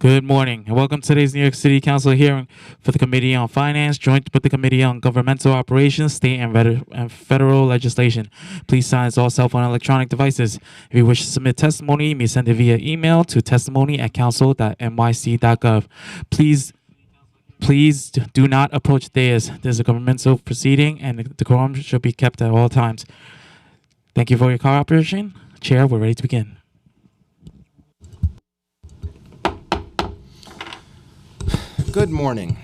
Good morning, and welcome to today's New York City Council hearing for the Committee on Finance, joint with the Committee on Governmental Operations, State and Federal Legislation. Please silence all cell phone and electronic devices. If you wish to submit testimony, you may send it via email to testimony@council.nyc.gov. Please do not approach the dais. This is a governmental proceeding, and the decorum should be kept at all times. Thank you for your cooperation. Chair, we're ready to begin. Good morning.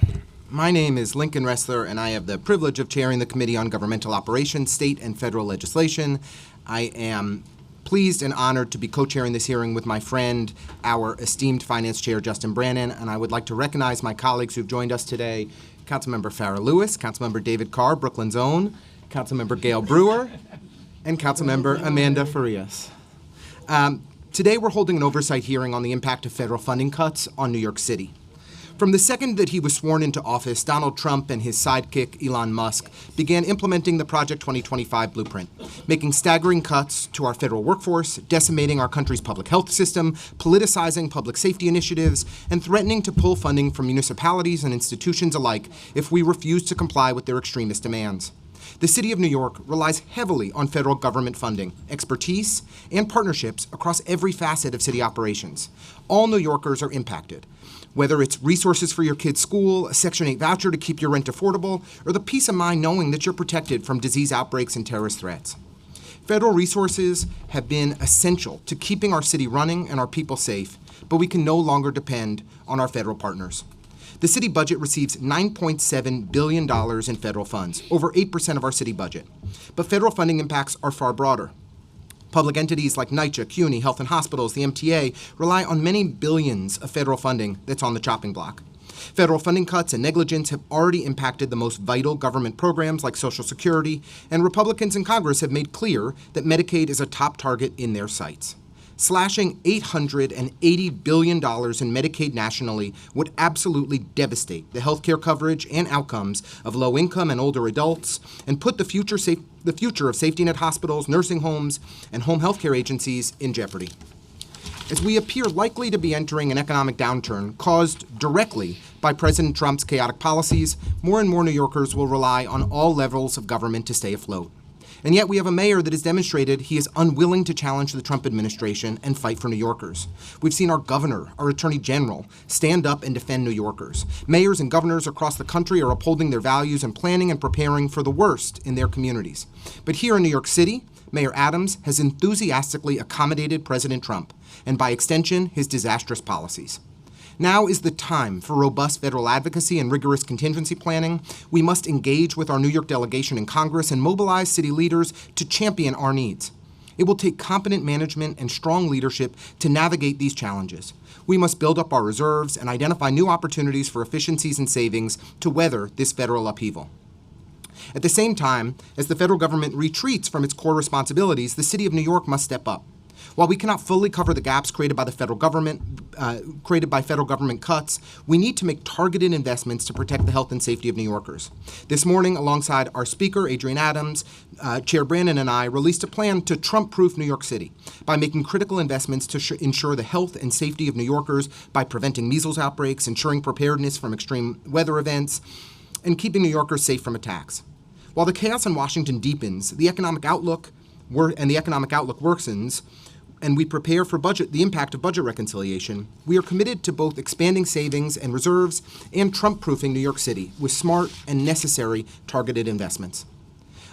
My name is Lincoln Ressler, and I have the privilege of chairing the Committee on Governmental Operations, State and Federal Legislation. I am pleased and honored to be co-chairing this hearing with my friend, our esteemed Finance Chair, Justin Brannan, and I would like to recognize my colleagues who've joined us today, Councilmember Farrah Lewis, Councilmember David Carr, Brooklyn's own, Councilmember Gail Brewer, and Councilmember Amanda Farias. Today we're holding an oversight hearing on the impact of federal funding cuts on New York City. From the second that he was sworn into office, Donald Trump and his sidekick, Elon Musk, began implementing the Project 2025 blueprint, making staggering cuts to our federal workforce, decimating our country's public health system, politicizing public safety initiatives, and threatening to pull funding from municipalities and institutions alike if we refuse to comply with their extremist demands. The City of New York relies heavily on federal government funding, expertise, and partnerships across every facet of city operations. All New Yorkers are impacted, whether it's resources for your kid's school, a Section 8 voucher to keep your rent affordable, or the peace of mind knowing that you're protected from disease outbreaks and terrorist threats. Federal resources have been essential to keeping our city running and our people safe, but we can no longer depend on our federal partners. The city budget receives $9.7 billion in federal funds, over 8% of our city budget. But federal funding impacts are far broader. Public entities like NYCHA, CUNY, Health and Hospitals, the MTA rely on many billions of federal funding that's on the chopping block. Federal funding cuts and negligence have already impacted the most vital government programs like Social Security, and Republicans in Congress have made clear that Medicaid is a top target in their sights. Slashing $880 billion in Medicaid nationally would absolutely devastate the health care coverage and outcomes of low-income and older adults and put the future of safety net hospitals, nursing homes, and home health care agencies in jeopardy. As we appear likely to be entering an economic downturn caused directly by President Trump's chaotic policies, more and more New Yorkers will rely on all levels of government to stay afloat. And yet we have a mayor that has demonstrated he is unwilling to challenge the Trump administration and fight for New Yorkers. We've seen our governor, our attorney general, stand up and defend New Yorkers. Mayors and governors across the country are upholding their values and planning and preparing for the worst in their communities. But here in New York City, Mayor Adams has enthusiastically accommodated President Trump, and by extension, his disastrous policies. Now is the time for robust federal advocacy and rigorous contingency planning. We must engage with our New York delegation in Congress and mobilize city leaders to champion our needs. It will take competent management and strong leadership to navigate these challenges. We must build up our reserves and identify new opportunities for efficiencies and savings to weather this federal upheaval. At the same time, as the federal government retreats from its core responsibilities, the City of New York must step up. While we cannot fully cover the gaps created by federal government cuts, we need to make targeted investments to protect the health and safety of New Yorkers. This morning, alongside our Speaker, Adrienne Adams, Chair Brannan, and I released a plan to Trump-proof New York City by making critical investments to ensure the health and safety of New Yorkers by preventing measles outbreaks, ensuring preparedness from extreme weather events, and keeping New Yorkers safe from attacks. While the chaos in Washington deepens, the economic outlook worsens, and we prepare for the impact of budget reconciliation, we are committed to both expanding savings and reserves and Trump-proofing New York City with smart and necessary targeted investments.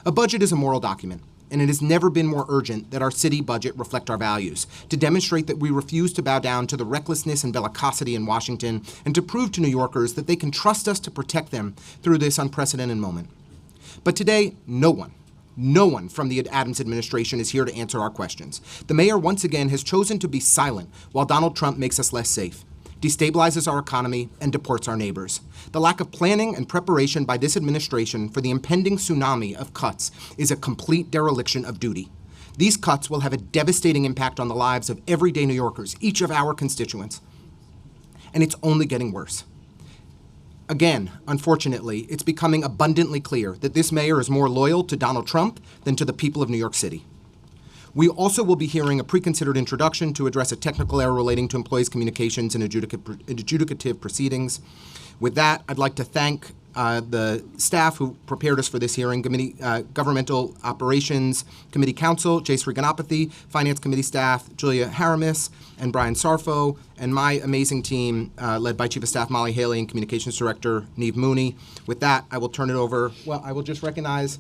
A budget is a moral document, and it has never been more urgent that our city budget reflect our values, to demonstrate that we refuse to bow down to the recklessness and bellicosity in Washington, and to prove to New Yorkers that they can trust us to protect them through this unprecedented moment. But today, no one from the Adams administration is here to answer our questions. The mayor once again has chosen to be silent while Donald Trump makes us less safe, destabilizes our economy, and deports our neighbors. The lack of planning and preparation by this administration for the impending tsunami of cuts is a complete dereliction of duty. These cuts will have a devastating impact on the lives of everyday New Yorkers, each of our constituents. And it's only getting worse. Again, unfortunately, it's becoming abundantly clear that this mayor is more loyal to Donald Trump than to the people of New York City. We also will be hearing a pre-considered introduction to address a technical error relating to employees' communications and adjudicative proceedings. With that, I'd like to thank the staff who prepared us for this hearing, Governmental Operations Committee Counsel, Jay Sriganapathy, Finance Committee staff, Julia Haramis and Brian Sarfo, and my amazing team led by Chief of Staff Molly Haley and Communications Director Neve Mooney. With that, I will turn it over. Well, I will just recognize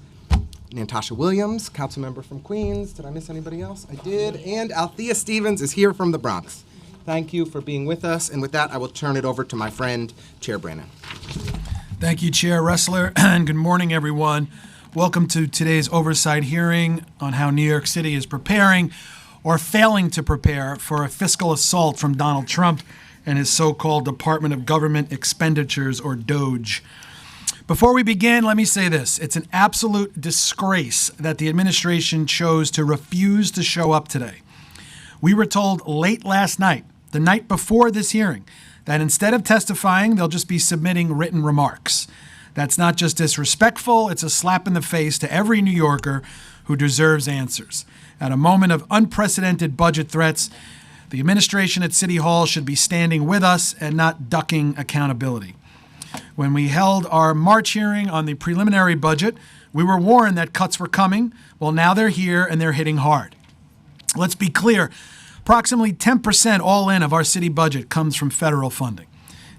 Natasha Williams, council member from Queens. Did I miss anybody else? I did. And Althea Stevens is here from the Bronx. Thank you for being with us. And with that, I will turn it over to my friend, Chair Brannan. Thank you, Chair Ressler, and good morning, everyone. Welcome to today's oversight hearing on how New York City is preparing or failing to prepare for a fiscal assault from Donald Trump and his so-called Department of Government Expenditures, or DOGE. Before we begin, let me say this. It's an absolute disgrace that the administration chose to refuse to show up today. We were told late last night, the night before this hearing, that instead of testifying, they'll just be submitting written remarks. That's not just disrespectful, it's a slap in the face to every New Yorker who deserves answers. At a moment of unprecedented budget threats, the administration at City Hall should be standing with us and not ducking accountability. When we held our March hearing on the preliminary budget, we were warned that cuts were coming. Well, now they're here and they're hitting hard. Let's be clear. Approximately 10% all in of our city budget comes from federal funding.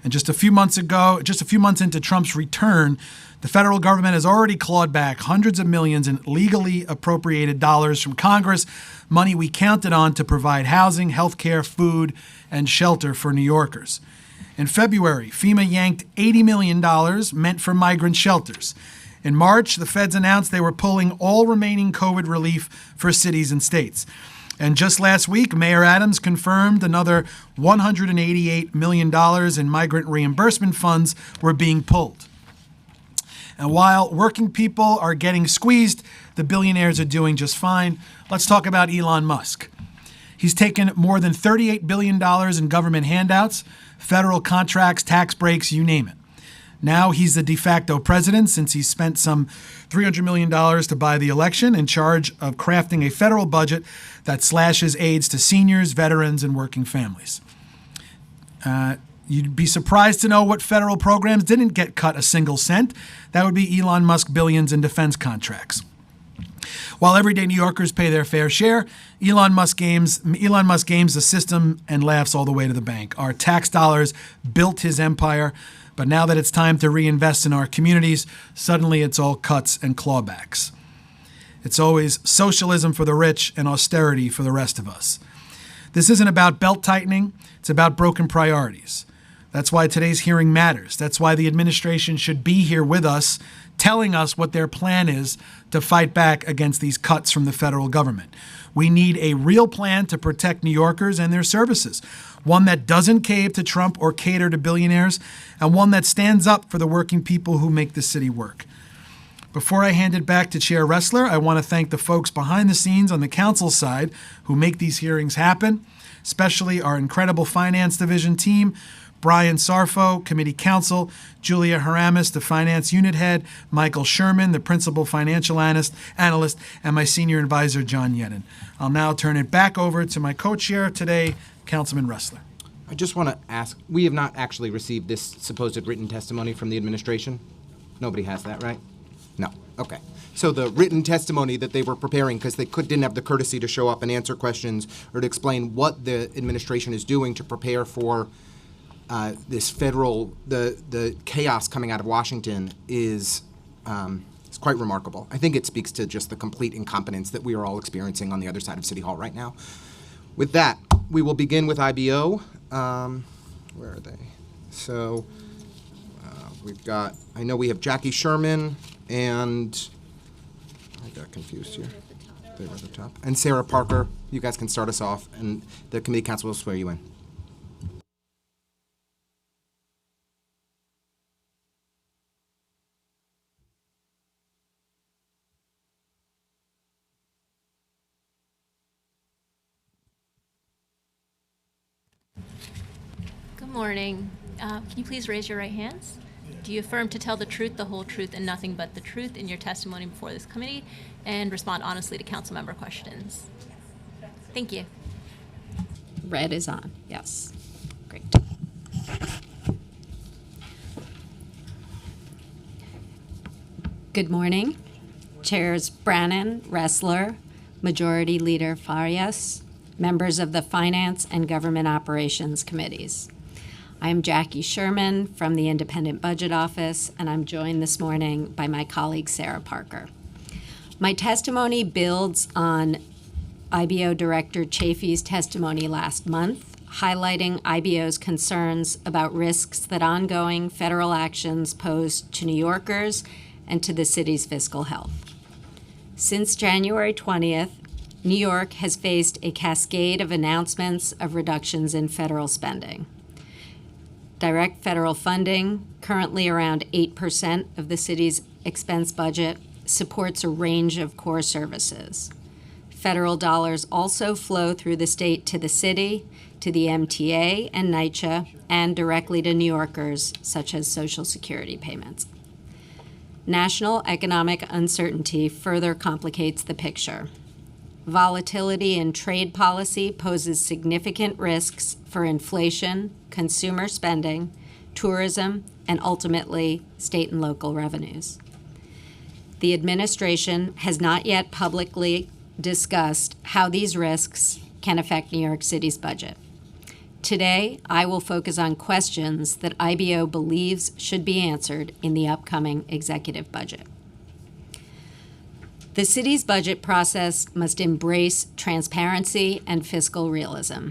And just a few months into Trump's return, the federal government has already clawed back hundreds of millions in legally appropriated dollars from Congress, money we counted on to provide housing, health care, food, and shelter for New Yorkers. In February, FEMA yanked $80 million meant for migrant shelters. In March, the feds announced they were pulling all remaining COVID relief for cities and states. And just last week, Mayor Adams confirmed another $188 million in migrant reimbursement funds were being pulled. And while working people are getting squeezed, the billionaires are doing just fine. Let's talk about Elon Musk. He's taken more than $38 billion in government handouts, federal contracts, tax breaks, you name it. Now he's the de facto president since he spent some $300 million to buy the election, in charge of crafting a federal budget that slashes aids to seniors, veterans, and working families. You'd be surprised to know what federal programs didn't get cut a single cent. That would be Elon Musk billions in defense contracts. While everyday New Yorkers pay their fair share, Elon Musk games the system and laughs all the way to the bank. Our tax dollars built his empire, but now that it's time to reinvest in our communities, suddenly it's all cuts and clawbacks. It's always socialism for the rich and austerity for the rest of us. This isn't about belt-tightening, it's about broken priorities. That's why today's hearing matters. That's why the administration should be here with us, telling us what their plan is to fight back against these cuts from the federal government. We need a real plan to protect New Yorkers and their services, one that doesn't cave to Trump or cater to billionaires, and one that stands up for the working people who make the city work. Before I hand it back to Chair Ressler, I want to thank the folks behind the scenes on the council side who make these hearings happen, especially our incredible Finance Division team, Brian Sarfo, Committee Counsel, Julia Haramis, the Finance Unit Head, Michael Sherman, the Principal Financial Analyst, and my Senior Advisor, John Yedden. I'll now turn it back over to my co-chair today, Councilman Ressler. I just want to ask, we have not actually received this supposed written testimony from the administration? Nobody has that, right? No. Okay. So the written testimony that they were preparing, because they didn't have the courtesy to show up and answer questions or to explain what the administration is doing to prepare for this the chaos coming out of Washington is quite remarkable. I think it speaks to just the complete incompetence that we are all experiencing on the other side of City Hall right now. With that, we will begin with IBO. Where are they? So I know we have Jackie Sherman and, I got confused here. They were at the top. And Sarah Parker. You guys can start us off, and the committee counsel will swear you in. Good morning. Can you please raise your right hands? Do you affirm to tell the truth, the whole truth, and nothing but the truth in your testimony before this committee, and respond honestly to council member questions? Thank you. Red is on, yes. Great. Good morning. Chairs Brannan, Ressler, Majority Leader Farias, members of the Finance and Government Operations Committees. I am Jackie Sherman from the Independent Budget Office, and I'm joined this morning by my colleague Sarah Parker. My testimony builds on IBO Director Chafee's testimony last month, highlighting IBO's concerns about risks that ongoing federal actions pose to New Yorkers and to the city's fiscal health. Since January 20th, New York has faced a cascade of announcements of reductions in federal spending. Direct federal funding, currently around 8% of the city's expense budget, supports a range of core services. Federal dollars also flow through the state to the city, to the MTA and NYCHA, and directly to New Yorkers, such as Social Security payments. National economic uncertainty further complicates the picture. Volatility in trade policy poses significant risks for inflation, consumer spending, tourism, and ultimately state and local revenues. The administration has not yet publicly discussed how these risks can affect New York City's budget. Today, I will focus on questions that IBO believes should be answered in the upcoming executive budget. The city's budget process must embrace transparency and fiscal realism.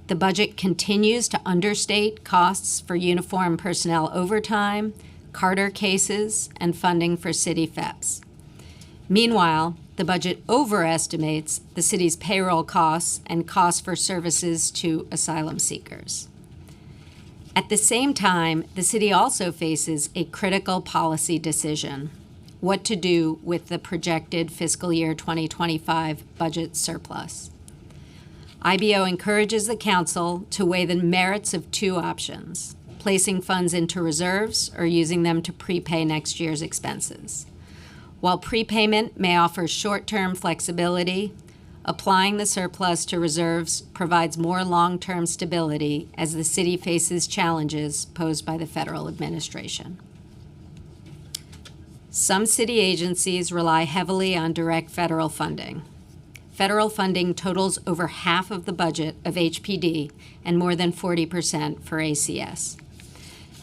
The budget continues to understate costs for uniform personnel overtime, Carter cases, and funding for city FEPs. Meanwhile, the budget overestimates the city's payroll costs and costs for services to asylum seekers. At the same time, the city also faces a critical policy decision: what to do with the projected fiscal year 2025 budget surplus. IBO encourages the council to weigh the merits of two options: placing funds into reserves or using them to prepay next year's expenses. While prepayment may offer short-term flexibility, applying the surplus to reserves provides more long-term stability as the city faces challenges posed by the federal administration. Some city agencies rely heavily on direct federal funding. Federal funding totals over half of the budget of HPD and more than 40% for ACS.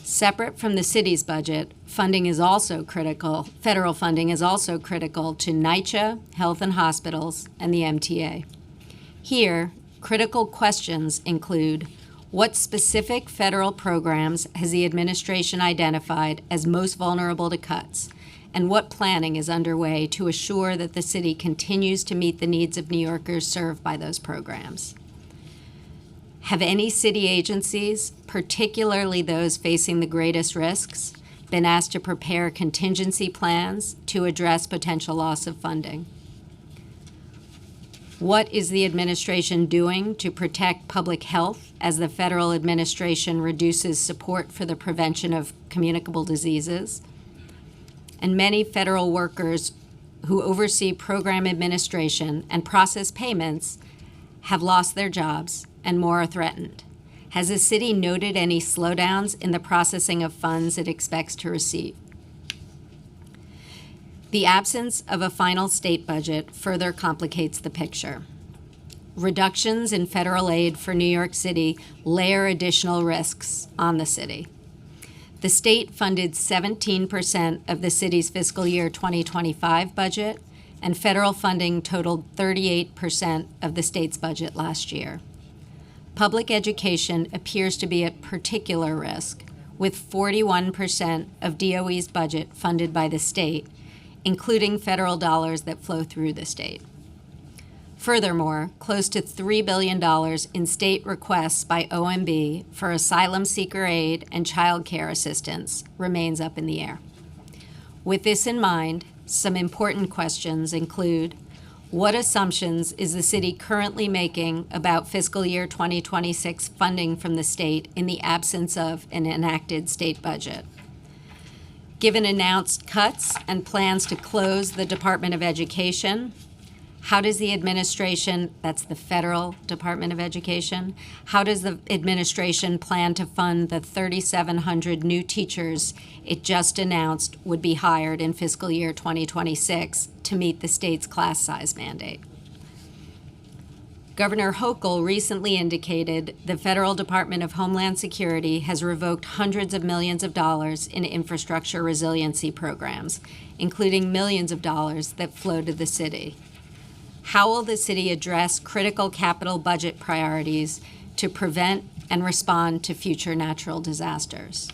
Separate from the city's budget, funding is also critical. Federal funding is also critical to NYCHA, Health and Hospitals, and the MTA. Here, critical questions include: what specific federal programs has the administration identified as most vulnerable to cuts, and what planning is underway to assure that the city continues to meet the needs of New Yorkers served by those programs? Have any city agencies, particularly those facing the greatest risks, been asked to prepare contingency plans to address potential loss of funding? What is the administration doing to protect public health as the federal administration reduces support for the prevention of communicable diseases? And many federal workers who oversee program administration and process payments have lost their jobs, and more are threatened. Has the city noted any slowdowns in the processing of funds it expects to receive? The absence of a final state budget further complicates the picture. Reductions in federal aid for New York City layer additional risks on the city. The state funded 17% of the city's fiscal year 2025 budget, and federal funding totaled 38% of the state's budget last year. Public education appears to be at particular risk, with 41% of DOE's budget funded by the state, including federal dollars that flow through the state. Furthermore, close to $3 billion in state requests by OMB for asylum seeker aid and child care assistance remains up in the air. With this in mind, some important questions include: what assumptions is the city currently making about fiscal year 2026 funding from the state in the absence of an enacted state budget? Given announced cuts and plans to close the Department of Education, How does the administration, that's the Federal Department of Education, how does the administration plan to fund the 3,700 new teachers it just announced would be hired in fiscal year 2026 to meet the state's class size mandate? Governor Hochul recently indicated the Federal Department of Homeland Security has revoked hundreds of millions of dollars in infrastructure resiliency programs, including millions of dollars that flow to the city. How will the city address critical capital budget priorities to prevent and respond to future natural disasters?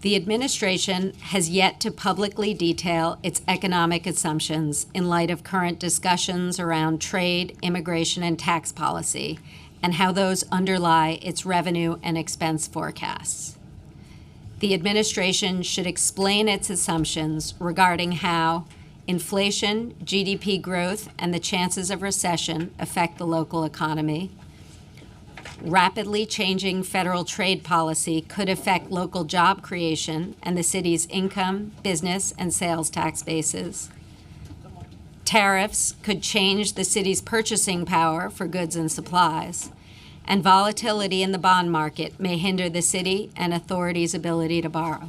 The administration has yet to publicly detail its economic assumptions in light of current discussions around trade, immigration, and tax policy, and how those underlie its revenue and expense forecasts. The administration should explain its assumptions regarding how inflation, GDP growth, and the chances of recession affect the local economy. Rapidly changing federal trade policy could affect local job creation and the city's income, business, and sales tax bases. Tariffs could change the city's purchasing power for goods and supplies. And volatility in the bond market may hinder the city and authorities' ability to borrow.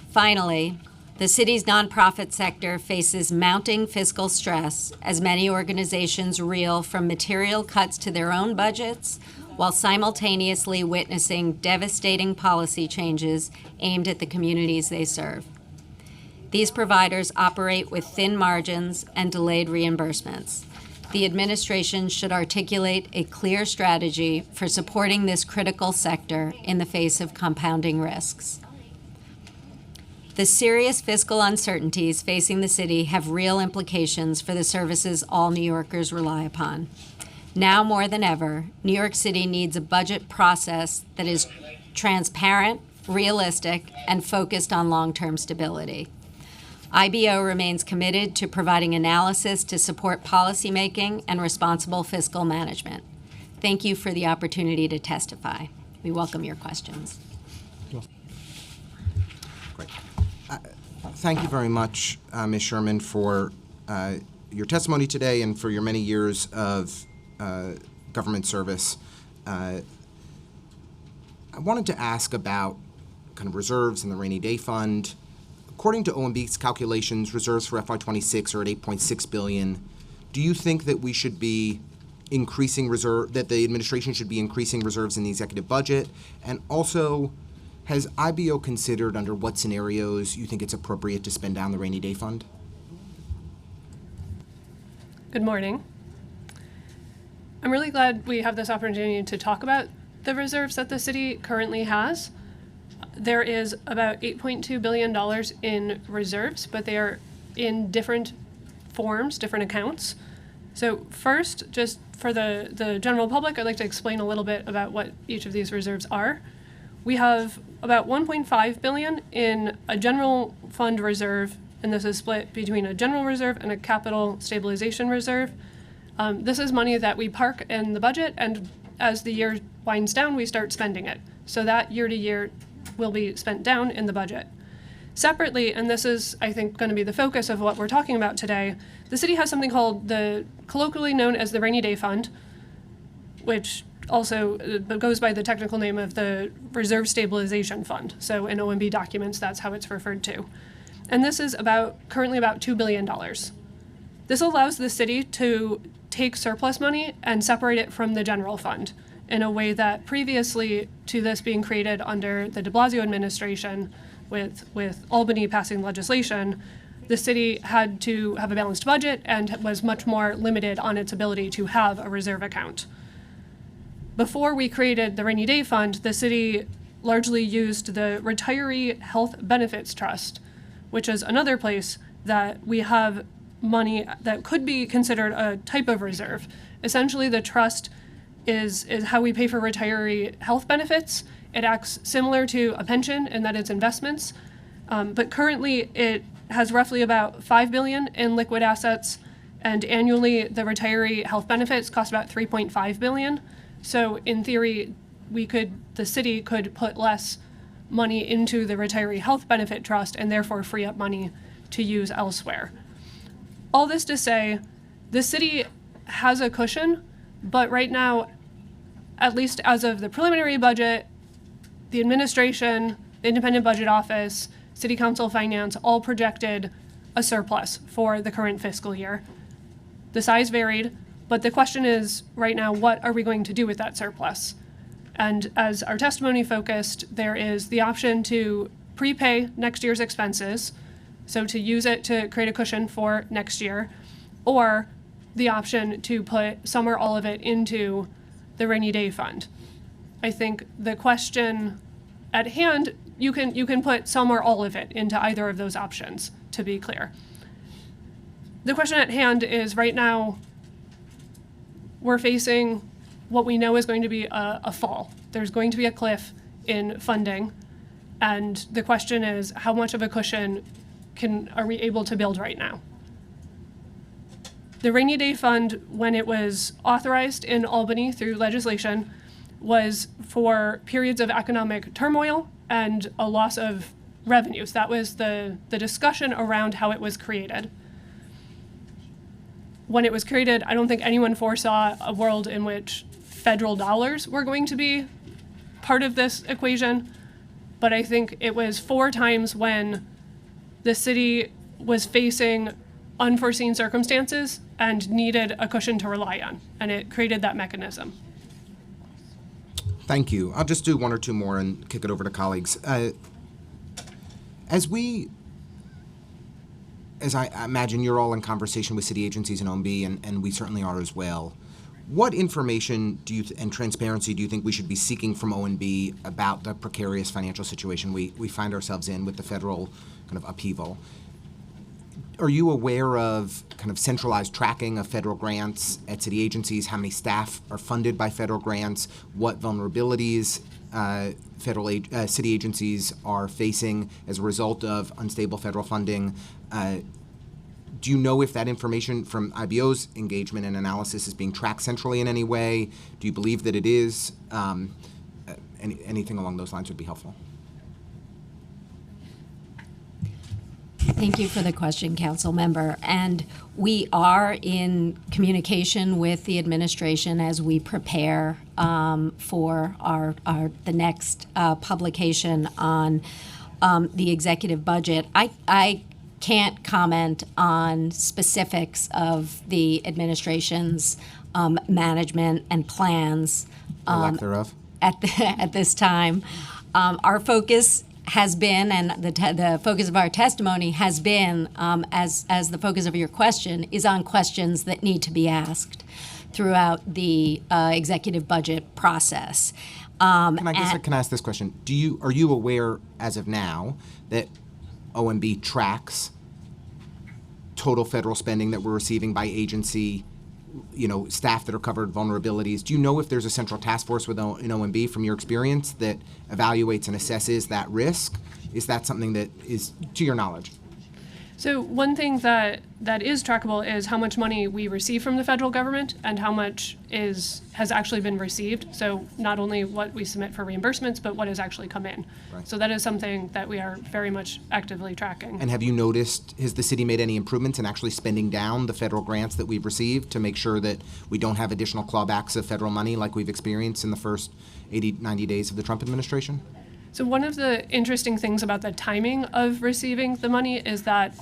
Finally, the city's nonprofit sector faces mounting fiscal stress as many organizations reel from material cuts to their own budgets while simultaneously witnessing devastating policy changes aimed at the communities they serve. These providers operate with thin margins and delayed reimbursements. The administration should articulate a clear strategy for supporting this critical sector in the face of compounding risks. The serious fiscal uncertainties facing the city have real implications for the services all New Yorkers rely upon. Now more than ever, New York City needs a budget process that is transparent, realistic, and focused on long-term stability. IBO remains committed to providing analysis to support policymaking and responsible fiscal management. Thank you for the opportunity to testify. We welcome your questions. Great. Thank you very much, Ms. Sherman, for your testimony today and for your many years of government service. I wanted to ask about kind of reserves and the rainy day fund. According to OMB's calculations, reserves for FY26 are at $8.6 billion. Do you think that we should be increasing that the administration should be increasing reserves in the executive budget? And also, has IBO considered under what scenarios you think it's appropriate to spend down the rainy day fund? Good morning. I'm really glad we have this opportunity to talk about the reserves that the city currently has. There is about $8.2 billion in reserves, but they are in different forms, different accounts. So first, just for the general public, I'd like to explain a little bit about what each of these reserves are. We have about $1.5 billion in a general fund reserve, and this is split between a general reserve and a capital stabilization reserve. This is money that we park in the budget, and as the year winds down, we start spending it. So that year to year will be spent down in the budget. Separately, and this is, I think, going to be the focus of what we're talking about today, the city has something called colloquially known as the Rainy Day Fund, which also goes by the technical name of the Reserve Stabilization Fund. So in OMB documents, that's how it's referred to. And this is currently about $2 billion. This allows the city to take surplus money and separate it from the general fund in a way that previously to this being created under the de Blasio administration with Albany passing legislation, the city had to have a balanced budget and was much more limited on its ability to have a reserve account. Before we created the Rainy Day Fund, the city largely used the Retiree Health Benefits Trust, which is another place that we have money that could be considered a type of reserve. Essentially, the trust is how we pay for retiree health benefits. It acts similar to a pension in that it's investments, but currently it has roughly about $5 billion in liquid assets, and annually the retiree health benefits cost about $3.5 billion. So in theory, the city could put less money into the retiree health benefit trust and therefore free up money to use elsewhere. all this to say, the city has a cushion, but right now, at least as of the preliminary budget, the administration, the independent budget office, city council finance all projected a surplus for the current fiscal year. The size varied, but the question is right now, what are we going to do with that surplus? And as our testimony focused, there is the option to prepay next year's expenses, so to use it to create a cushion for next year, or the option to put some or all of it into the rainy day fund. I think the question at hand, you can put some or all of it into either of those options, to be clear. The question at hand is right now, we're facing what we know is going to be a fall. There's going to be a cliff in funding. And the question is, how much of a cushion are we able to build right now? The rainy day fund, when it was authorized in Albany through legislation, was for periods of economic turmoil and a loss of revenues. That was the discussion around how it was created. When it was created, I don't think anyone foresaw a world in which federal dollars were going to be part of this equation. But I think it was 4 times when the city was facing unforeseen circumstances and needed a cushion to rely on, and it created that mechanism. Thank you. I'll just do 1 or 2 more and kick it over to colleagues. As I imagine you're all in conversation with city agencies and OMB, and we certainly are as well, what information and transparency do you think we should be seeking from OMB about the precarious financial situation we find ourselves in with the federal kind of upheaval? Are you aware of kind of centralized tracking of federal grants at city agencies? How many staff are funded by federal grants? What vulnerabilities city agencies are facing as a result of unstable federal funding? Do you know if that information from IBO's engagement and analysis is being tracked centrally in any way? Do you believe that it is? Anything along those lines would be helpful. Thank you for the question, Council Member. And we are in communication with the administration as we prepare for the next publication on the executive budget. I can't comment on specifics of the administration's management and plans Or lack thereof. at this time. Our focus has been, and the focus of our testimony has been, as the focus of your question, is on questions that need to be asked throughout the executive budget process. Can I ask this question? Are you aware as of now that OMB tracks total federal spending that we're receiving by agency, staff that are covered, vulnerabilities? Do you know if there's a central task force in OMB from your experience that evaluates and assesses that risk? Is that something that is to your knowledge? So one thing that is trackable is how much money we receive from the federal government and how much has actually been received. So not only what we submit for reimbursements, but what has actually come in. Right. So that is something that we are very much actively tracking. And have you noticed, has the city made any improvements in actually spending down the federal grants that we've received to make sure that we don't have additional clawbacks of federal money like we've experienced in the first 80, 90 days of the Trump administration? So one of the interesting things about the timing of receiving the money is that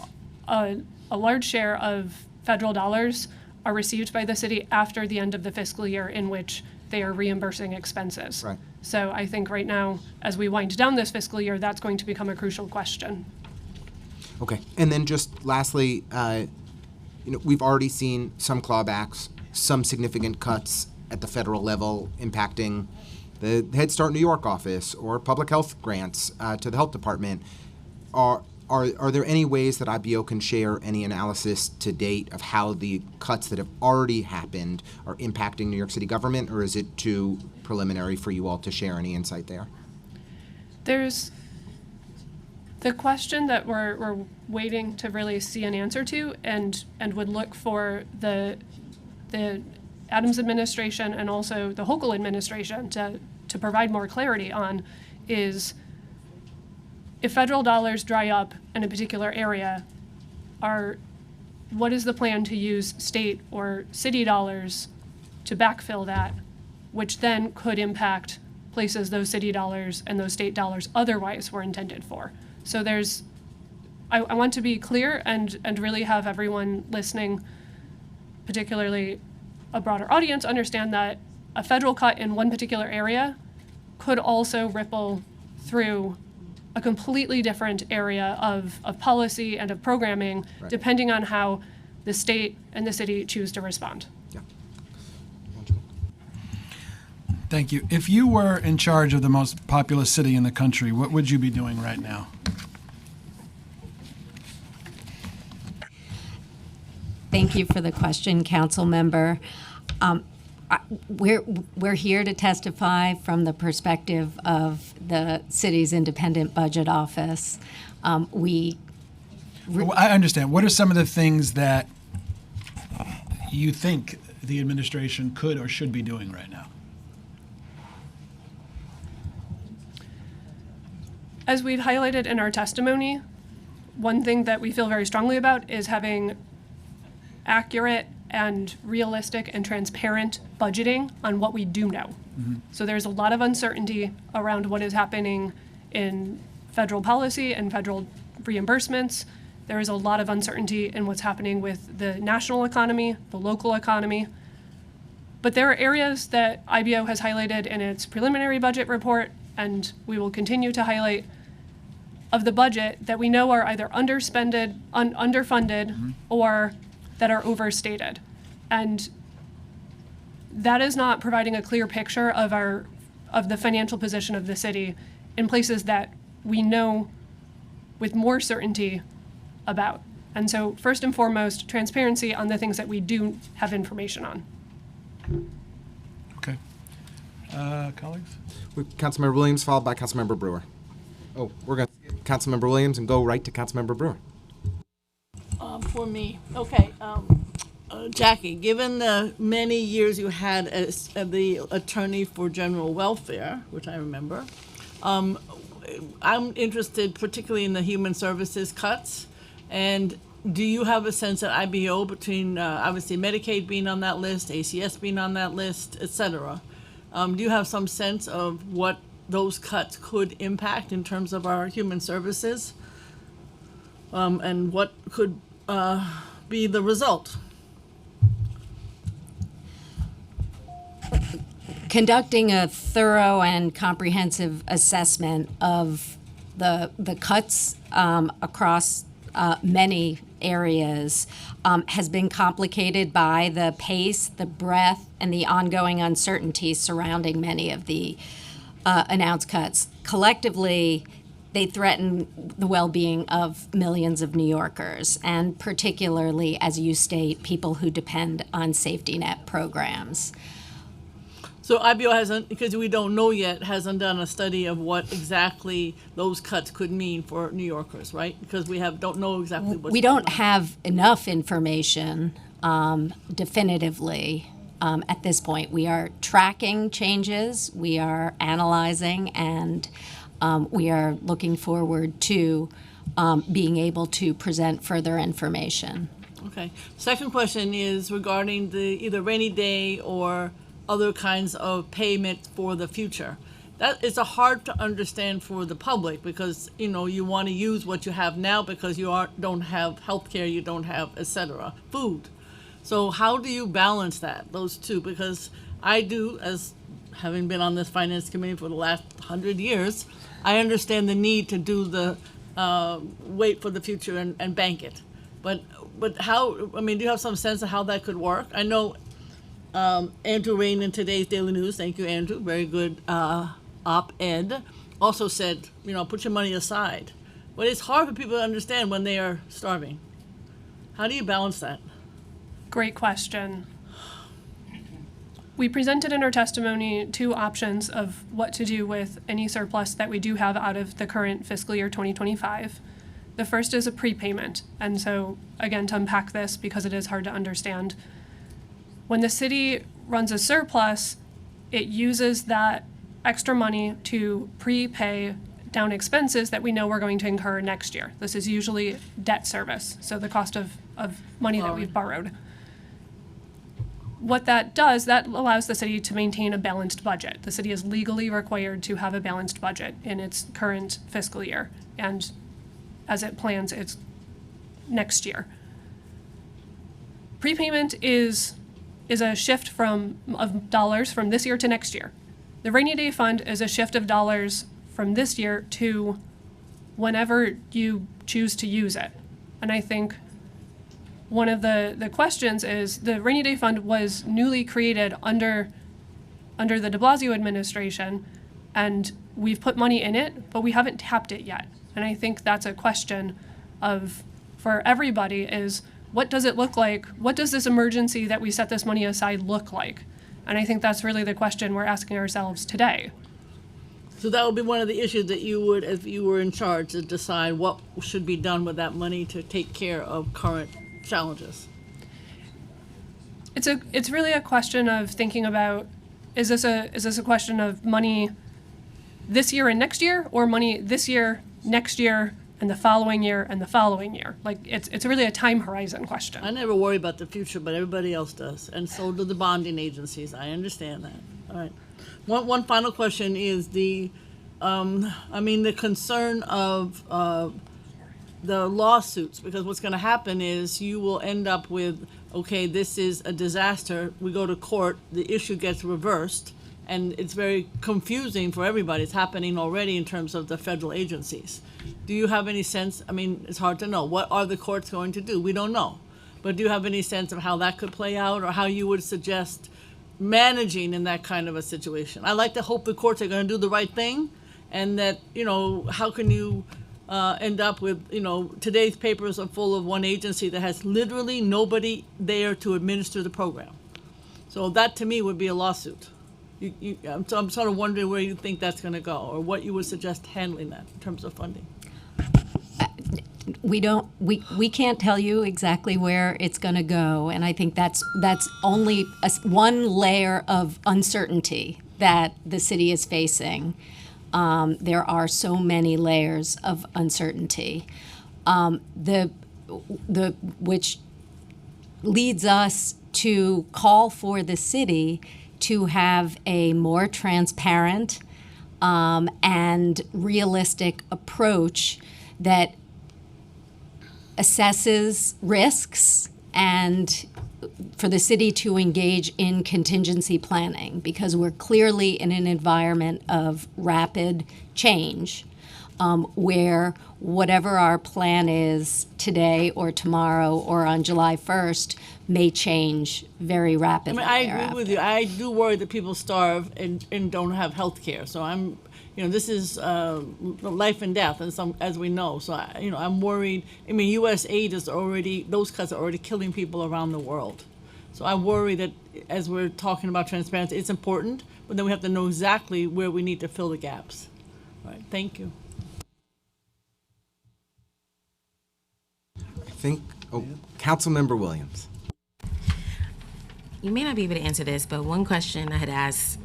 a large share of federal dollars are received by the city after the end of the fiscal year in which they are reimbursing expenses. Right. So I think right now, as we wind down this fiscal year, that's going to become a crucial question. Okay. And then just lastly, we've already seen some clawbacks, some significant cuts at the federal level impacting the Head Start New York office or public health grants to the health department. Are there any ways that IBO can share any analysis to date of how the cuts that have already happened are impacting New York City government, or is it too preliminary for you all to share any insight there? There's the question that we're waiting to really see an answer to, and would look for the Adams administration and also the Hochul administration to provide more clarity on is, if federal dollars dry up in a particular area, are what is the plan to use state or city dollars to backfill that, which then could impact places those city dollars and those state dollars otherwise were intended for. So I want to be clear and really have everyone listening, particularly a broader audience, understand that a federal cut in one particular area could also ripple through a completely different area of policy and of programming, Right. depending on how the state and the city choose to respond. Yeah. Thank you. If you were in charge of the most populous city in the country, what would you be doing right now? Thank you for the question, council member. We're here to testify from the perspective of the city's independent budget office. Well, I understand. What are some of the things that you think the administration could or should be doing right now? As we've highlighted in our testimony, one thing that we feel very strongly about is having accurate and realistic and transparent budgeting on what we do know. So there's a lot of uncertainty around what is happening in federal policy and federal reimbursements. There is a lot of uncertainty in what's happening with the national economy, the local economy. But there are areas that IBO has highlighted in its preliminary budget report, and we will continue to highlight, of the budget that we know are either underspended, underfunded, or that are overstated. And that is not providing a clear picture of the financial position of the city in places that we know with more certainty about. And so first and foremost, transparency on the things that we do have information on. Okay. Colleagues? With Councilmember Williams, followed by Councilmember Brewer. Oh, we're going to skip Councilmember Williams and go right to Councilmember Brewer. For me, okay. Jackie, given the many years you had as the attorney for general welfare, which I remember, I'm interested particularly in the human services cuts. And do you have a sense that IBO, between obviously Medicaid being on that list, ACS being on that list, et cetera, do you have some sense of what those cuts could impact in terms of our human services? And what could be the result? Conducting a thorough and comprehensive assessment of the cuts across many areas has been complicated by the pace, the breadth, and the ongoing uncertainty surrounding many of the announced cuts. Collectively, they threaten the well-being of millions of New Yorkers, and particularly, as you state, people who depend on safety net programs. So IBO hasn't, because we don't know yet, hasn't done a study of what exactly those cuts could mean for New Yorkers, right? Because we don't know exactly what's We don't have enough information definitively at this point. We are tracking changes, we are analyzing, and we are looking forward to being able to present further information. Okay. Second question is regarding the either rainy day or other kinds of payment for the future. That is hard to understand for the public because, you know, you want to use what you have now because you don't have health care, you don't have, et cetera, food. So how do you balance those two? Because I do, as having been on this finance committee for the last 100 years, I understand the need to do the wait for the future and bank it. But how, I mean, do you have some sense of how that could work? I know Andrew Rain in today's Daily News, thank you, Andrew, very good op-ed, also said, you know, put your money aside. But it's hard for people to understand when they are starving. How do you balance that? Great question. We presented in our testimony two options of what to do with any surplus that we do have out of the current fiscal year 2025. The first is a prepayment. And so, again, to unpack this because it is hard to understand, when the city runs a surplus, it uses that extra money to prepay down expenses that we know we're going to incur next year. This is usually debt service, so the cost of money that we've borrowed. What that does, that allows the city to maintain a balanced budget. The city is legally required to have a balanced budget in its current fiscal year and as it plans its next year. Prepayment is a shift of dollars from this year to next year. The rainy day fund is a shift of dollars from this year to whenever you choose to use it. And I think one of the questions is the rainy day fund was newly created under the de Blasio administration, and we've put money in it, but we haven't tapped it yet. And I think that's a question for everybody is, what does it look like? What does this emergency that we set this money aside look like? And I think that's really the question we're asking ourselves today. So that would be one of the issues that you would, if you were in charge, to decide what should be done with that money to take care of current challenges. It's really a question of thinking about, is this a question of money this year and next year, or money this year, next year, and the following year, and the following year? Like, it's really a time horizon question. I never worry about the future, but everybody else does, and so do the bonding agencies. I understand that. All right. One final question is the concern of the lawsuits, because what's going to happen is you will end up with, okay, this is a disaster, we go to court, the issue gets reversed, and it's very confusing for everybody. It's happening already in terms of the federal agencies. Do you have any sense, it's hard to know, what are the courts going to do? We don't know. But do you have any sense of how that could play out, or how you would suggest managing in that kind of a situation? I like to hope the courts are going to do the right thing, and that, how can you end up with, today's papers are full of one agency that has literally nobody there to administer the program. So that to me would be a lawsuit. I'm sort of wondering where you think that's going to go, or what you would suggest handling that in terms of funding. We can't tell you exactly where it's going to go, and I think that's only one layer of uncertainty that the city is facing. There are so many layers of uncertainty, which leads us to call for the city to have a more transparent and realistic approach that assesses risks, and for the city to engage in contingency planning, because we're clearly in an environment of rapid change, where whatever our plan is today or tomorrow or on July 1st may change very rapidly. I agree with you. I do worry that people starve and don't have health care. So this is life and death, and as we know. So I'm worried. U.S. aid is those cuts are already killing people around the world. So I worry that as we're talking about transparency, it's important, but then we have to know exactly where we need to fill the gaps. All right. Thank you. Councilmember Williams. You may not be able to answer this, but one question I had asked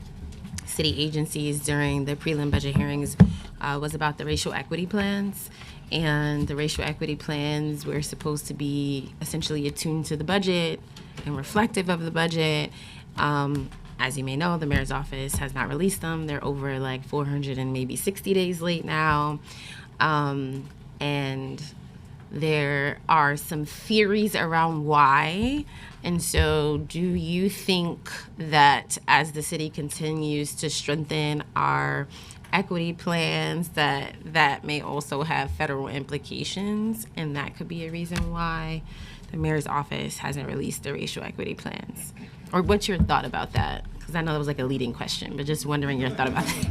city agencies during the prelim budget hearings was about the racial equity plans. And the racial equity plans were supposed to be essentially attuned to the budget and reflective of the budget. As you may know, the mayor's office has not released them. They're over like 400 and maybe 60 days late now. And there are some theories around why. And so do you think that as the city continues to strengthen our equity plans, that may also have federal implications, and that could be a reason why the mayor's office hasn't released the racial equity plans? Or what's your thought about that? Because I know that was like a leading question, but just wondering your thought about that.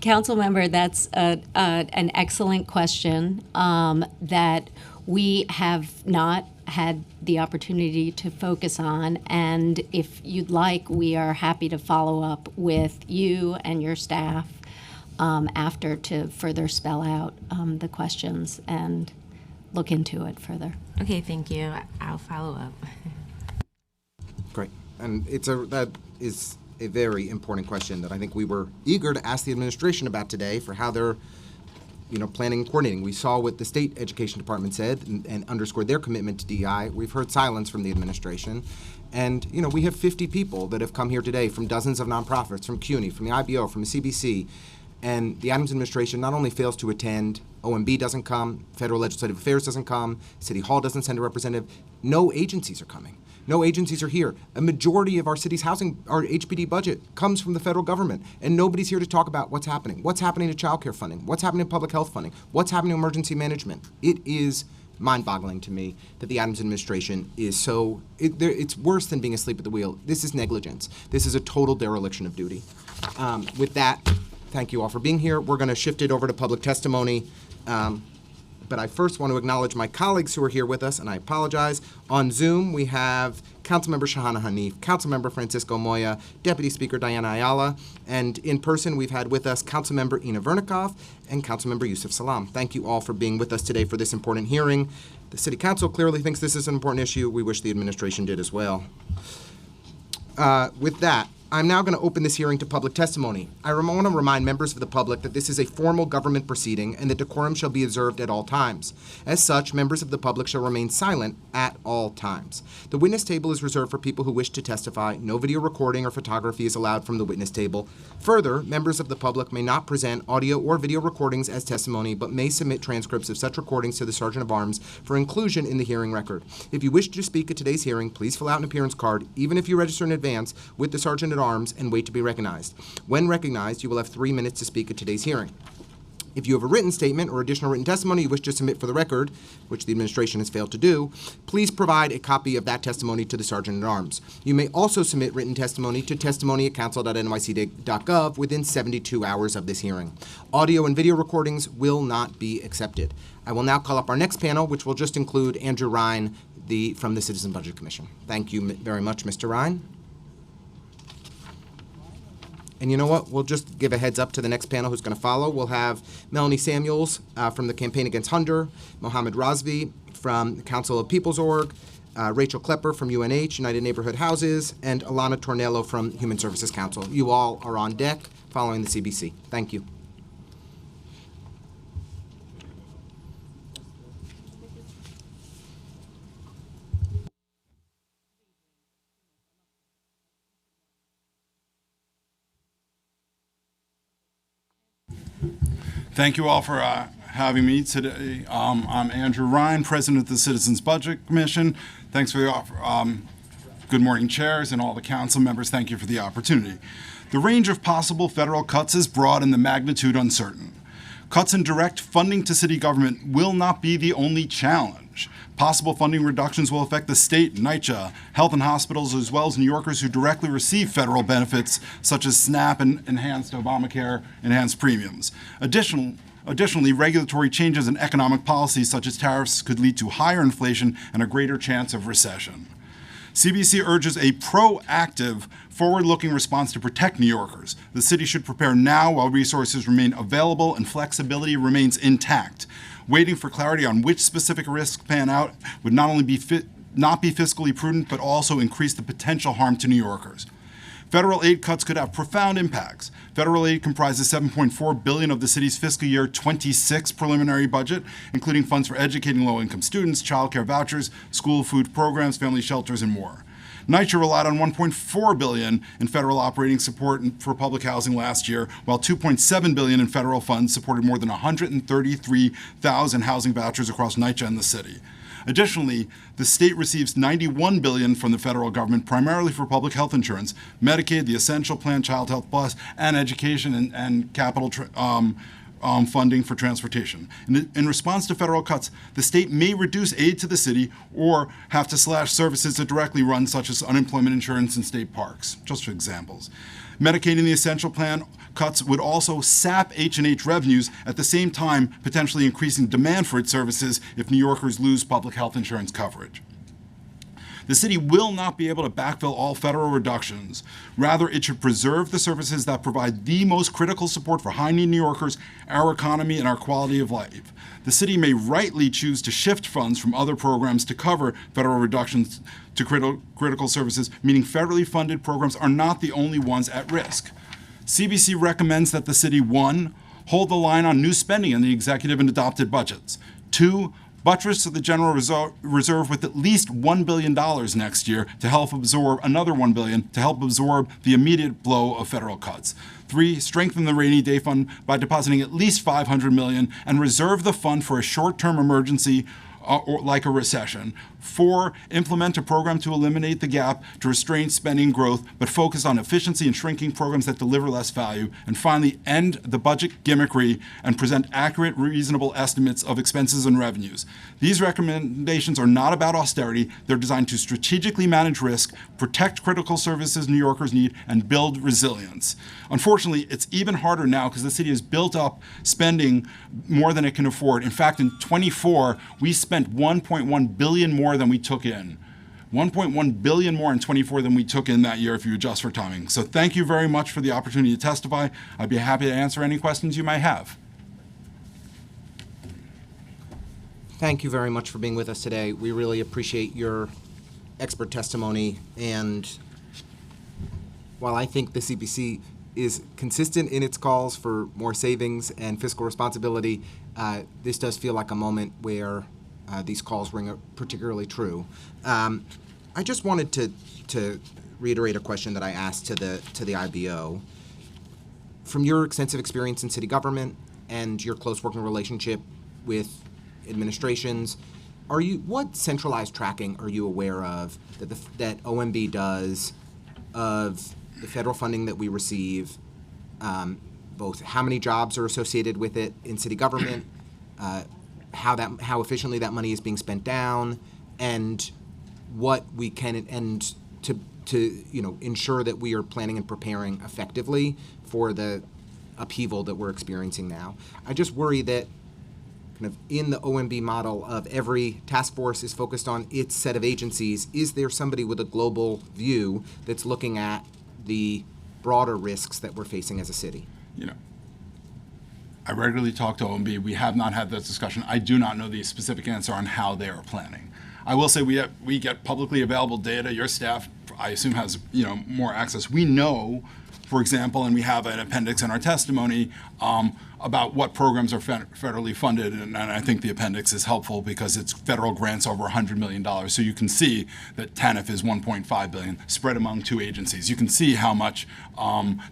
Council member, that's an excellent question that we have not had the opportunity to focus on. And if you'd like, we are happy to follow up with you and your staff after to further spell out the questions and look into it further. Okay, thank you. I'll follow up. Great. And that is a very important question that I think we were eager to ask the administration about today for how they're planning and coordinating. We saw what the state education department said and underscored their commitment to DEI. We've heard silence from the administration. And, we have 50 people that have come here today from dozens of nonprofits, from CUNY, from the IBO, from the CBC. And the Adams administration not only fails to attend, OMB doesn't come, Federal Legislative Affairs doesn't come, City Hall doesn't send a representative. No agencies are coming. No agencies are here. A majority of our city's our HPD budget comes from the federal government, and nobody's here to talk about what's happening. What's happening to child care funding? What's happening to public health funding? What's happening to emergency management? It is mind-boggling to me that the Adams administration is it's worse than being asleep at the wheel. This is negligence. This is a total dereliction of duty. With that, thank you all for being here. We're going to shift it over to public testimony. But I first want to acknowledge my colleagues who are here with us, and I apologize. On Zoom, we have Councilmember Shahana Hanif, Councilmember Francisco Moya, Deputy Speaker Diana Ayala, and in person we've had with us Councilmember Ina Vernikoff and Councilmember Yusuf Salam. Thank you all for being with us today for this important hearing. The City Council clearly thinks this is an important issue. We wish the administration did as well. With that, I'm now going to open this hearing to public testimony. I want to remind members of the public that this is a formal government proceeding and that decorum shall be observed at all times. As such, members of the public shall remain silent at all times. The witness table is reserved for people who wish to testify. No video recording or photography is allowed from the witness table. Further, members of the public may not present audio or video recordings as testimony, but may submit transcripts of such recordings to the Sergeant of Arms for inclusion in the hearing record. If you wish to speak at today's hearing, please fill out an appearance card, even if you register in advance, with the Sergeant at Arms and wait to be recognized. When recognized, you will have 3 minutes to speak at today's hearing. If you have a written statement or additional written testimony you wish to submit for the record, which the administration has failed to do, please provide a copy of that testimony to the Sergeant at Arms. You may also submit written testimony to testimony@council.nyc.gov within 72 hours of this hearing. Audio and video recordings will not be accepted. I will now call up our next panel, which will just include Andrew Ryan from the Citizen Budget Commission. Thank you very much, Mr. Ryan. And you know what? We'll just give a heads up to the next panel who's going to follow. We'll have Melanie Samuels from the Campaign Against Hunger, Mohammed Razvi from the Council of People's Org, Rachel Klepper from UNH, United Neighborhood Houses, and Alana Tornello from Human Services Council. You all are on deck following the CBC. Thank you. Thank you all for having me today. I'm Andrew Ryan, President of the Citizens Budget Commission. Thanks for the offer. Good morning, chairs and all the council members. Thank you for the opportunity. The range of possible federal cuts is broad and the magnitude uncertain. Cuts in direct funding to city government will not be the only challenge. Possible funding reductions will affect the state, NYCHA, health and hospitals, as well as New Yorkers who directly receive federal benefits such as SNAP and enhanced Obamacare, enhanced premiums. Additionally, regulatory changes in economic policies such as tariffs could lead to higher inflation and a greater chance of recession. CBC urges a proactive, forward-looking response to protect New Yorkers. The city should prepare now while resources remain available and flexibility remains intact. Waiting for clarity on which specific risks pan out would not only not be fiscally prudent, but also increase the potential harm to New Yorkers. Federal aid cuts could have profound impacts. Federal aid comprises $7.4 billion of the city's fiscal year 26 preliminary budget, including funds for educating low-income students, child care vouchers, school food programs, family shelters, and more. NYCHA relied on $1.4 billion in federal operating support for public housing last year, while $2.7 billion in federal funds supported more than 133,000 housing vouchers across NYCHA and the city. Additionally, the state receives $91 billion from the federal government, primarily for public health insurance, Medicaid, the Essential Plan, Child Health Plus, and education and capital funding for transportation. In response to federal cuts, the state may reduce aid to the city or have to slash services that directly run, such as unemployment insurance and state parks, just for examples. Medicaid and the Essential Plan cuts would also sap H&H revenues, at the same time potentially increasing demand for its services if New Yorkers lose public health insurance coverage. The city will not be able to backfill all federal reductions. Rather, it should preserve the services that provide the most critical support for high-need New Yorkers, our economy, and our quality of life. The city may rightly choose to shift funds from other programs to cover federal reductions to critical services, meaning federally funded programs are not the only ones at risk. CBC recommends that the city, 1, hold the line on new spending in the executive and adopted budgets. 2, buttress the general reserve with at least $1 billion next year to help absorb another $1 billion to help absorb the immediate blow of federal cuts. 3, strengthen the rainy day fund by depositing at least $500 million and reserve the fund for a short-term emergency or like a recession. 4, implement a program to eliminate the gap to restrain spending growth, but focus on efficiency and shrinking programs that deliver less value. And finally, end the budget gimmickry and present accurate, reasonable estimates of expenses and revenues. These recommendations are not about austerity. They're designed to strategically manage risk, protect critical services New Yorkers need, and build resilience. Unfortunately, it's even harder now because the city has built up spending more than it can afford. In fact, in 24, we spent $1.1 billion more than we took in. $1.1 billion more in 24 than we took in that year if you adjust for timing. So thank you very much for the opportunity to testify. I'd be happy to answer any questions you might have. Thank you very much for being with us today. We really appreciate your expert testimony. And while I think the CBC is consistent in its calls for more savings and fiscal responsibility, this does feel like a moment where these calls ring particularly true. I just wanted to reiterate a question that I asked to the IBO. From your extensive experience in city government and your close working relationship with administrations, what centralized tracking are you aware of that OMB does of the federal funding that we receive, both how many jobs are associated with it in city government, how efficiently that money is being spent down, and what we can and to ensure that we are planning and preparing effectively for the upheaval that we're experiencing now. I just worry that kind of in the OMB model of every task force is focused on its set of agencies, is there somebody with a global view that's looking at the broader risks that we're facing as a city? I regularly talk to OMB. We have not had that discussion. I do not know the specific answer on how they are planning. I will say we get publicly available data. Your staff, I assume, has more access. We know, for example, and we have an appendix in our testimony about what programs are federally funded, and I think the appendix is helpful because it's federal grants over $100 million. So you can see that TANF is $1.5 billion spread among 2 agencies. You can see how much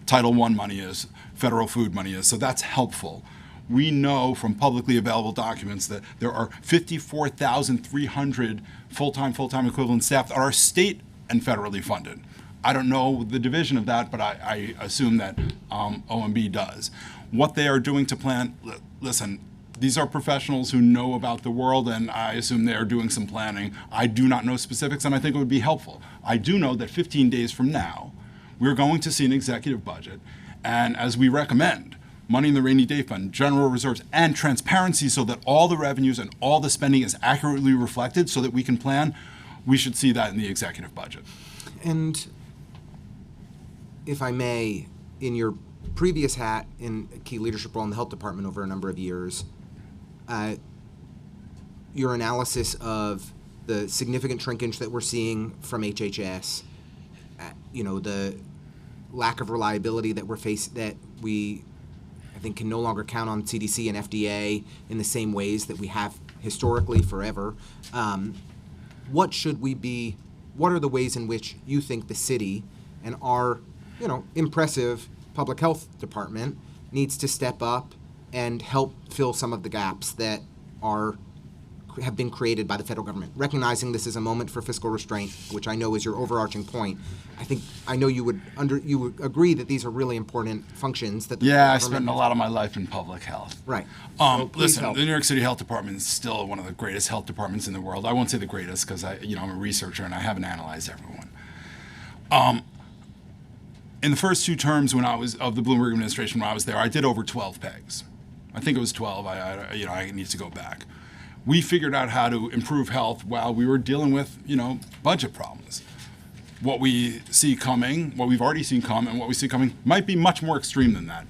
Title I money is, federal food money is. So that's helpful. We know from publicly available documents that there are 54,300 full-time equivalent staff that are state and federally funded. I don't know the division of that, but I assume that OMB does. What they are doing to plan, listen, these are professionals who know about the world, and I assume they are doing some planning. I do not know specifics, and I think it would be helpful. I do know that 15 days from now, we're going to see an executive budget, and as we recommend, money in the rainy day fund, general reserves, and transparency so that all the revenues and all the spending is accurately reflected so that we can plan, we should see that in the executive budget. And if I may, in your previous hat in a key leadership role in the health department over a number of years, your analysis of the significant shrinkage that we're seeing from HHS, the lack of reliability that we I think can no longer count on CDC and FDA in the same ways that we have historically forever. What are the ways in which you think the city and our impressive public health department needs to step up and help fill some of the gaps that have been created by the federal government? Recognizing this is a moment for fiscal restraint, which I know is your overarching point, I know you would agree that these are really important functions that the federal I government spent a lot of my life in public health. Right. Listen, the New York City Health Department is still one of the greatest health departments in the world. I won't say the greatest because I'm a researcher and I haven't analyzed everyone. In the first 2 terms of the Bloomberg administration when I was there, I did over 12 pegs. I think it was 12. I need to go back. we figured out how to improve health while we were dealing with, budget problems. What we see coming, what we've already seen come, and what we see coming might be much more extreme than that.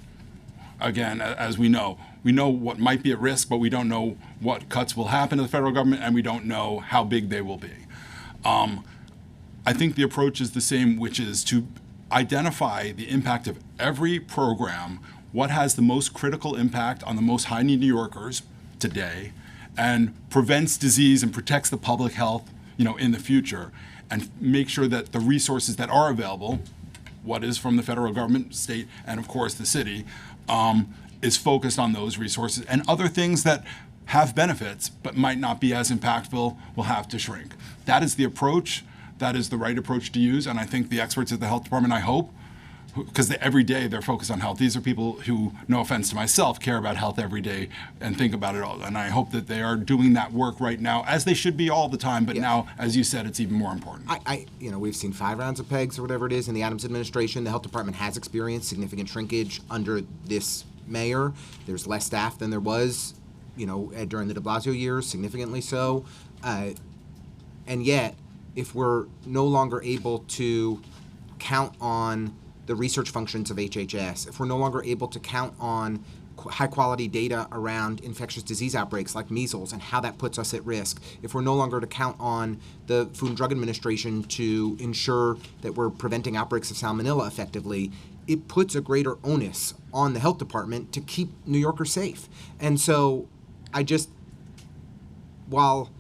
Again, as we know what might be at risk, but we don't know what cuts will happen to the federal government, and we don't know how big they will be. I think the approach is the same, which is to identify the impact of every program, what has the most critical impact on the most high-need New Yorkers today, and prevents disease and protects the public health, in the future, and make sure that the resources that are available, what is from the federal government, state, and of course the city, is focused on those resources, and other things that have benefits but might not be as impactful will have to shrink. That is the approach. That is the right approach to use, and I think the experts at the health department, I hope, because every day they're focused on health. These are people who, no offense to myself, care about health every day and think about it all. And I hope that they are doing that work right now, as they should be all the time. But now, as you said, it's even more important. We've seen 5 rounds of PEGs or whatever it is in the Adams administration. The health department has experienced significant shrinkage under this mayor. There's less staff than there was, during the de Blasio years, significantly so. And yet, if we're no longer able to count on the research functions of HHS, if we're no longer able to count on high-quality data around infectious disease outbreaks like measles and how that puts us at risk, if we're no longer to count on the Food and Drug Administration to ensure that we're preventing outbreaks of salmonella effectively, it puts a greater onus on the health department to keep New Yorkers safe. And so while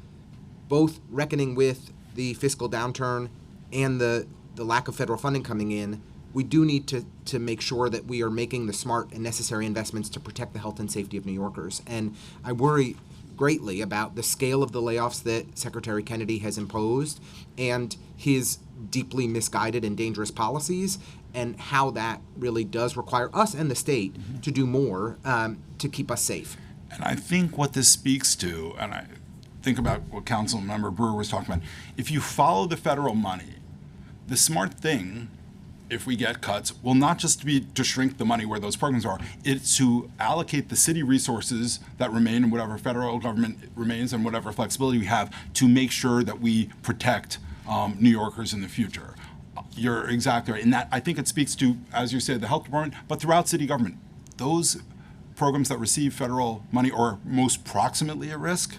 both reckoning with the fiscal downturn and the lack of federal funding coming in, we do need to make sure that we are making the smart and necessary investments to protect the health and safety of New Yorkers. And I worry greatly about the scale of the layoffs that Secretary Kennedy has imposed and his deeply misguided and dangerous policies, and how that really does require us and the state to do more to keep us safe. And I think what this speaks to, and I think about what Councilmember Brewer was talking about, if you follow the federal money, the smart thing, if we get cuts, will not just be to shrink the money where those programs are, it's to allocate the city resources that remain in whatever federal government remains and whatever flexibility we have to make sure that we protect New Yorkers in the future. You're exactly right. And that, I think it speaks to, as you said, the health department, but throughout city government. Those programs that receive federal money are most proximately at risk.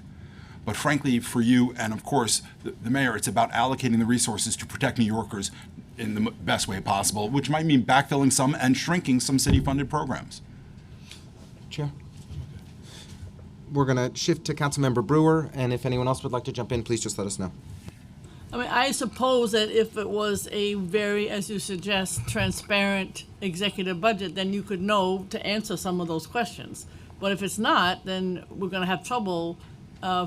But frankly, for you and, of course, the mayor, it's about allocating the resources to protect New Yorkers in the best way possible, which might mean backfilling some and shrinking some city-funded programs. Chair? We're going to shift to Councilmember Brewer, and if anyone else would like to jump in, please just let us know. I suppose that if it was a very, as you suggest, transparent executive budget, then you could know to answer some of those questions. But if it's not, then we're going to have trouble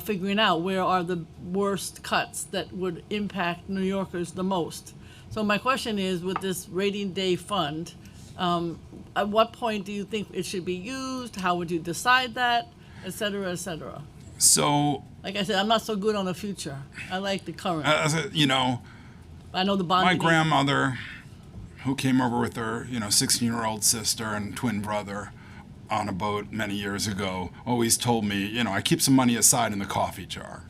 figuring out where are the worst cuts that would impact New Yorkers the most. So my question is, with this rainy day fund, at what point do you think it should be used? How would you decide that, et cetera, et cetera? So, like I said, I'm not so good on the future. I like the current. I know the bond. My grandmother, who came over with her, 16-year-old sister and twin brother on a boat many years ago, always told me, I keep some money aside in the coffee jar.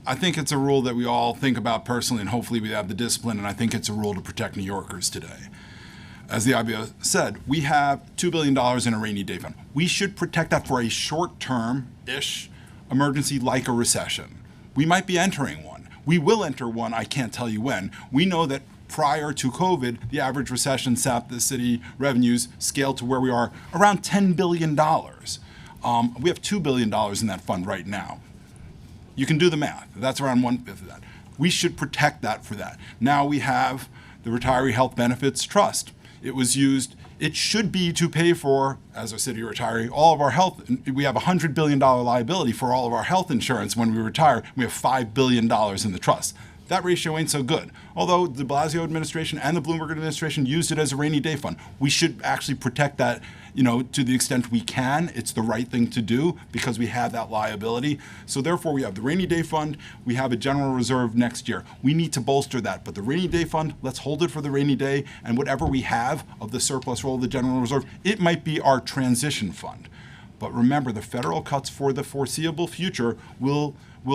I think it's a rule that we all think about personally, and hopefully we have the discipline, and I think it's a rule to protect New Yorkers today. As the IBO said, we have $2 billion in a rainy day fund. We should protect that for a short-term-ish emergency like a recession. We might be entering one. We will enter one, I can't tell you when. We know that prior to COVID, the average recession sapped the city revenues scaled to where we are around $10 billion. We have $2 billion in that fund right now. You can do the math. That's around 1/5 of that. We should protect that for that. Now we have the Retiree Health Benefits Trust. It should be to pay for, as a city retiree, all of our health. We have a $100 billion liability for all of our health insurance when we retire. We have $5 billion in the trust. That ratio ain't so good. Although the de Blasio administration and the Bloomberg administration used it as a rainy day fund. We should actually protect that, to the extent we can. It's the right thing to do because we have that liability. So therefore, we have the rainy day fund. We have a general reserve next year. We need to bolster that. But the rainy day fund, let's hold it for the rainy day. And whatever we have of the surplus roll of the general reserve, it might be our transition fund. But remember, the federal cuts for the foreseeable future will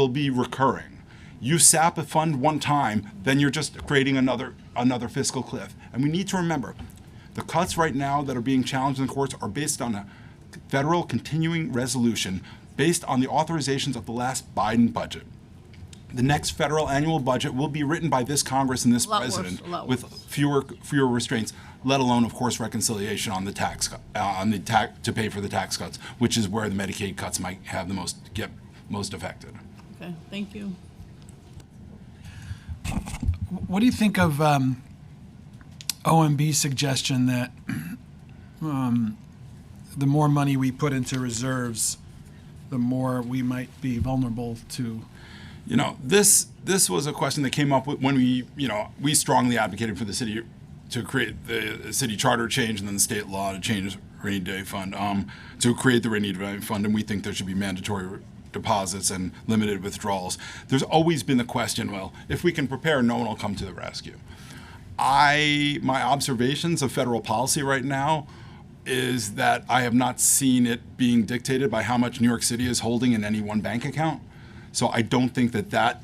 be recurring. You sap a fund one time, then you're just creating another fiscal cliff. And we need to remember, the cuts right now that are being challenged in the courts are based on a federal continuing resolution based on the authorizations of the last Biden budget. The next federal annual budget will be written by this Congress and this president with fewer restraints, let alone, of course, reconciliation on the tax to pay for the tax cuts, which is where the Medicaid cuts might have get most affected. Okay, thank you. What do you think of OMB's suggestion that the more money we put into reserves, the more we might be vulnerable to? You know, this was a question that came up when we strongly advocated for the city to create the city charter change and then the state law to change rainy day fund, to create the rainy day fund, and we think there should be mandatory deposits and limited withdrawals. There's always been the question, well, if we can prepare, no one will come to the rescue. My observations of federal policy right now is that I have not seen it being dictated by how much New York City is holding in any one bank account. So I don't think that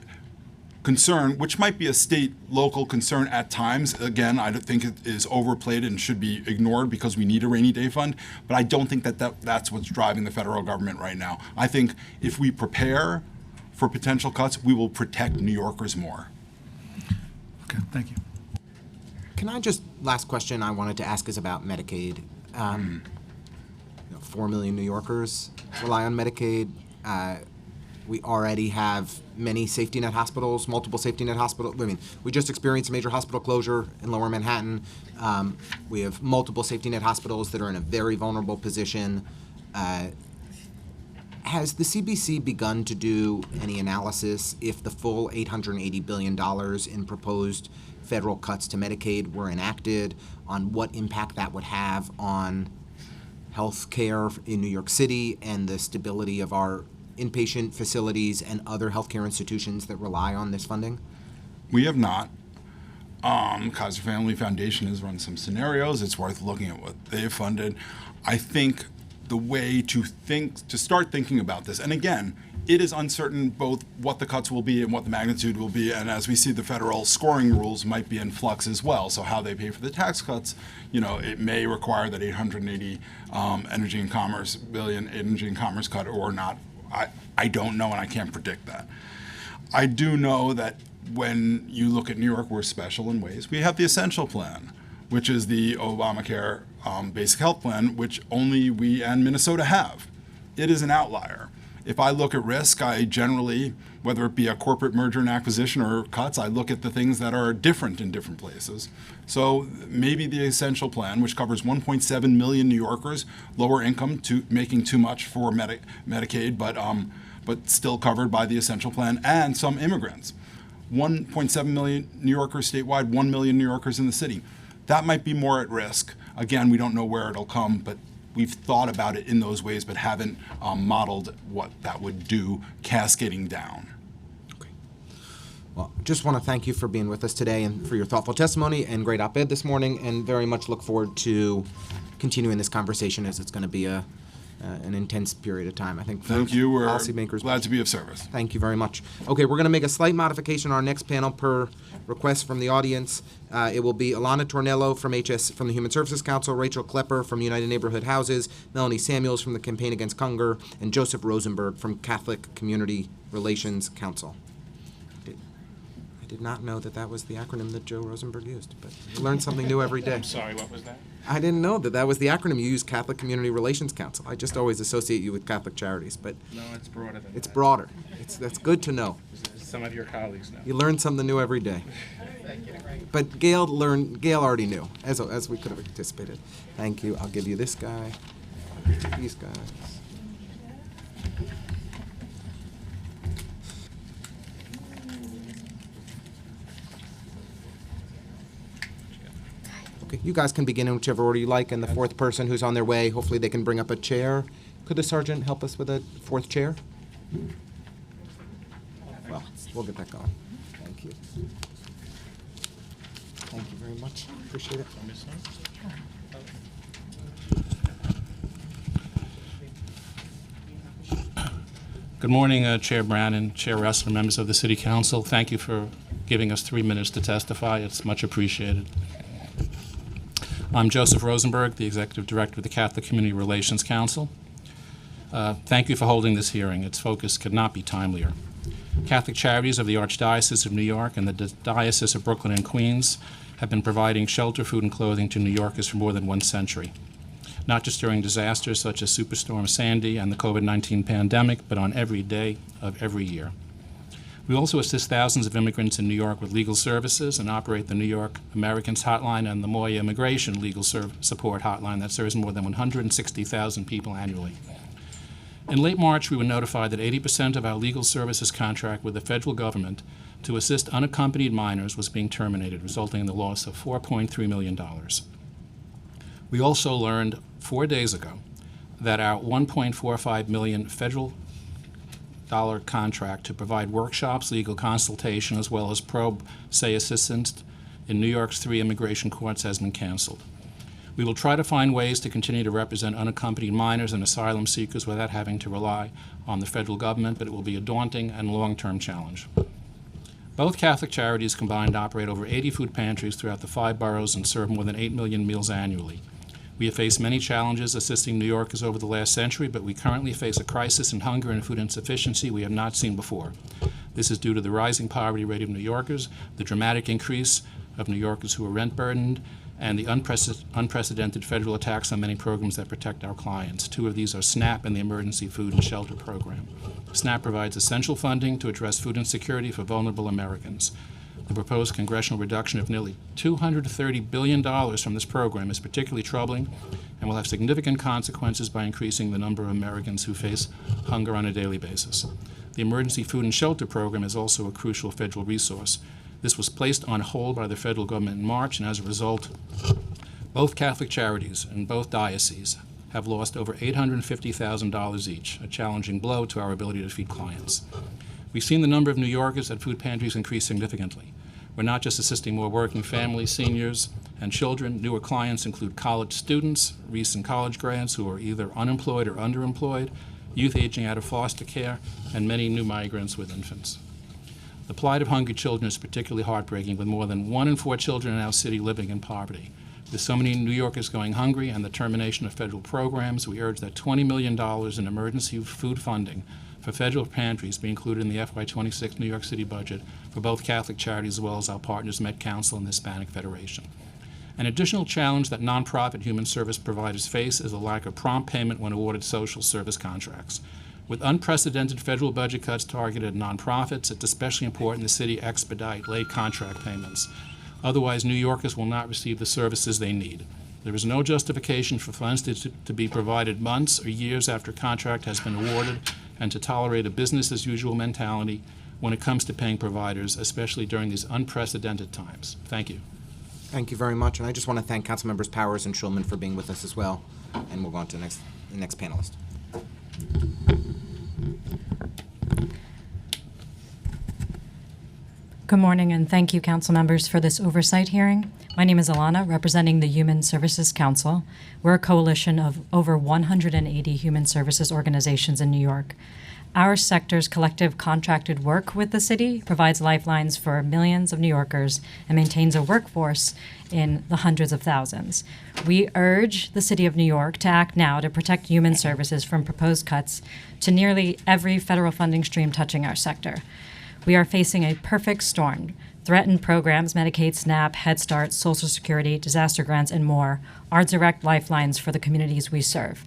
concern, which might be a state local concern at times, again, I don't think it is overplayed and should be ignored because we need a rainy day fund, but I don't think that's what's driving the federal government right now. I think if we prepare for potential cuts, we will protect New Yorkers more. Okay, thank you. Can I just, last question I wanted to ask is about Medicaid. 4 million New Yorkers rely on Medicaid. We already have many safety net hospitals, multiple safety net hospitals. I mean, we just experienced a major hospital closure in Lower Manhattan. We have multiple safety net hospitals that are in a very vulnerable position. Has the CBC begun to do any analysis if the full $880 billion in proposed federal cuts to Medicaid were enacted, on what impact that would have on health care in New York City and the stability of our inpatient facilities and other healthcare institutions that rely on this funding? We have not. Kaiser Family Foundation has run some scenarios. It's worth looking at what they've funded. I think the way to start thinking about this, and again, it is uncertain both what the cuts will be and what the magnitude will be, and as we see, the federal scoring rules might be in flux as well. So how they pay for the tax cuts, it may require that 880 energy and commerce billion energy and commerce cut or not. I don't know, and I can't predict that. I do know that when you look at New York, we're special in ways. We have the Essential Plan, which is the Obamacare basic health plan, which only we and Minnesota have. It is an outlier. If I look at risk, I generally, whether it be a corporate merger and acquisition or cuts, I look at the things that are different in different places. So maybe the Essential Plan, which covers 1.7 million New Yorkers, lower income, making too much for Medicaid, but still covered by the Essential Plan, and some immigrants. 1.7 million New Yorkers statewide, 1 million New Yorkers in the city. That might be more at risk. Again, we don't know where it'll come, but we've thought about it in those ways, but haven't modeled what that would do cascading down. Okay. Well, just want to thank you for being with us today and for your thoughtful testimony and great op-ed this morning, and very much look forward to continuing this conversation, as it's going to be an intense period of time, I think. Thank you. We're policymakers. glad to be of service. Thank you very much. Okay, we're going to make a slight modification on our next panel per request from the audience. It will be Alana Tornello from the Human Services Council, Rachel Klepper from United Neighborhood Houses, Melanie Samuels from the Campaign Against Hunger, and Joseph Rosenberg from Catholic Community Relations Council. I did not know that was the acronym that Joe Rosenberg used, but you learn something new every day. I'm sorry, what was that? I didn't know that was the acronym you use, Catholic Community Relations Council. I just always associate you with Catholic Charities, but No, it's broader than that. it's broader. That's good to know. Some of your colleagues know. You learn something new every day. But Gail already knew, as we could have anticipated. Thank you. I'll give you this guy. I'll give you these guys. Okay, you guys can begin in whichever order you like, and the fourth person who's on their way, hopefully they can bring up a chair. Could the sergeant help us with a fourth chair? Well, we'll get that going. Thank you. Thank you very much. Appreciate it. Good morning, Chair Brannon, Chair Ressler, members of the City Council. Thank you for giving us 3 minutes to testify. It's much appreciated. I'm Joseph Rosenberg, the Executive Director of the Catholic Community Relations Council. Thank you for holding this hearing. Its focus could not be timelier. Catholic Charities of the Archdiocese of New York and the Diocese of Brooklyn and Queens have been providing shelter, food, and clothing to New Yorkers for more than 1 century, not just during disasters such as Superstorm Sandy and the COVID-19 pandemic, but on every day of every year. We also assist thousands of immigrants in New York with legal services and operate the New York Americans Hotline and the Moya Immigration Legal Support Hotline that serves more than 160,000 people annually. In late March, we were notified that 80% of our legal services contract with the federal government to assist unaccompanied minors was being terminated, resulting in the loss of $4.3 million. We also learned 4 days ago that our $1.45 million federal contract to provide workshops, legal consultation, as well as pro se assistance in New York's 3 immigration courts has been canceled. We will try to find ways to continue to represent unaccompanied minors and asylum seekers without having to rely on the federal government, but it will be a daunting and long-term challenge. Both Catholic Charities combined operate over 80 food pantries throughout the 5 boroughs and serve more than 8 million meals annually. We have faced many challenges assisting New Yorkers over the last century, but we currently face a crisis in hunger and food insufficiency we have not seen before. This is due to the rising poverty rate of New Yorkers, the dramatic increase of New Yorkers who are rent-burdened, and the unprecedented federal attacks on many programs that protect our clients. 2 of these are SNAP and the Emergency Food and Shelter Program. SNAP provides essential funding to address food insecurity for vulnerable Americans. The proposed congressional reduction of nearly $230 billion from this program is particularly troubling and will have significant consequences by increasing the number of Americans who face hunger on a daily basis. The Emergency Food and Shelter Program is also a crucial federal resource. This was placed on hold by the federal government in March, and as a result, both Catholic Charities and both dioceses have lost over $850,000 each, a challenging blow to our ability to feed clients. We've seen the number of New Yorkers at food pantries increase significantly. We're not just assisting more working families, seniors, and children. Newer clients include college students, recent college grads who are either unemployed or underemployed, youth aging out of foster care, and many new migrants with infants. The plight of hungry children is particularly heartbreaking, with more than 1 in 4 children in our city living in poverty. With so many New Yorkers going hungry and the termination of federal programs, we urge that $20 million in emergency food funding for federal pantries be included in the FY26 New York City budget for both Catholic Charities as well as our partners Met Council and the Hispanic Federation. An additional challenge that nonprofit human service providers face is a lack of prompt payment when awarded social service contracts. With unprecedented federal budget cuts targeted at nonprofits, it's especially important the city expedite late contract payments. Otherwise, New Yorkers will not receive the services they need. There is no justification for funds to be provided months or years after a contract has been awarded and to tolerate a business-as-usual mentality when it comes to paying providers, especially during these unprecedented times. Thank you. Thank you very much, and I just want to thank Councilmembers Powers and Schulman for being with us as well. And we'll go on to the next panelist. Good morning, and thank you, council members, for this oversight hearing. My name is Alana, representing the Human Services Council. We're a coalition of over 180 human services organizations in New York. Our sector's collective contracted work with the city provides lifelines for millions of New Yorkers and maintains a workforce in the hundreds of thousands. We urge the City of New York to act now to protect human services from proposed cuts to nearly every federal funding stream touching our sector. We are facing a perfect storm. Threatened programs, Medicaid, SNAP, Head Start, Social Security, disaster grants, and more are direct lifelines for the communities we serve,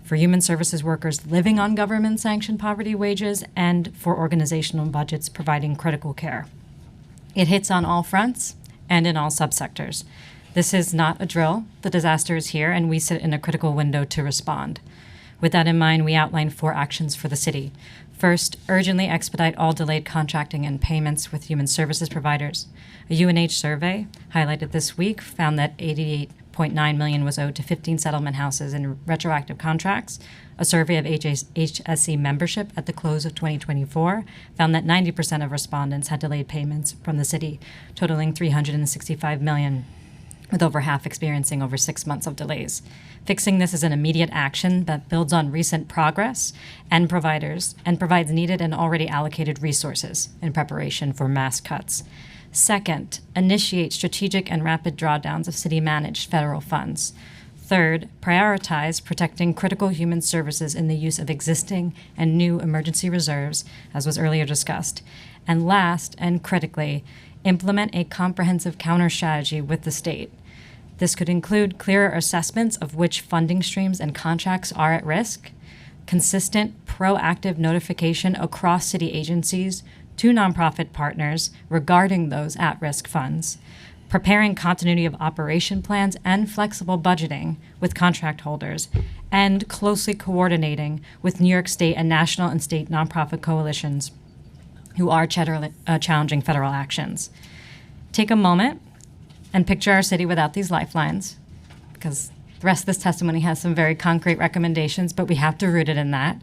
for human services workers living on government-sanctioned poverty wages, and for organizational budgets providing critical care. It hits on all fronts and in all subsectors. This is not a drill. The disaster is here, and we sit in a critical window to respond. With that in mind, we outlined 4 actions for the city. First, urgently expedite all delayed contracting and payments with human services providers. A UNH survey highlighted this week found that $88.9 million was owed to 15 settlement houses in retroactive contracts. A survey of HSC membership at the close of 2024 found that 90% of respondents had delayed payments from the city, totaling $365 million. with over half experiencing over 6 months of delays. Fixing this is an immediate action that builds on recent progress and provides needed and already allocated resources in preparation for mass cuts. Second, initiate strategic and rapid drawdowns of city-managed federal funds. Third, prioritize protecting critical human services in the use of existing and new emergency reserves, as was earlier discussed. And last, and critically, implement a comprehensive counter strategy with the state. This could include clearer assessments of which funding streams and contracts are at risk, consistent, proactive notification across city agencies to nonprofit partners regarding those at-risk funds, preparing continuity of operation plans and flexible budgeting with contract holders, and closely coordinating with New York State and national and state nonprofit coalitions who are challenging federal actions. Take a moment and picture our city without these lifelines, because the rest of this testimony has some very concrete recommendations, but we have to root it in that,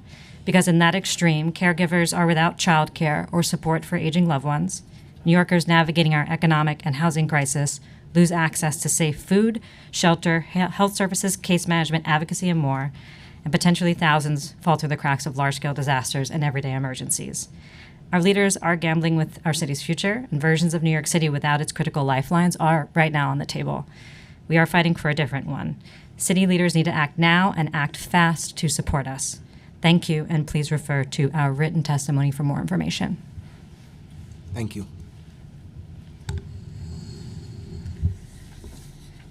because in that extreme, caregivers are without childcare or support for aging loved ones. New Yorkers navigating our economic and housing crisis lose access to safe food, shelter, health services, case management, advocacy, and more, and potentially thousands fall through the cracks of large-scale disasters and everyday emergencies. Our leaders are gambling with our city's future, and versions of New York City without its critical lifelines are right now on the table. We are fighting for a different one. City leaders need to act now and act fast to support us. Thank you, and please refer to our written testimony for more information. Thank you.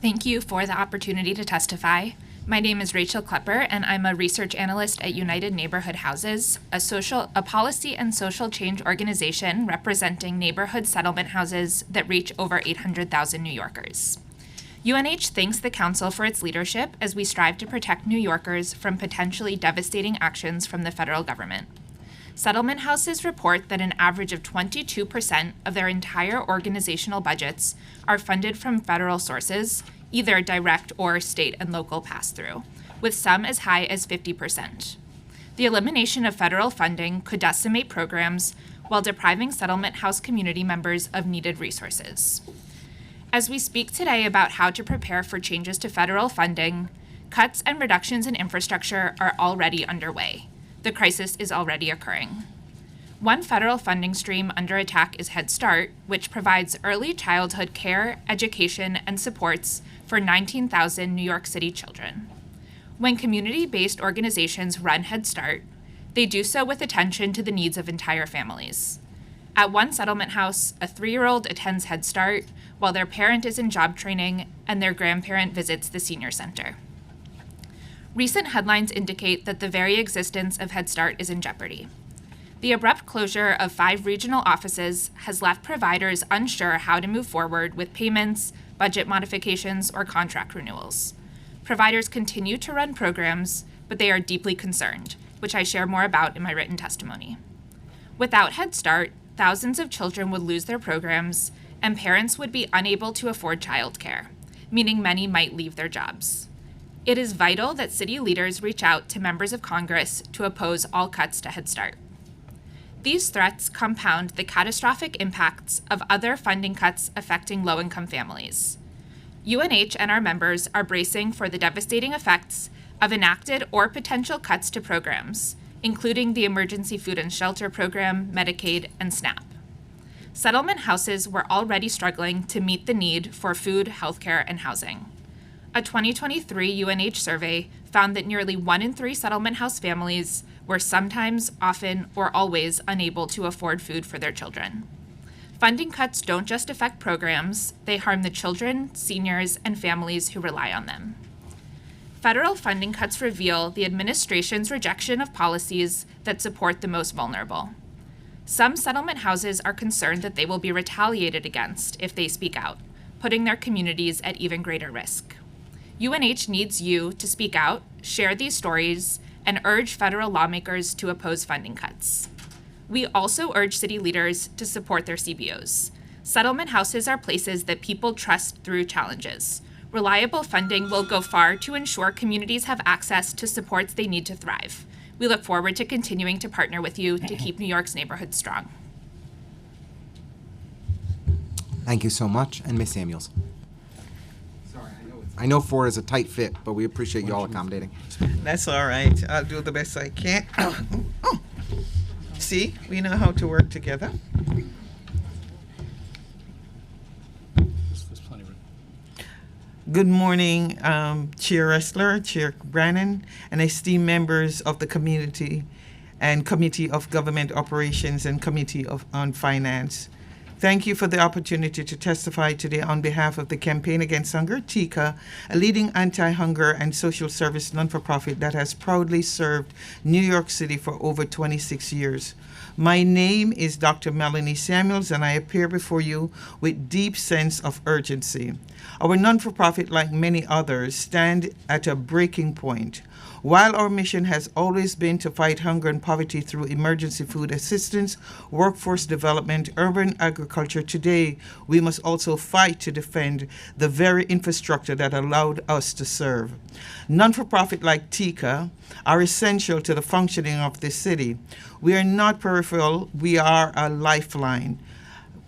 Thank you for the opportunity to testify. My name is Rachel Klepper, and I'm a research analyst at United Neighborhood Houses, a policy and social change organization representing neighborhood settlement houses that reach over 800,000 New Yorkers. UNH thanks the Council for its leadership as we strive to protect New Yorkers from potentially devastating actions from the federal government. Settlement houses report that an average of 22% of their entire organizational budgets are funded from federal sources, either direct or state and local pass-through, with some as high as 50%. The elimination of federal funding could decimate programs while depriving settlement house community members of needed resources. As we speak today about how to prepare for changes to federal funding, cuts and reductions in infrastructure are already underway. The crisis is already occurring. One federal funding stream under attack is Head Start, which provides early childhood care, education, and supports for 19,000 New York City children. When community-based organizations run Head Start, they do so with attention to the needs of entire families. At one settlement house, a 3-year-old attends Head Start while their parent is in job training and their grandparent visits the senior center. Recent headlines indicate that the very existence of Head Start is in jeopardy. The abrupt closure of 5 regional offices has left providers unsure how to move forward with payments, budget modifications, or contract renewals. Providers continue to run programs, but they are deeply concerned, which I share more about in my written testimony. Without Head Start, thousands of children would lose their programs, and parents would be unable to afford childcare, meaning many might leave their jobs. It is vital that city leaders reach out to members of Congress to oppose all cuts to Head Start. These threats compound the catastrophic impacts of other funding cuts affecting low-income families. UNH and our members are bracing for the devastating effects of enacted or potential cuts to programs, including the Emergency Food and Shelter Program, Medicaid, and SNAP. Settlement houses were already struggling to meet the need for food, healthcare, and housing. A 2023 UNH survey found that nearly 1 in 3 settlement house families were sometimes, often, or always unable to afford food for their children. Funding cuts don't just affect programs, they harm the children, seniors, and families who rely on them. Federal funding cuts reveal the administration's rejection of policies that support the most vulnerable. Some settlement houses are concerned that they will be retaliated against if they speak out, putting their communities at even greater risk. UNH needs you to speak out, share these stories, and urge federal lawmakers to oppose funding cuts. We also urge city leaders to support their CBOs. Settlement houses are places that people trust through challenges. Reliable funding will go far to ensure communities have access to supports they need to thrive. We look forward to continuing to partner with you to keep New York's neighborhoods strong. Thank you so much. And Ms. Samuels. I know 4 is a tight fit, but we appreciate you all accommodating. That's all right. I'll do the best I can. See, we know how to work together. There's plenty of room. Good morning, Chair Ressler, Chair Brannan, and esteemed members of the community and Committee of Government Operations and Committee on Finance. Thank you for the opportunity to testify today on behalf of the Campaign Against Hunger, TICA, a leading anti-hunger and social service non-for-profit that has proudly served New York City for over 26 years. My name is Dr. Melanie Samuels, and I appear before you with deep sense of urgency. Our non-for-profit, like many others, stand at a breaking point. While our mission has always been to fight hunger and poverty through emergency food assistance, workforce development, urban agriculture, today we must also fight to defend the very infrastructure that allowed us to serve. Non-for-profit like TICA are essential to the functioning of this city. We are not peripheral, we are a lifeline.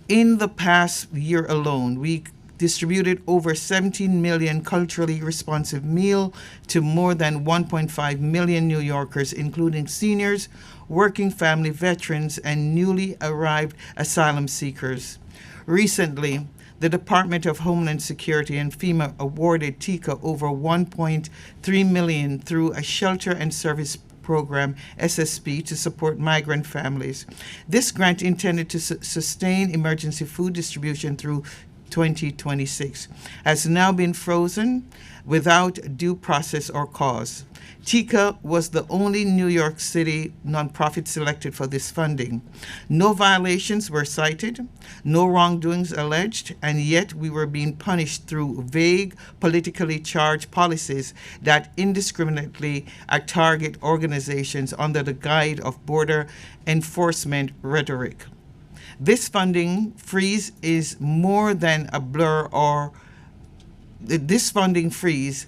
In the past year alone, we distributed over 17 million culturally responsive meals to more than 1.5 million New Yorkers, including seniors, working family veterans, and newly arrived asylum seekers. Recently, the Department of Homeland Security and FEMA awarded TICA over $1.3 million through a shelter and service program, SSP, to support migrant families. This grant intended to sustain emergency food distribution through 2026 has now been frozen without due process or cause. TICA was the only New York City nonprofit selected for this funding. No violations were cited, no wrongdoings alleged, and yet we were being punished through vague, politically charged policies that indiscriminately target organizations under the guise of border enforcement rhetoric. This funding freeze is more than a blur, or this funding freeze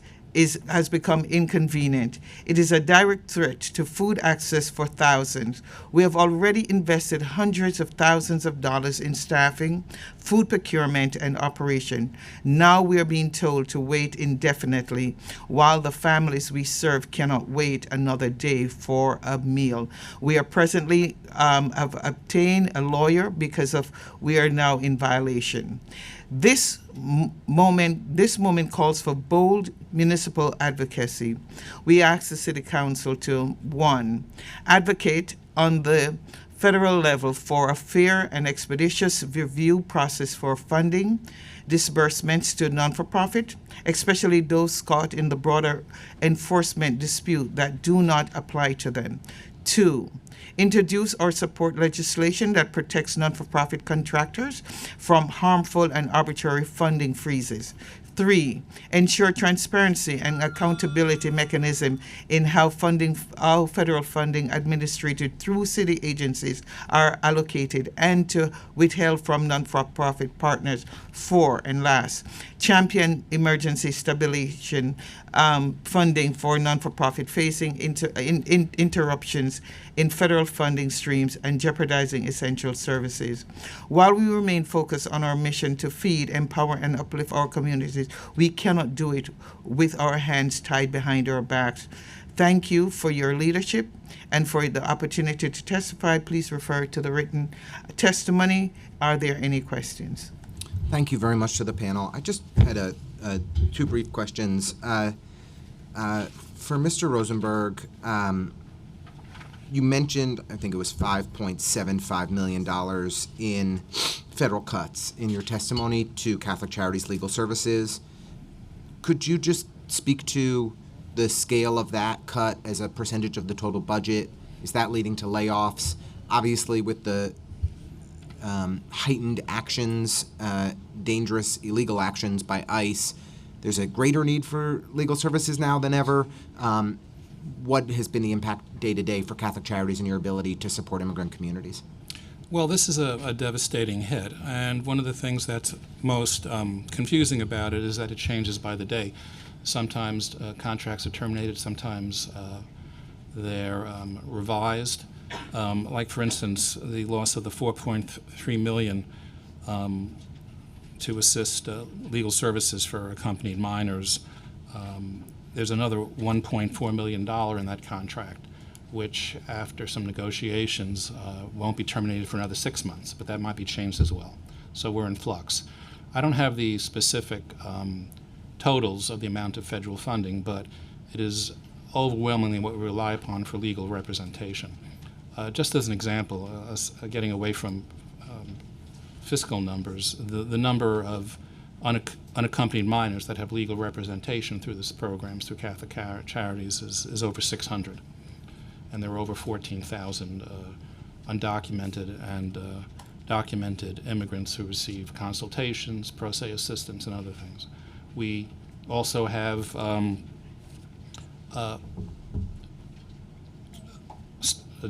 has become inconvenient. It is a direct threat to food access for thousands. We have already invested hundreds of thousands of dollars in staffing, food procurement, and operation. Now we are being told to wait indefinitely, while the families we serve cannot wait another day for a meal. We are presently have obtained a lawyer because we are now in violation. This moment calls for bold municipal advocacy. We ask the City Council to, 1, advocate on the federal level for a fair and expeditious review process for funding disbursements to non-for-profit, especially those caught in the broader enforcement dispute that do not apply to them. 2, introduce or support legislation that protects non-for-profit contractors from harmful and arbitrary funding freezes. 3, ensure transparency and accountability mechanism in how federal funding administered through city agencies are allocated and to withheld from non-for-profit partners. 4, and last, champion emergency stabilization funding for non-for-profit facing interruptions in federal funding streams and jeopardizing essential services. While we remain focused on our mission to feed, empower, and uplift our communities, we cannot do it with our hands tied behind our backs. Thank you for your leadership and for the opportunity to testify. Please refer to the written testimony. Are there any questions? Thank you very much to the panel. I just had two brief questions. For Mr. Rosenberg, you mentioned, I think it was $5.75 million in federal cuts in your testimony to Catholic Charities Legal Services. Could you just speak to the scale of that cut as a percentage of the total budget? Is that leading to layoffs? Obviously, with the heightened actions, dangerous illegal actions by ICE, there's a greater need for legal services now than ever. What has been the impact day to day for Catholic Charities and your ability to support immigrant communities? Well, this is a devastating hit, and one of the things that's most confusing about it is that it changes by the day. Sometimes contracts are terminated, sometimes they're revised. Like, for instance, the loss of the $4.3 million to assist legal services for accompanied minors. There's another $1.4 million in that contract, which after some negotiations won't be terminated for another 6 months, but that might be changed as well. So we're in flux. I don't have the specific totals of the amount of federal funding, but it is overwhelmingly what we rely upon for legal representation. Just as an example, getting away from fiscal numbers, the number of unaccompanied minors that have legal representation through this programs through Catholic Charities is over 600. And there are over 14,000 undocumented and documented immigrants who receive consultations, pro se assistance, and other things. We also have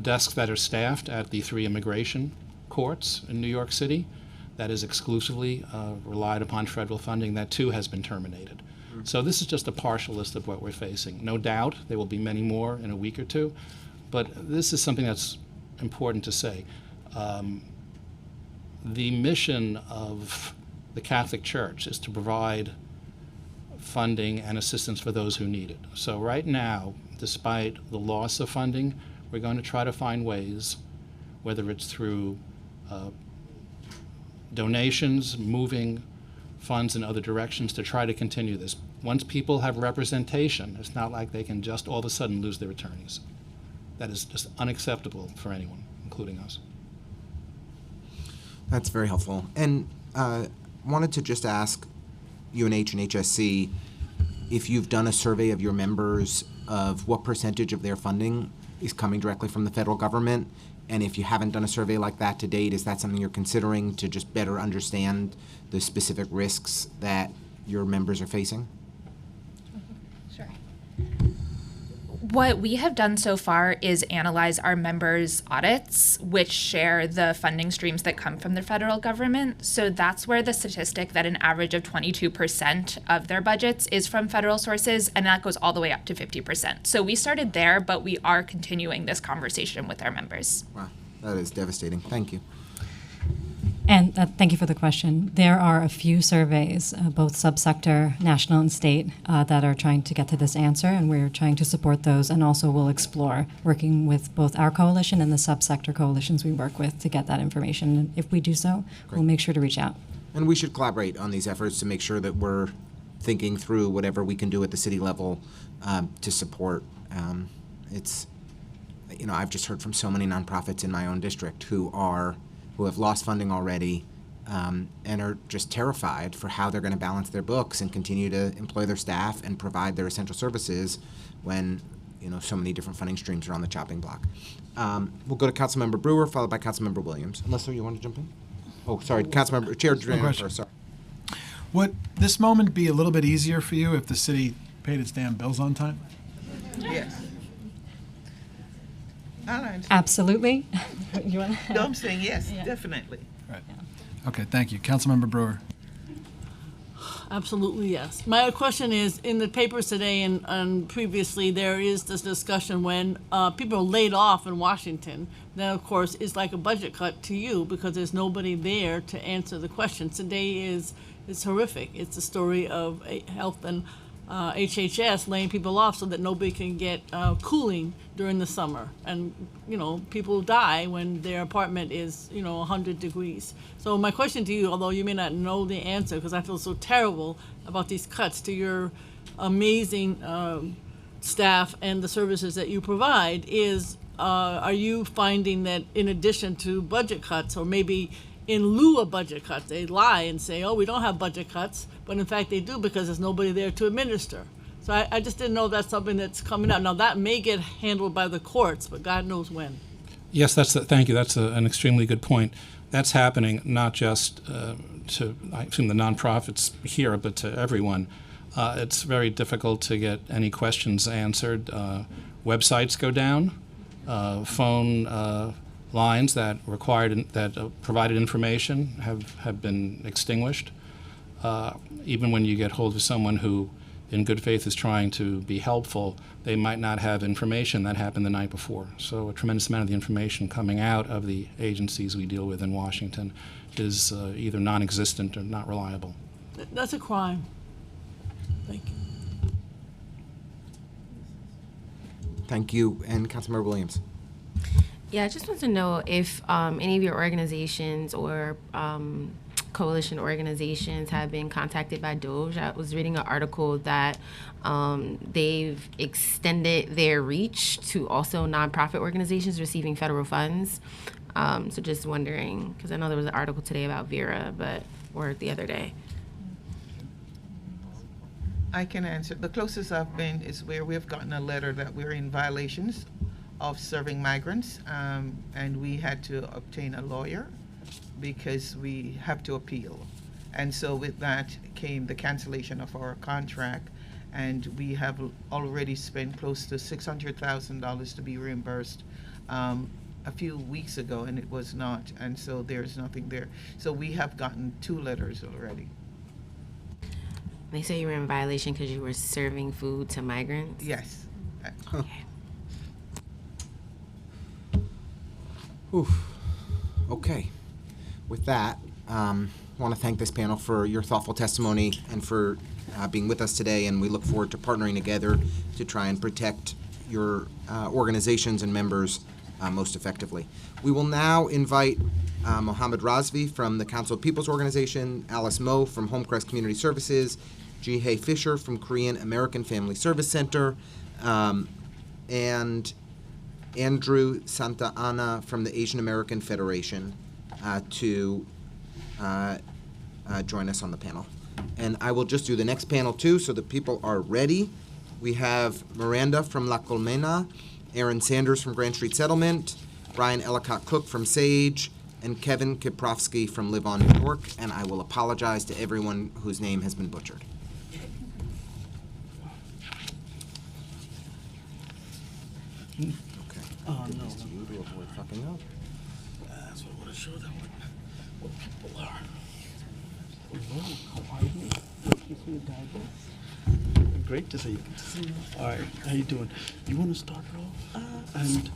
desks that are staffed at the 3 immigration courts in New York City. That is exclusively relied upon federal funding. That too has been terminated. So this is just a partial list of what we're facing. No doubt there will be many more in a week or two, but this is something that's important to say. The mission of the Catholic Church is to provide funding and assistance for those who need it. So right now, despite the loss of funding, we're going to try to find ways, whether it's through donations, moving funds in other directions, to try to continue this. Once people have representation, it's not like they can just all of a sudden lose their attorneys. That is just unacceptable for anyone, including us. That's very helpful. And wanted to just ask UNH and HSC if you've done a survey of your members of what percentage of their funding is coming directly from the federal government. And if you haven't done a survey like that to date, is that something you're considering to just better understand the specific risks that your members are facing? Sure. What we have done so far is analyze our members' audits, which share the funding streams that come from the federal government. So that's where the statistic that an average of 22% of their budgets is from federal sources, and that goes all the way up to 50%. So we started there, but we are continuing this conversation with our members. Wow, that is devastating. Thank you. And thank you for the question. There are a few surveys, both subsector, national, and state, that are trying to get to this answer, and we're trying to support those, and also we'll explore working with both our coalition and the subsector coalitions we work with to get that information. And if we do so, we'll make sure to reach out. And we should collaborate on these efforts to make sure that we're thinking through whatever we can do at the city level to support. It's, you know, I've just heard from so many nonprofits in my own district who have lost funding already and are just terrified for how they're going to balance their books and continue to employ their staff and provide their essential services when, you know, so many different funding streams are on the chopping block. We'll go to Councilmember Brewer, followed by Councilmember Williams. Unless you want to jump in? Oh, sorry, Councilmember Chair Dran first. Sorry. Would this moment be a little bit easier for you if the city paid its damn bills on time? Yes. Absolutely. You want No, I'm saying yes, definitely. Right. Okay, thank you. Councilmember Brewer. Absolutely, yes. My question is, in the papers today and previously, there is this discussion when people are laid off in Washington. Then, of course, it's like a budget cut to you because there's nobody there to answer the questions. Today is horrific. It's the story of health and HHS laying people off so that nobody can get cooling during the summer. And, you know, people die when their apartment is, 100 degrees. So my question to you, although you may not know the answer because I feel so terrible about these cuts to your amazing staff and the services that you provide, is are you finding that in addition to budget cuts, or maybe in lieu of budget cuts, they lie and say, oh, we don't have budget cuts, but in fact they do because there's nobody there to administer. So I just didn't know that's something that's coming up. Now that may get handled by the courts, but God knows when. Yes, thank you. That's an extremely good point. That's happening not just to, I assume, the nonprofits here, but to everyone. It's very difficult to get any questions answered. Websites go down. Phone lines that provided information have been extinguished. Even when you get hold of someone who in good faith is trying to be helpful, they might not have information that happened the night before. So a tremendous amount of the information coming out of the agencies we deal with in Washington is either non-existent or not reliable. That's a crime. Thank you. Thank you. And Councilmember Williams. Yeah, I just want to know if any of your organizations or coalition organizations have been contacted by DOJ. I was reading an article that they've extended their reach to also nonprofit organizations receiving federal funds. So just wondering, because I know there was an article today about Vera, or the other day. I can answer. The closest I've been is where we've gotten a letter that we're in violations of serving migrants, and we had to obtain a lawyer because we have to appeal. And so with that came the cancellation of our contract, and we have already spent close to $600,000 to be reimbursed a few weeks ago, and it was not, and so there's nothing there. So we have gotten 2 letters already. They say you were in violation because you were serving food to migrants? Yes. Okay. Oof. Okay. With that, I want to thank this panel for your thoughtful testimony and for being with us today, and we look forward to partnering together to try and protect your organizations and members most effectively. We will now invite Mohammed Razvi from the Council of People's Organization, Alice Moe from Homecrest Community Services, Ji-Hae Fisher from Korean American Family Service Center, and Andrew Santa Ana from the Asian American Federation to join us on the panel. And I will just do the next panel too so that people are ready. We have Miranda from La Colmena, Aaron Sanders from Grand Street Settlement, Brian Ellicott Cook from SAGE, and Kevin Kiprofsky from Live On New York. And I will apologize to everyone whose name has been butchered. Okay. Oh, no. You to avoid fucking up. That's what I want to show them what people are. Hello, how are you? Good to see you, Dad. Great to see you. Good to see you. All right, how you doing? You want to start off? And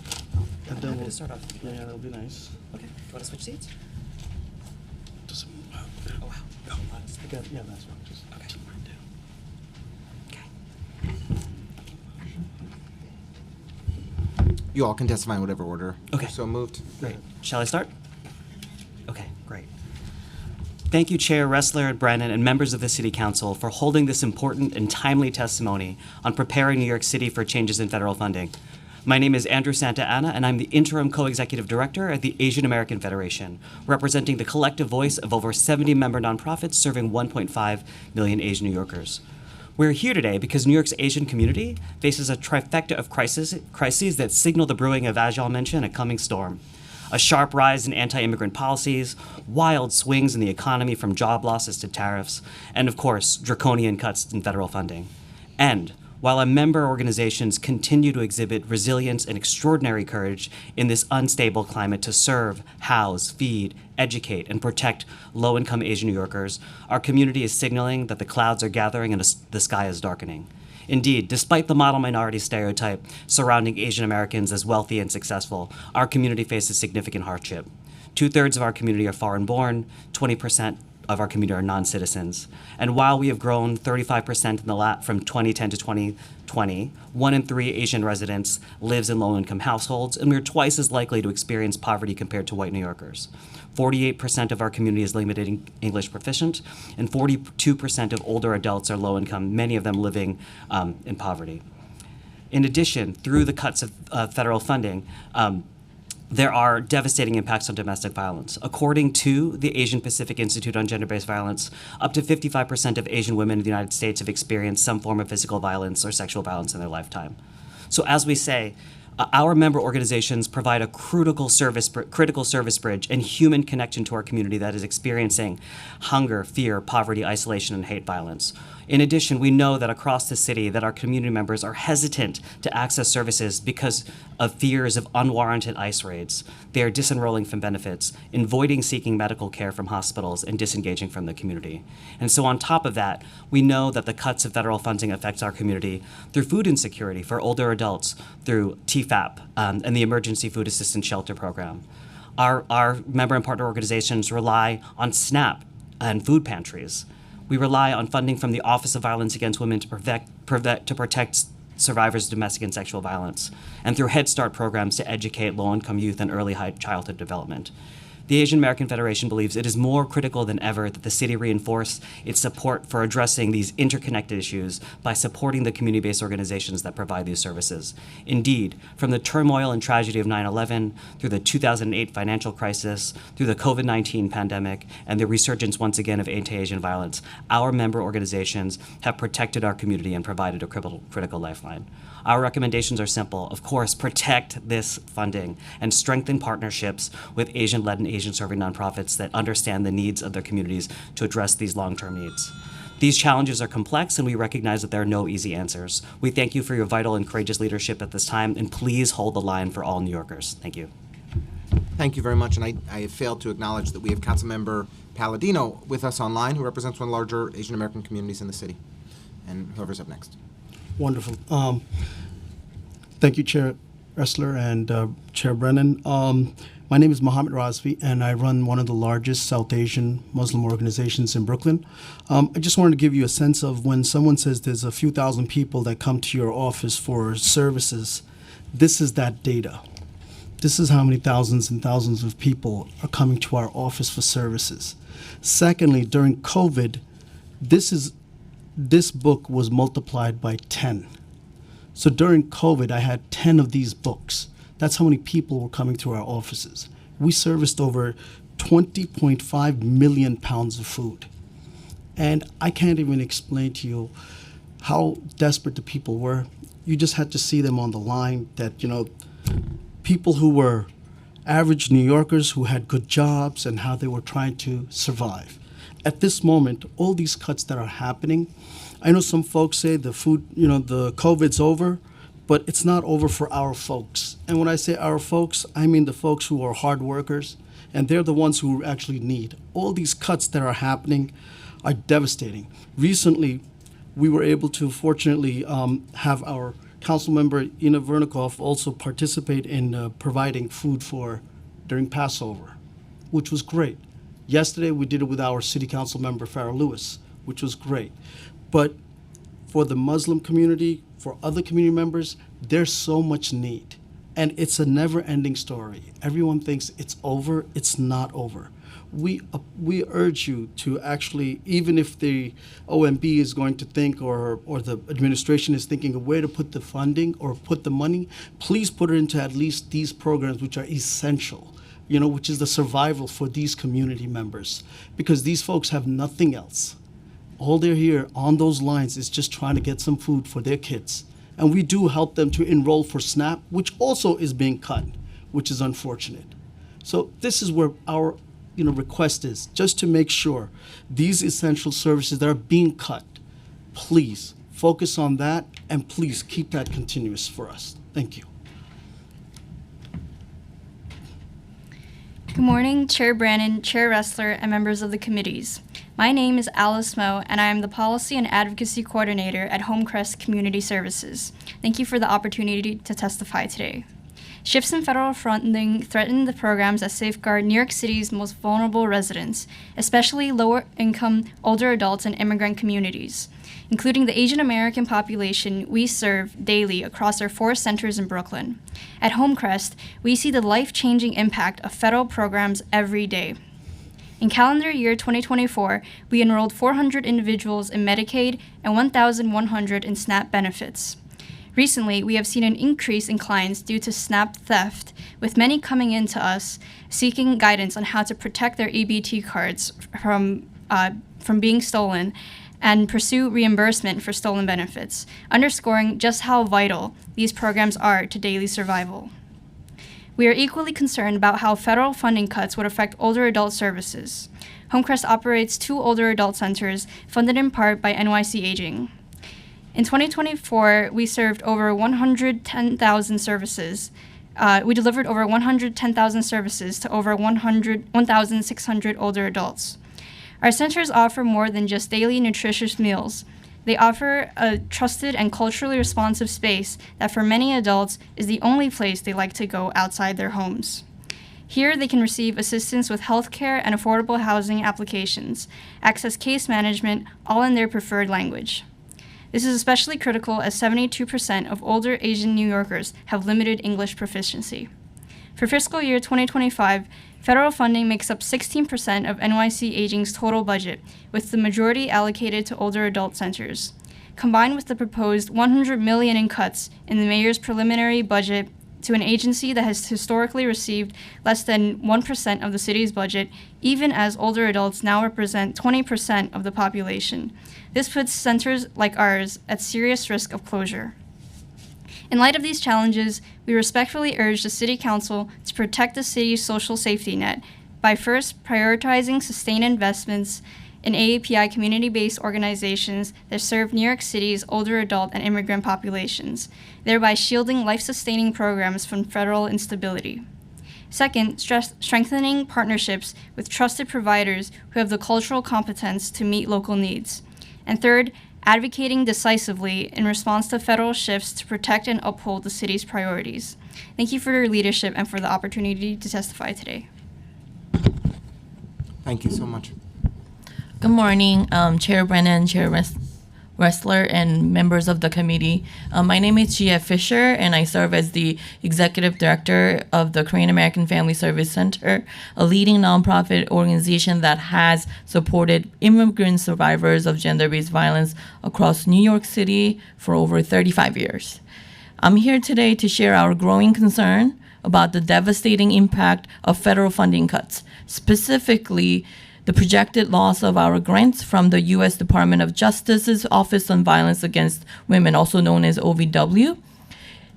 then we'll start off. Yeah, that'll be nice. Okay. Do you want to switch seats? Just, Oh, wow. oh, yeah, that's fine. Just Okay. keep right down. You all can testify in whatever order. Okay. So moved. Great. Shall I start? Okay, great. Thank you, Chair Ressler and Brennan and members of the City Council for holding this important and timely testimony on preparing New York City for changes in federal funding. My name is Andrew Santa Ana, and I'm the interim co-executive director at the Asian American Federation, representing the collective voice of over 70 member nonprofits serving 1.5 million Asian New Yorkers. We're here today because New York's Asian community faces a trifecta of crises that signal the brewing of, as y'all mentioned, a coming storm. A sharp rise in anti-immigrant policies, wild swings in the economy from job losses to tariffs, and of course, draconian cuts in federal funding. And while our member organizations continue to exhibit resilience and extraordinary courage in this unstable climate to serve, house, feed, educate, and protect low-income Asian New Yorkers, our community is signaling that the clouds are gathering and the sky is darkening. Indeed, despite the model minority stereotype surrounding Asian Americans as wealthy and successful, our community faces significant hardship. 2/3 of our community are foreign-born, 20% of our community are non-citizens. And while we have grown 35% from 2010 to 2020, 1 in 3 Asian residents lives in low-income households, and we're twice as likely to experience poverty compared to white New Yorkers. 48% of our community is limited English proficient, and 42% of older adults are low-income, many of them living in poverty. In addition, through the cuts of federal funding, there are devastating impacts on domestic violence. According to the Asian Pacific Institute on Gender-Based Violence, up to 55% of Asian women in the United States have experienced some form of physical violence or sexual violence in their lifetime. So as we say, Our member organizations provide a critical service bridge and human connection to our community that is experiencing hunger, fear, poverty, isolation, and hate violence. In addition, we know that across the city that our community members are hesitant to access services because of fears of unwarranted ICE raids. They are disenrolling from benefits, avoiding seeking medical care from hospitals, and disengaging from the community. And so on top of that, we know that the cuts of federal funding affects our community through food insecurity for older adults, through TFAP and the Emergency Food Assistance Shelter Program. Our member and partner organizations rely on SNAP and food pantries. We rely on funding from the Office of Violence Against Women to protect survivors of domestic and sexual violence, and through Head Start programs to educate low-income youth and early childhood development. The Asian American Federation believes it is more critical than ever that the city reinforce its support for addressing these interconnected issues by supporting the community-based organizations that provide these services. Indeed, from the turmoil and tragedy of 9/11, through the 2008 financial crisis, through the COVID-19 pandemic, and the resurgence once again of anti-Asian violence, our member organizations have protected our community and provided a critical lifeline. Our recommendations are simple. Of course, protect this funding and strengthen partnerships with Asian-led and Asian-serving nonprofits that understand the needs of their communities to address these long-term needs. These challenges are complex, and we recognize that there are no easy answers. We thank you for your vital and courageous leadership at this time, and please hold the line for all New Yorkers. Thank you. Thank you very much, and I have failed to acknowledge that we have Councilmember Palladino with us online, who represents one of the larger Asian American communities in the city. And whoever's up next. Wonderful. Thank you, Chair Ressler and Chair Brennan. My name is Mohammed Razvi, and I run one of the largest South Asian Muslim organizations in Brooklyn. I just wanted to give you a sense of when someone says there's a few thousand people that come to your office for services, this is that data. This is how many thousands and thousands of people are coming to our office for services. Secondly, during COVID, this book was multiplied by 10. So during COVID, I had 10 of these books. That's how many people were coming to our offices. We serviced over 20.5 million pounds of food. And I can't even explain to you how desperate the people were. You just had to see them on the line that, people who were average New Yorkers who had good jobs and how they were trying to survive. At this moment, all these cuts that are happening, I know some folks say the COVID's over, but it's not over for our folks. And when I say our folks, I mean the folks who are hard workers, and they're the ones who actually need. All these cuts that are happening are devastating. Recently, we were able to fortunately have our council member Ina Vernikoff also participate in providing food during Passover, which was great. Yesterday, we did it with our city council member, Farrah Lewis, which was great. But for the Muslim community, for other community members, there's so much need. And it's a never-ending story. Everyone thinks it's over. It's not over. We urge you to actually, even if the OMB is going to think or the administration is thinking of where to put the funding or put the money, please put it into at least these programs which are essential. Which is the survival for these community members, because these folks have nothing else. All they're here on those lines is just trying to get some food for their kids. And we do help them to enroll for SNAP, which also is being cut, which is unfortunate. So this is where our request is, just to make sure these essential services that are being cut, please focus on that, and please keep that continuous for us. Thank you. Good morning, Chair Brannon, Chair Ressler, and members of the committees. My name is Alice Moe, and I am the Policy and Advocacy Coordinator at Homecrest Community Services. Thank you for the opportunity to testify today. Shifts in federal funding threaten the programs that safeguard New York City's most vulnerable residents, especially lower-income, older adults and immigrant communities, including the Asian American population we serve daily across our 4 centers in Brooklyn. At Homecrest, we see the life-changing impact of federal programs every day. In calendar year 2024, we enrolled 400 individuals in Medicaid and 1,100 in SNAP benefits. Recently, we have seen an increase in clients due to SNAP theft, with many coming in to us seeking guidance on how to protect their EBT cards from being stolen and pursue reimbursement for stolen benefits, underscoring just how vital these programs are to daily survival. We are equally concerned about how federal funding cuts would affect older adult services. Homecrest operates 2 older adult centers funded in part by NYC Aging. In 2024, we served over 110,000 services. We delivered over 110,000 services to over 1,600 older adults. Our centers offer more than just daily nutritious meals. They offer a trusted and culturally responsive space that for many adults is the only place they like to go outside their homes. Here, they can receive assistance with healthcare and affordable housing applications, access case management, all in their preferred language. This is especially critical as 72% of older Asian New Yorkers have limited English proficiency. For fiscal year 2025, federal funding makes up 16% of NYC Aging's total budget, with the majority allocated to older adult centers. Combined with the proposed $100 million in cuts in the mayor's preliminary budget to an agency that has historically received less than 1% of the city's budget, even as older adults now represent 20% of the population. This puts centers like ours at serious risk of closure. In light of these challenges, we respectfully urge the City Council to protect the city's social safety net by first prioritizing sustained investments in AAPI community-based organizations that serve New York City's older adult and immigrant populations, thereby shielding life-sustaining programs from federal instability. Second, strengthening partnerships with trusted providers who have the cultural competence to meet local needs. And third, advocating decisively in response to federal shifts to protect and uphold the city's priorities. Thank you for your leadership and for the opportunity to testify today. Thank you so much. Good morning, Chair Brennan, Chair Ressler, and members of the committee. My name is Gia Fisher, and I serve as the Executive Director of the Korean American Family Service Center, a leading nonprofit organization that has supported immigrant survivors of gender-based violence across New York City for over 35 years. I'm here today to share our growing concern about the devastating impact of federal funding cuts, specifically the projected loss of our grants from the U.S. Department of Justice's Office on Violence Against Women, also known as OVW.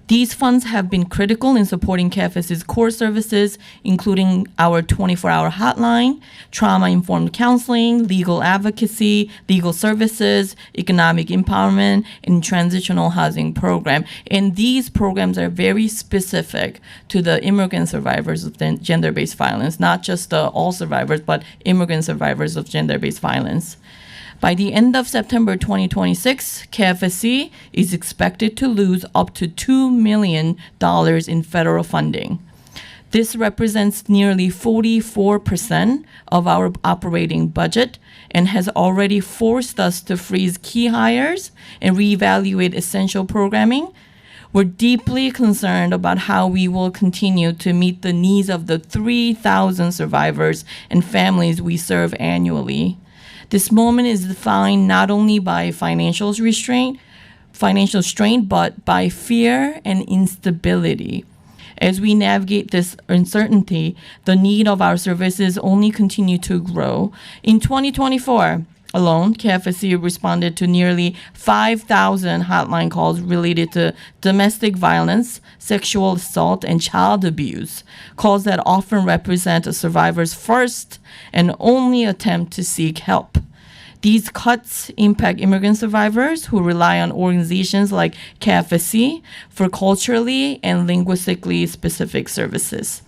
These funds have been critical in supporting KFS's core services, including our 24-hour hotline, trauma-informed counseling, legal advocacy, legal services, economic empowerment, and transitional housing program. And these programs are very specific to the immigrant survivors of gender-based violence, not just all survivors, but immigrant survivors of gender-based violence. By the end of September 2026, KFSC is expected to lose up to $2 million in federal funding. This represents nearly 44% of our operating budget and has already forced us to freeze key hires and reevaluate essential programming. We're deeply concerned about how we will continue to meet the needs of the 3,000 survivors and families we serve annually. This moment is defined not only by financial strain, but by fear and instability. As we navigate this uncertainty, the need of our services only continue to grow. In 2024 alone, KFSC responded to nearly 5,000 hotline calls related to domestic violence, sexual assault, and child abuse, calls that often represent a survivor's first and only attempt to seek help. These cuts impact immigrant survivors who rely on organizations like KFSC for culturally and linguistically specific services.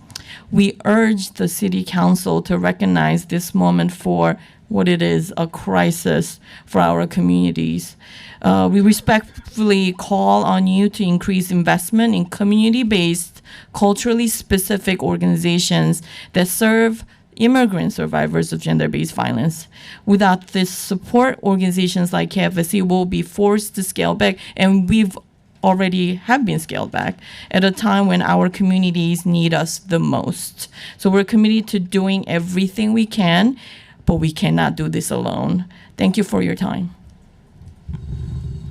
We urge the City Council to recognize this moment for what it is, a crisis for our communities. We respectfully call on you to increase investment in community-based, culturally specific organizations that serve immigrant survivors of gender-based violence. Without this support, organizations like KFSC will be forced to scale back, and we've already have been scaled back at a time when our communities need us the most. So we're committed to doing everything we can, but we cannot do this alone. Thank you for your time.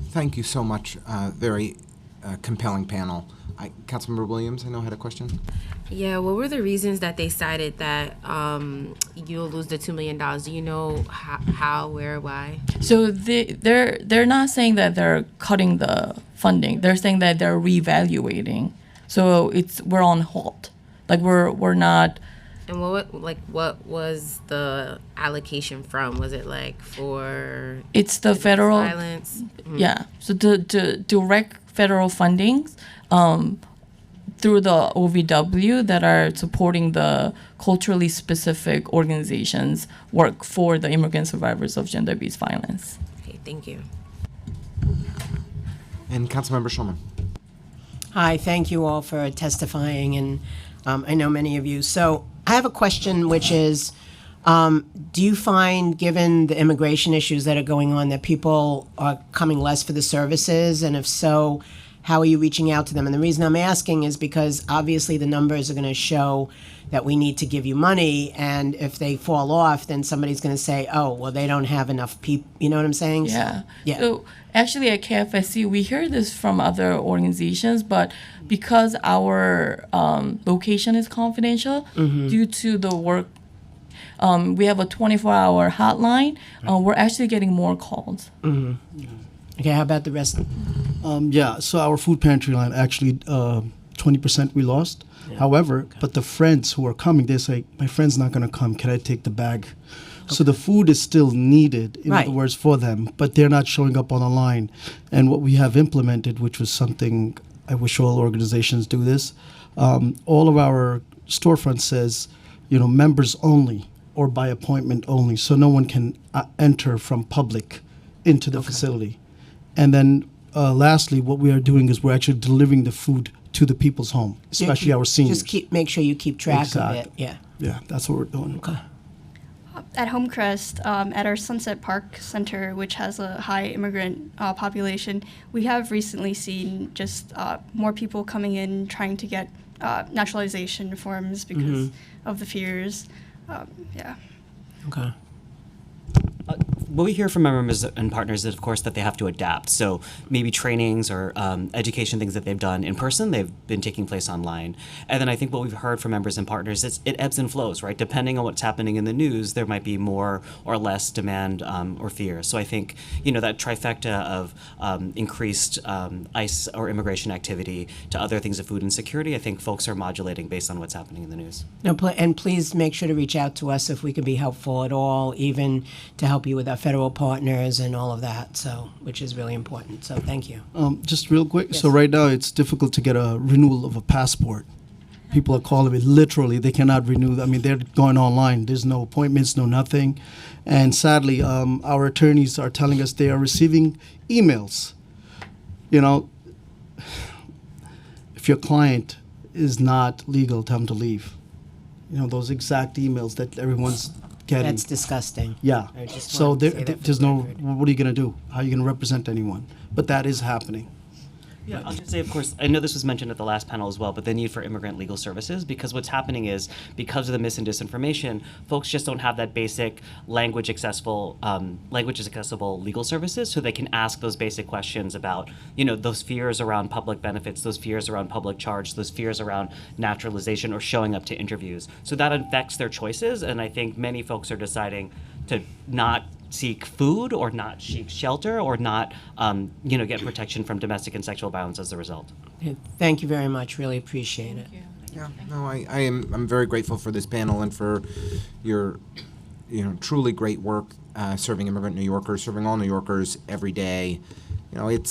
Thank you so much. Very compelling panel. Councilmember Williams, I know had a question. Yeah, what were the reasons that they cited that you'll lose the $2 million? Do you know how, where, why? So they're not saying that they're cutting the funding. They're saying that they're reevaluating. So we're on hold. Like we're not. And what was the allocation from? Was it like for? It's the federal. Violence. Mm-hmm. Yeah. So the direct federal fundings through the OVW that are supporting the culturally specific organizations work for the immigrant survivors of gender-based violence. Okay, thank you. And Councilmember Schulman. Hi, thank you all for testifying, and I know many of you. So I have a question, which is, do you find, given the immigration issues that are going on, that people are coming less for the services? And if so, how are you reaching out to them? And the reason I'm asking is because obviously the numbers are going to show that we need to give you money, and if they fall off, then somebody's going to say, oh, well, they don't have enough people. You know what I'm saying? Yeah. So, yeah. So actually at KFSC, we hear this from other organizations, but because our location is confidential, due to the work, we have a 24-hour hotline. We're actually getting more calls. Okay, how about the rest? Yeah, so our food pantry line, actually 20% we lost. However, but the friends who are coming, they say, my friend's not going to come. Can I take the bag? So the food is still needed, in other words, for them, but they're not showing up on the line. And what we have implemented, which was something I wish all organizations do this, all of our storefront says, members only or by appointment only. So no one can enter from public into the facility. And then lastly, what we are doing is we're actually delivering the food to the people's home, especially our seniors. Just make sure you keep track of it. Yeah. Yeah, that's what we're doing. Okay. At Homecrest, at our Sunset Park Center, which has a high immigrant population, we have recently seen just more people coming in trying to get naturalization forms because of the fears. Yeah. Okay. What we hear from our members and partners is, of course, that they have to adapt. So maybe trainings or education things that they've done in person, they've been taking place online. And then I think what we've heard from members and partners is it ebbs and flows, right? Depending on what's happening in the news, there might be more or less demand or fear. So I think, that trifecta of increased ICE or immigration activity to other things of food insecurity, I think folks are modulating based on what's happening in the news. No, and please make sure to reach out to us if we can be helpful at all, even to help you with our federal partners and all of that, so which is really important. So thank you. Just real quick. Yes. So right now it's difficult to get a renewal of a passport. People are calling me literally. They cannot renew. I mean, they're going online. There's no appointments, no nothing. And sadly, our attorneys are telling us they are receiving emails. If your client is not legal, tell them to leave. Those exact emails that everyone's getting. That's disgusting. Yeah. I just So wanted to say that for there's the no, record. what are you going to do? How are you going to represent anyone? But that is happening. Yeah, I'll just say, of course, I know this was mentioned at the last panel as well, but the need for immigrant legal services, because what's happening is, because of the mis and disinformation, folks just don't have that basic language accessible legal services, so they can ask those basic questions about, those fears around public benefits, those fears around public charge, those fears around naturalization or showing up to interviews. So that affects their choices, and I think many folks are deciding to not seek food or not seek shelter or not, get protection from domestic and sexual violence as a result. Yeah, thank you very much. Really appreciate it. Yeah, no, I'm very grateful for this panel and for your, truly great work serving immigrant New Yorkers, serving all New Yorkers every day. We're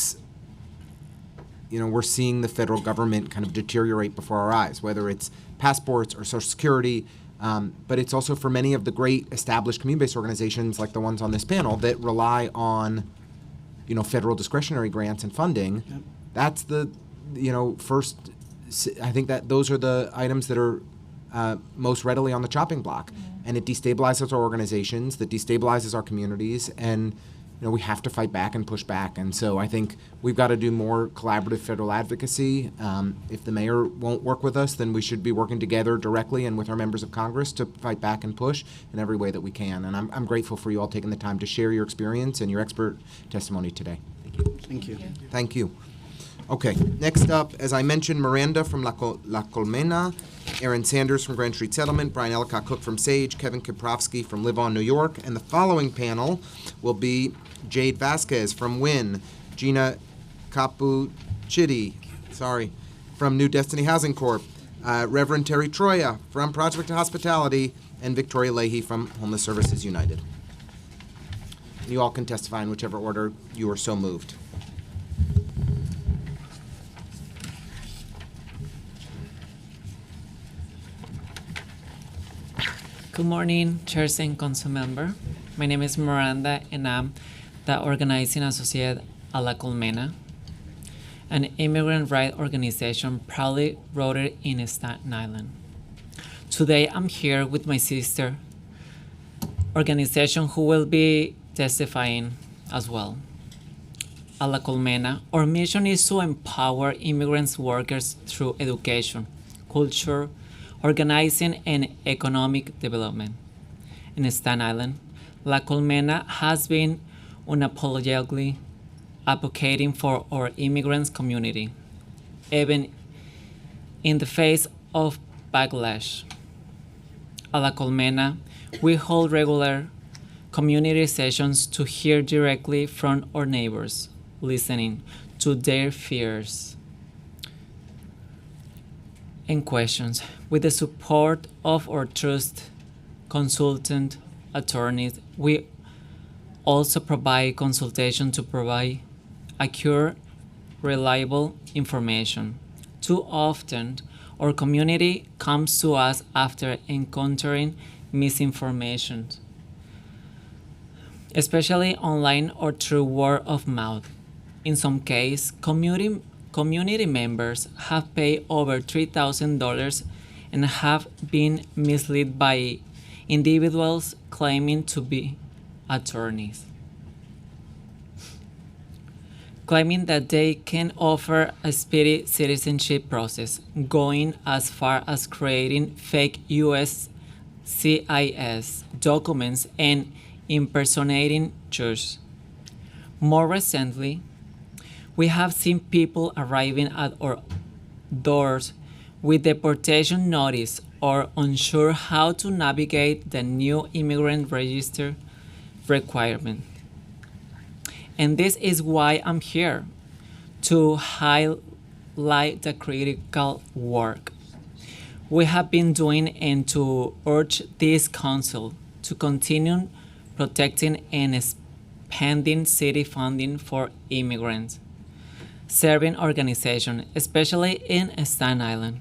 seeing the federal government kind of deteriorate before our eyes, whether it's passports or Social Security. But it's also for many of the great established community-based organizations like the ones on this panel that rely on, federal discretionary grants and funding. Yep. That's the, first, I think that those are the items that are most readily on the chopping block. And it destabilizes our organizations, that destabilizes our communities, and we have to fight back and push back. And so I think we've got to do more collaborative federal advocacy. If the mayor won't work with us, then we should be working together directly and with our members of Congress to fight back and push in every way that we can. And I'm grateful for you all taking the time to share your experience and your expert testimony today. Thank you. Thank you. Thank you. Okay, next up, as I mentioned, Miranda from La Colmena, Aaron Sanders from Grand Street Settlement, Brian Ellicott Cook from Sage, Kevin Kiprowski from Live On New York, and the following panel will be Jade Vasquez from Wynn, Gina Capuchitti, from New Destiny Housing Corp., Reverend Terry Troya from Project Hospitality, and Victoria Leahy from Homeless Services United. You all can testify in whichever order you are so moved. Good morning, chairs and council member. My name is Miranda, and I'm the organizing associate at La Colmena, an immigrant rights organization proudly rooted in Staten Island. Today, I'm here with my sister organization who will be testifying as well. At La Colmena, our mission is to empower immigrants workers through education, culture, organizing, and economic development. In Staten Island, La Colmena has been unapologetically advocating for our immigrants community, even in the face of backlash. At La Colmena, we hold regular community sessions to hear directly from our neighbors, listening to their fears and questions. With the support of our trusted consultant attorneys, we also provide consultation to provide accurate, reliable information. Too often, our community comes to us after encountering misinformation, especially online or through word of mouth. In some cases, community members have paid over $3,000 and have been misled by individuals claiming to be attorneys, claiming that they can offer a speedy citizenship process, going as far as creating fake USCIS documents and impersonating judges. More recently, we have seen people arriving at our doors with deportation notice or unsure how to navigate the new immigrant register requirement. And this is why I'm here, to highlight the critical work we have been doing and to urge this council to continue protecting and expanding city funding for immigrants serving organizations, especially in Staten Island.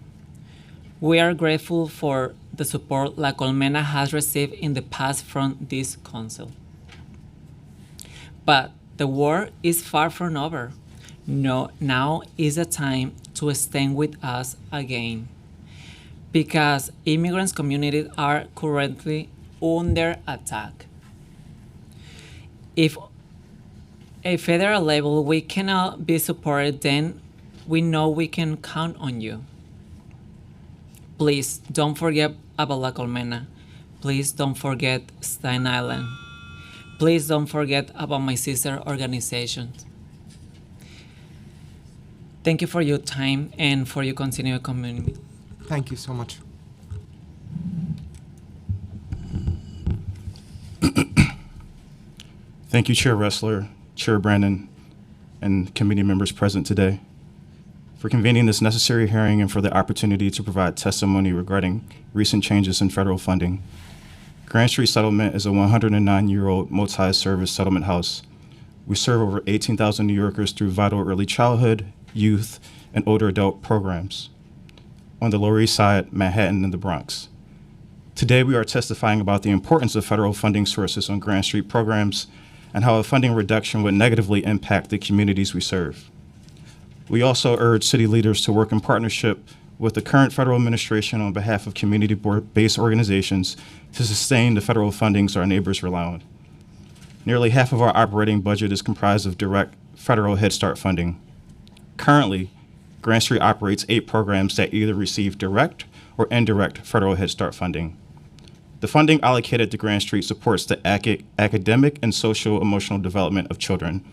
We are grateful for the support La Colmena has received in the past from this council. But the war is far from over. No, now is the time to stand with us again, because immigrants communities are currently under attack. If at federal level we cannot be supported, then we know we can count on you. Please don't forget about La Colmena. Please don't forget Staten Island. Please don't forget about my sister organizations. Thank you for your time and for your continued community. Thank you so much. Thank you, Chair Ressler, Chair Brandon, and committee members present today for convening this necessary hearing and for the opportunity to provide testimony regarding recent changes in federal funding. Grand Street Settlement is a 109-year-old multi-service settlement house. We serve over 18,000 New Yorkers through vital early childhood, youth, and older adult programs on the Lower East Side, Manhattan, and the Bronx. Today, we are testifying about the importance of federal funding sources on Grand Street programs and how a funding reduction would negatively impact the communities we serve. We also urge city leaders to work in partnership with the current federal administration on behalf of community-based organizations to sustain the federal fundings our neighbors rely on. Nearly half of our operating budget is comprised of direct federal Head Start funding. Currently, Grand Street operates 8 programs that either receive direct or indirect federal Head Start funding. The funding allocated to Grand Street supports the academic and social emotional development of children.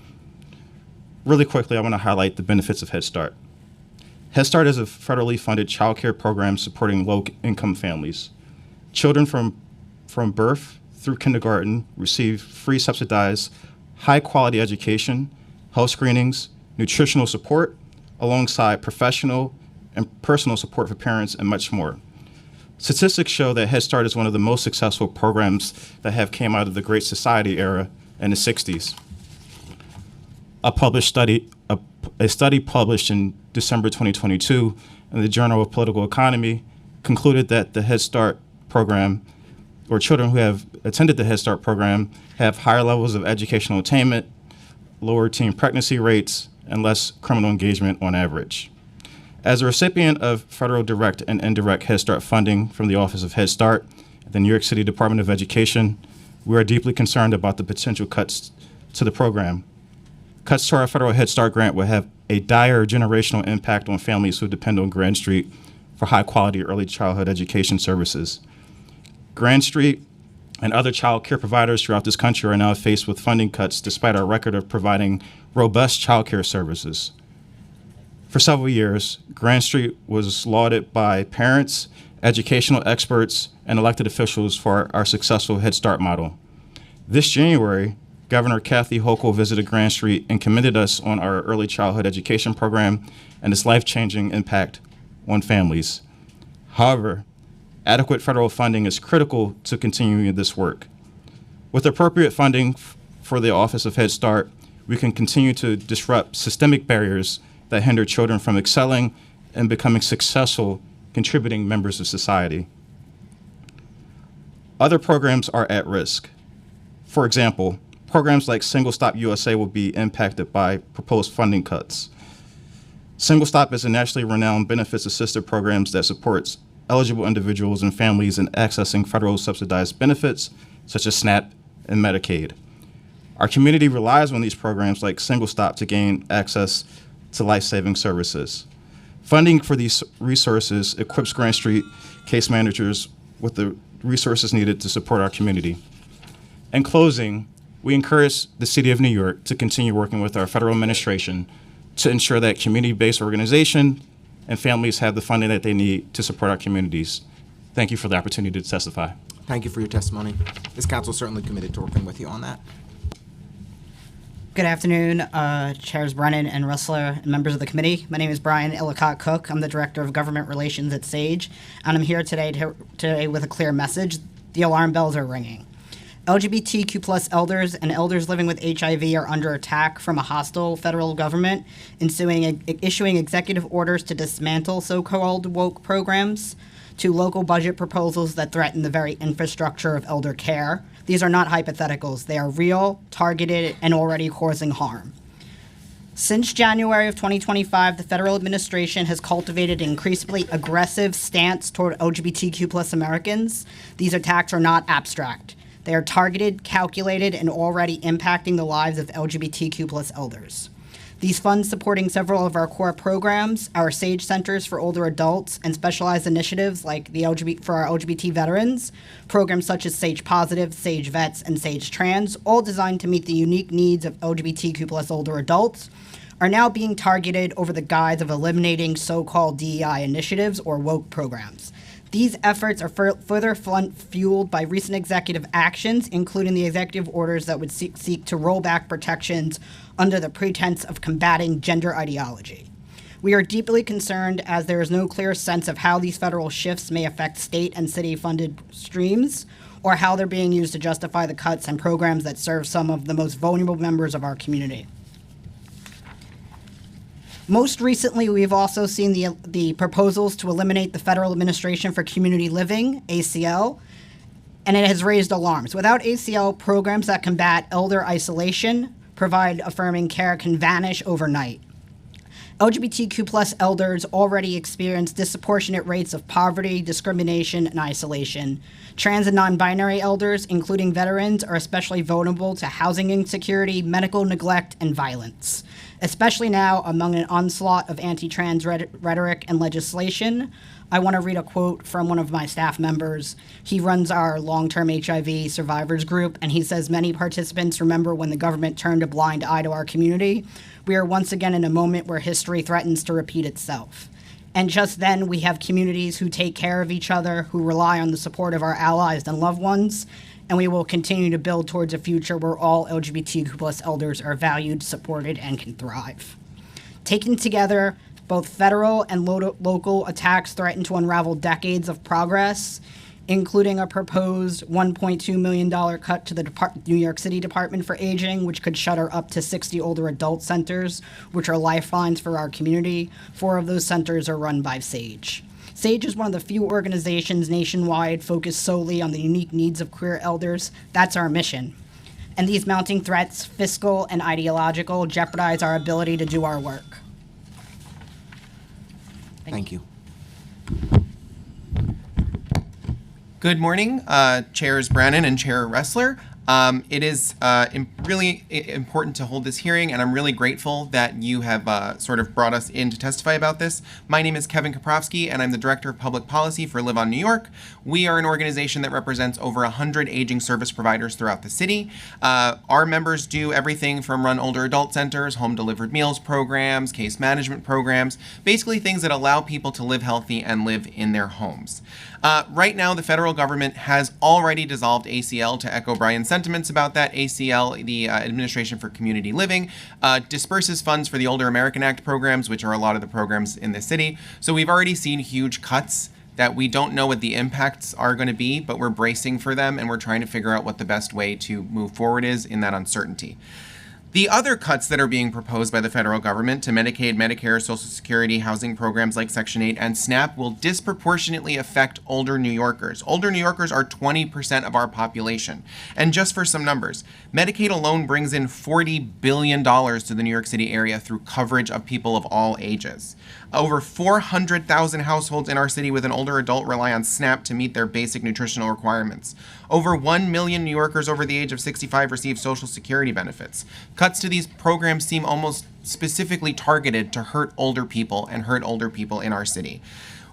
Really quickly, I want to highlight the benefits of Head Start. Head Start is a federally funded child care program supporting low-income families. Children from birth through kindergarten receive free subsidized, high-quality education, health screenings, nutritional support, alongside professional and personal support for parents, and much more. Statistics show that Head Start is one of the most successful programs that have came out of the Great Society era in the 60s. A study published in December 2022 in the Journal of Political Economy concluded that the Head Start program, or children who have attended the Head Start program, have higher levels of educational attainment, lower teen pregnancy rates, and less criminal engagement on average. As a recipient of federal direct and indirect Head Start funding from the Office of Head Start at the New York City Department of Education, we are deeply concerned about the potential cuts to the program. Cuts to our federal Head Start grant will have a dire generational impact on families who depend on Grand Street for high-quality early childhood education services. Grand Street and other child care providers throughout this country are now faced with funding cuts despite our record of providing robust child care services. For several years, Grand Street was lauded by parents, educational experts, and elected officials for our successful Head Start model. This January, Governor Kathy Hochul visited Grand Street and commended us on our early childhood education program and its life-changing impact on families. However, adequate federal funding is critical to continuing this work. With appropriate funding for the Office of Head Start, we can continue to disrupt systemic barriers that hinder children from excelling and becoming successful, contributing members of society. Other programs are at risk. For example, programs like Single Stop USA will be impacted by proposed funding cuts. Single Stop is a nationally renowned benefits-assisted program that supports eligible individuals and families in accessing federal subsidized benefits such as SNAP and Medicaid. Our community relies on these programs like Single Stop to gain access to life-saving services. Funding for these resources equips Grand Street case managers with the resources needed to support our community. In closing, we encourage the City of New York to continue working with our federal administration to ensure that community-based organization and families have the funding that they need to support our communities. Thank you for the opportunity to testify. Thank you for your testimony. This council is certainly committed to working with you on that. Good afternoon, Chairs Brennan and Ressler and members of the committee. My name is Brian Illicott Cook. I'm the Director of Government Relations at SAGE, and I'm here today with a clear message. The alarm bells are ringing. LGBTQ plus elders and elders living with HIV are under attack from a hostile federal government, issuing executive orders to dismantle so-called woke programs, to local budget proposals that threaten the very infrastructure of elder care. These are not hypotheticals. They are real, targeted, and already causing harm. Since January of 2025, the federal administration has cultivated an increasingly aggressive stance toward LGBTQ plus Americans. These attacks are not abstract. They are targeted, calculated, and already impacting the lives of LGBTQ plus elders. These funds supporting several of our core programs, our SAGE centers for older adults, and specialized initiatives like for our LGBT veterans, programs such as SAGE Positive, SAGE Vets, and SAGE Trans, all designed to meet the unique needs of LGBTQ plus older adults, are now being targeted over the guise of eliminating so-called DEI initiatives or woke programs. These efforts are further fueled by recent executive actions, including the executive orders that would seek to roll back protections under the pretense of combating gender ideology. We are deeply concerned as there is no clear sense of how these federal shifts may affect state and city-funded streams, or how they're being used to justify the cuts and programs that serve some of the most vulnerable members of our community. Most recently, we've also seen the proposals to eliminate the Federal Administration for Community Living, ACL, and it has raised alarms. Without ACL, programs that combat elder isolation, provide affirming care can vanish overnight. LGBTQ plus elders already experience disproportionate rates of poverty, discrimination, and isolation. Trans and non-binary elders, including veterans, are especially vulnerable to housing insecurity, medical neglect, and violence, especially now among an onslaught of anti-trans rhetoric and legislation. I want to read a quote from one of my staff members. He runs our long-term HIV survivors group, and he says, "Many participants remember when the government turned a blind eye to our community. We are once again in a moment where history threatens to repeat itself." And just then, we have communities who take care of each other, who rely on the support of our allies and loved ones, and we will continue to build towards a future where all LGBTQ+ elders are valued, supported, and can thrive. Taken together, both federal and local attacks threaten to unravel decades of progress, including a proposed $1.2 million cut to the New York City Department for Aging, which could shutter up to 60 older adult centers, which are lifelines for our community. 4 of those centers are run by SAGE. SAGE is one of the few organizations nationwide focused solely on the unique needs of queer elders. That's our mission. And these mounting threats, fiscal and ideological, jeopardize our ability to do our work. Thank you. Good morning, Chairs Brannon and Chair Ressler. It is really important to hold this hearing, and I'm really grateful that you have sort of brought us in to testify about this. My name is Kevin Kaprowski, and I'm the Director of Public Policy for Live On New York. We are an organization that represents over 100 aging service providers throughout the city. Our members do everything from run older adult centers, home delivered meals programs, case management programs, basically things that allow people to live healthy and live in their homes. Right now, the federal government has already dissolved ACL. To echo Brian's sentiments about that, ACL, the Administration for Community Living, disperses funds for the Older American Act programs, which are a lot of the programs in the city. So we've already seen huge cuts that we don't know what the impacts are going to be, but we're bracing for them, and we're trying to figure out what the best way to move forward is in that uncertainty. The other cuts that are being proposed by the federal government to Medicaid, Medicare, Social Security, housing programs like Section 8 and SNAP will disproportionately affect older New Yorkers. Older New Yorkers are 20% of our population. And just for some numbers, Medicaid alone brings in $40 billion to the New York City area through coverage of people of all ages. Over 400,000 households in our city with an older adult rely on SNAP to meet their basic nutritional requirements. Over 1 million New Yorkers over the age of 65 receive Social Security benefits. Cuts to these programs seem almost specifically targeted to hurt older people and hurt older people in our city.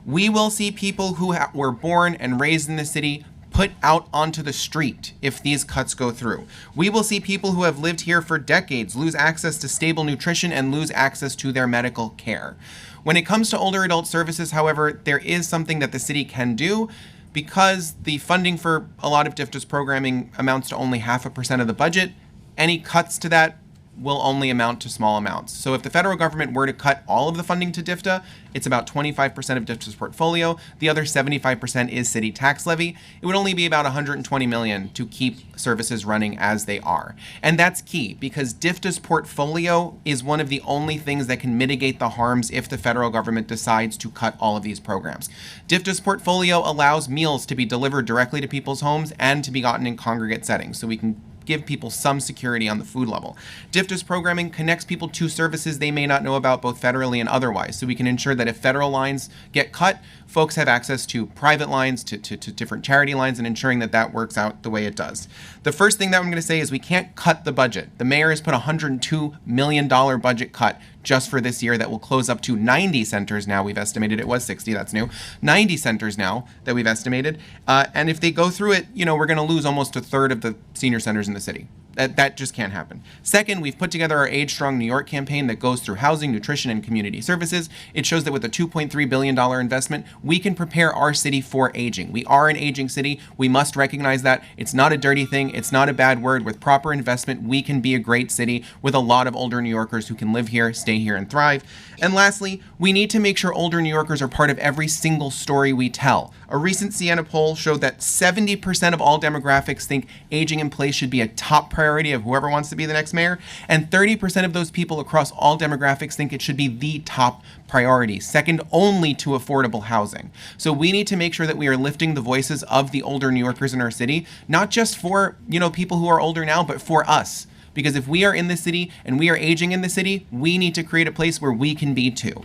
We will see people who were born and raised in the city put out onto the street if these cuts go through. We will see people who have lived here for decades lose access to stable nutrition and lose access to their medical care. When it comes to older adult services, however, there is something that the city can do. Because the funding for a lot of DFTA's programming amounts to only 0.5% of the budget, any cuts to that will only amount to small amounts. So if the federal government were to cut all of the funding to DFTA, it's about 25% of DFTA's portfolio. The other 75% is city tax levy. It would only be about $120 million to keep services running as they are. And that's key because DFTA's portfolio is one of the only things that can mitigate the harms if the federal government decides to cut all of these programs. DFTA's portfolio allows meals to be delivered directly to people's homes and to be gotten in congregate settings, so we can give people some security on the food level. DFTA's programming connects people to services they may not know about both federally and otherwise, so we can ensure that if federal lines get cut, folks have access to private lines, to different charity lines, and ensuring that that works out the way it does. The first thing that I'm going to say is we can't cut the budget. The mayor has put a $102 million budget cut just for this year that will close up to 90 centers now. We've estimated it was 60, that's new. 90 centers now that we've estimated. And if they go through it, we're going to lose almost a third of the senior centers in the city. That just can't happen. Second, we've put together our Age Strong New York campaign that goes through housing, nutrition, and community services. It shows that with a $2.3 billion investment, we can prepare our city for aging. We are an aging city. We must recognize that. It's not a dirty thing. It's not a bad word. With proper investment, we can be a great city with a lot of older New Yorkers who can live here, stay here, and thrive. And lastly, we need to make sure older New Yorkers are part of every single story we tell. A recent Siena poll showed that 70% of all demographics think aging in place should be a top priority of whoever wants to be the next mayor, and 30% of those people across all demographics think it should be the top priority, second only to affordable housing. So we need to make sure that we are lifting the voices of the older New Yorkers in our city, not just for, people who are older now, but for us. Because if we are in the city and we are aging in the city, we need to create a place where we can be too.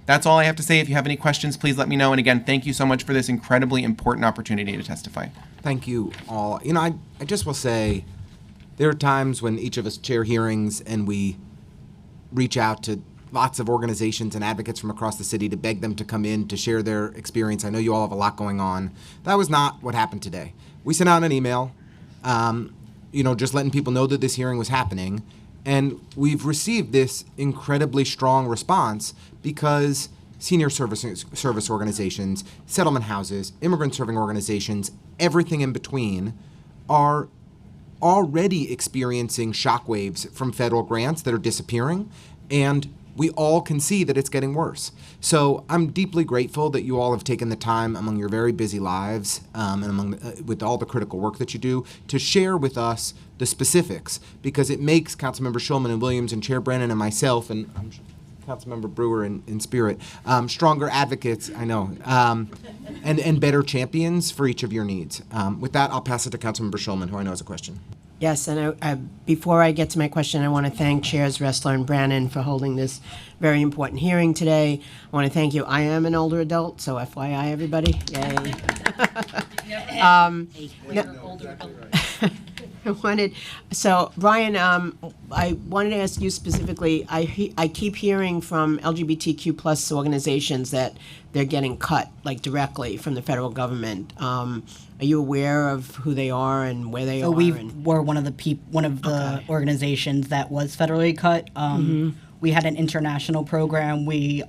That's all I have to say. If you have any questions, please let me know. And again, thank you so much for this incredibly important opportunity to testify. Thank you all. I just will say there are times when each of us chair hearings and we reach out to lots of organizations and advocates from across the city to beg them to come in to share their experience. I know you all have a lot going on. That was not what happened today. We sent out an email, just letting people know that this hearing was happening, and we've received this incredibly strong response because senior service organizations, settlement houses, immigrant serving organizations, everything in between are already experiencing shockwaves from federal grants that are disappearing, and we all can see that it's getting worse. So I'm deeply grateful that you all have taken the time among your very busy lives and with all the critical work that you do to share with us the specifics, because it makes Councilmember Schulman and Williams and Chair Brennan and myself and Councilmember Brewer in spirit stronger advocates, I know, and better champions for each of your needs. With that, I'll pass it to Councilmember Schulman, who I know has a question. Yes, and before I get to my question, I want to thank Chairs Ressler and Brannon for holding this very important hearing today. I want to thank you. I am an older adult, so FYI, everybody. Yay. Brian, I wanted to ask you specifically, I keep hearing from LGBTQ plus organizations that they're getting cut, like directly from the federal government. Are you aware of who they are and where they are? We were one of the organizations that was federally cut. We had an international program. We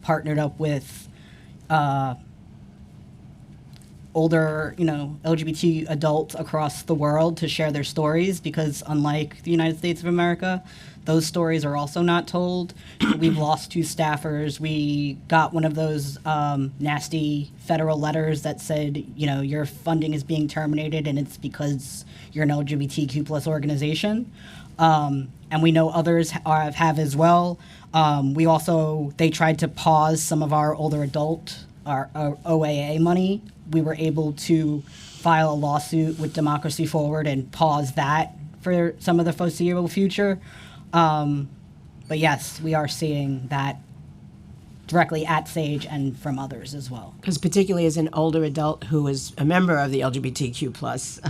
partnered up with older, LGBT adults across the world to share their stories, because unlike the United States of America, those stories are also not told. We've lost 2 staffers. We got one of those nasty federal letters that said, your funding is being terminated and it's because you're an LGBTQ plus organization. And we know others have as well. They tried to pause some of our older adult, our OAA money. We were able to file a lawsuit with Democracy Forward and pause that for some of the foreseeable future. But yes, we are seeing that directly at Sage and from others as well. Because particularly as an older adult who is a member of the LGBTQ plus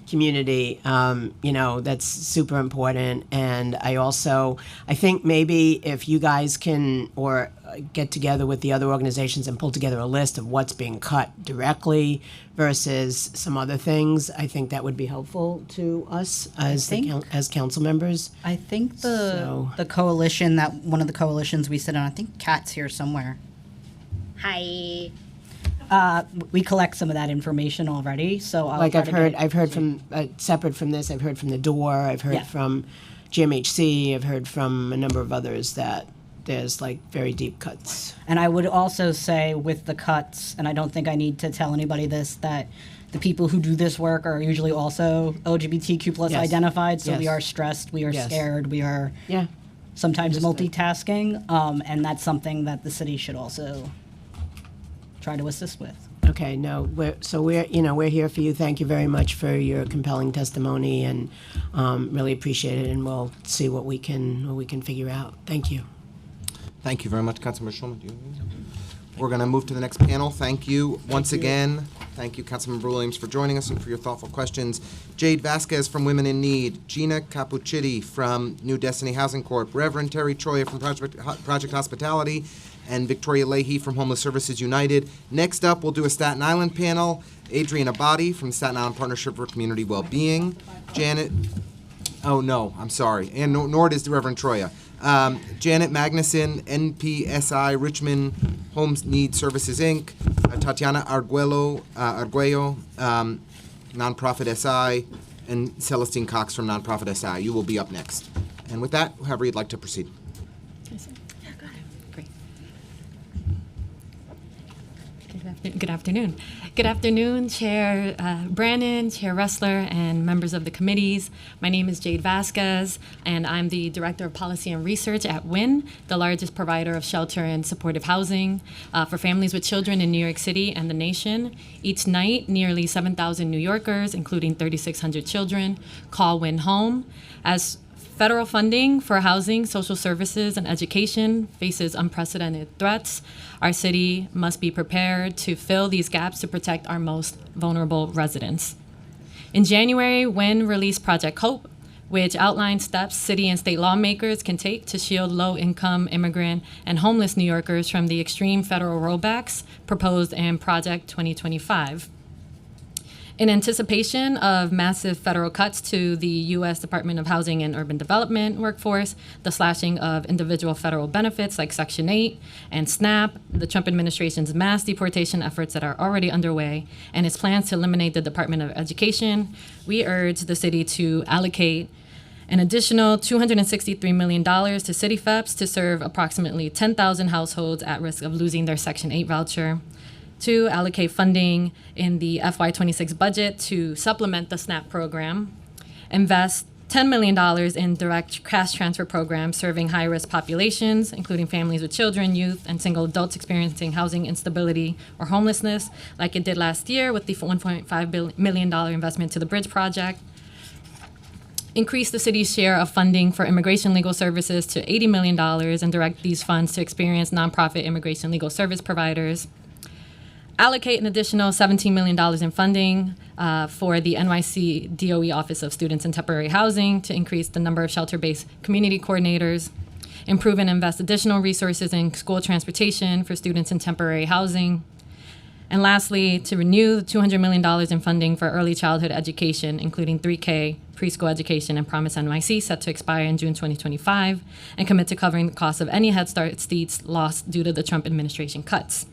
community, that's super important. And I think maybe if you guys can or get together with the other organizations and pull together a list of what's being cut directly versus some other things, I think that would be helpful to us as council members. I think the coalition, one of the coalitions we sit on, I think Kat's here somewhere. Hi. We collect some of that information already, so I've heard from separate from this. I've heard from the Door. I've heard from GMHC. I've heard from a number of others that there's very deep cuts. And I would also say with the cuts, and I don't think I need to tell anybody this, that the people who do this work are usually also LGBTQ plus identified. So we are stressed, we are scared, we are sometimes multitasking, and that's something that the city should also try to assist with. Okay, no, we're here for you. Thank you very much for your compelling testimony, and really appreciate it. And we'll see what we can figure out. Thank you. Thank you very much, Councilmember Schulman. We're going to move to the next panel. Thank you once again. Thank you, Councilmember Williams, for joining us and for your thoughtful questions. Jade Vasquez from Women in Need, Gina Capuchitti from New Destiny Housing Corp., Reverend Terry Troya from Project Hospitality, and Victoria Leahy from Homeless Services United. Next up, we'll do a Staten Island panel. Adrian Abadi from Staten Island Partnership for Community Wellbeing. Janet, oh no, I'm sorry, and nor does the Reverend Troya. Janet Magnuson, NPSI Richmond Homes Need Services, Inc., Tatiana Arguello, Nonprofit SI, and Celestine Cox from Nonprofit SI. You will be up next. And with that, however you'd like to proceed. Good afternoon. Good afternoon, Chair Brannon, Chair Ressler, and members of the committees. My name is Jade Vasquez, and I'm the Director of Policy and Research at WIN, the largest provider of shelter and supportive housing for families with children in New York City and the nation. Each night, nearly 7,000 New Yorkers, including 3,600 children, call WIN home. As federal funding for housing, social services, and education faces unprecedented threats, our city must be prepared to fill these gaps to protect our most vulnerable residents. In January, WIN released Project HOPE, which outlines steps city and state lawmakers can take to shield low-income immigrant and homeless New Yorkers from the extreme federal rollbacks proposed in Project 2025. In anticipation of massive federal cuts to the U.S. Department of Housing and Urban Development workforce, the slashing of individual federal benefits like Section 8 and SNAP, the Trump administration's mass deportation efforts that are already underway, and its plans to eliminate the Department of Education, we urge the city to allocate an additional $263 million to city FEPs to serve approximately 10,000 households at risk of losing their Section 8 voucher. 2, allocate funding in the FY26 budget to supplement the SNAP program. Invest $10 million in direct cash transfer programs serving high-risk populations, including families with children, youth, and single adults experiencing housing instability or homelessness, like it did last year with the $1.5 million investment to the Bridge Project. Increase the city's share of funding for immigration legal services to $80 million and direct these funds to experienced nonprofit immigration legal service providers. Allocate an additional $17 million in funding for the NYC DOE Office of Students and Temporary Housing to increase the number of shelter-based community coordinators. Improve and invest additional resources in school transportation for students in temporary housing. And lastly, to renew the $200 million in funding for early childhood education, including 3K, preschool education, and Promise NYC, set to expire in June 2025, and commit to covering the cost of any Head Start seats lost due to the Trump administration cuts.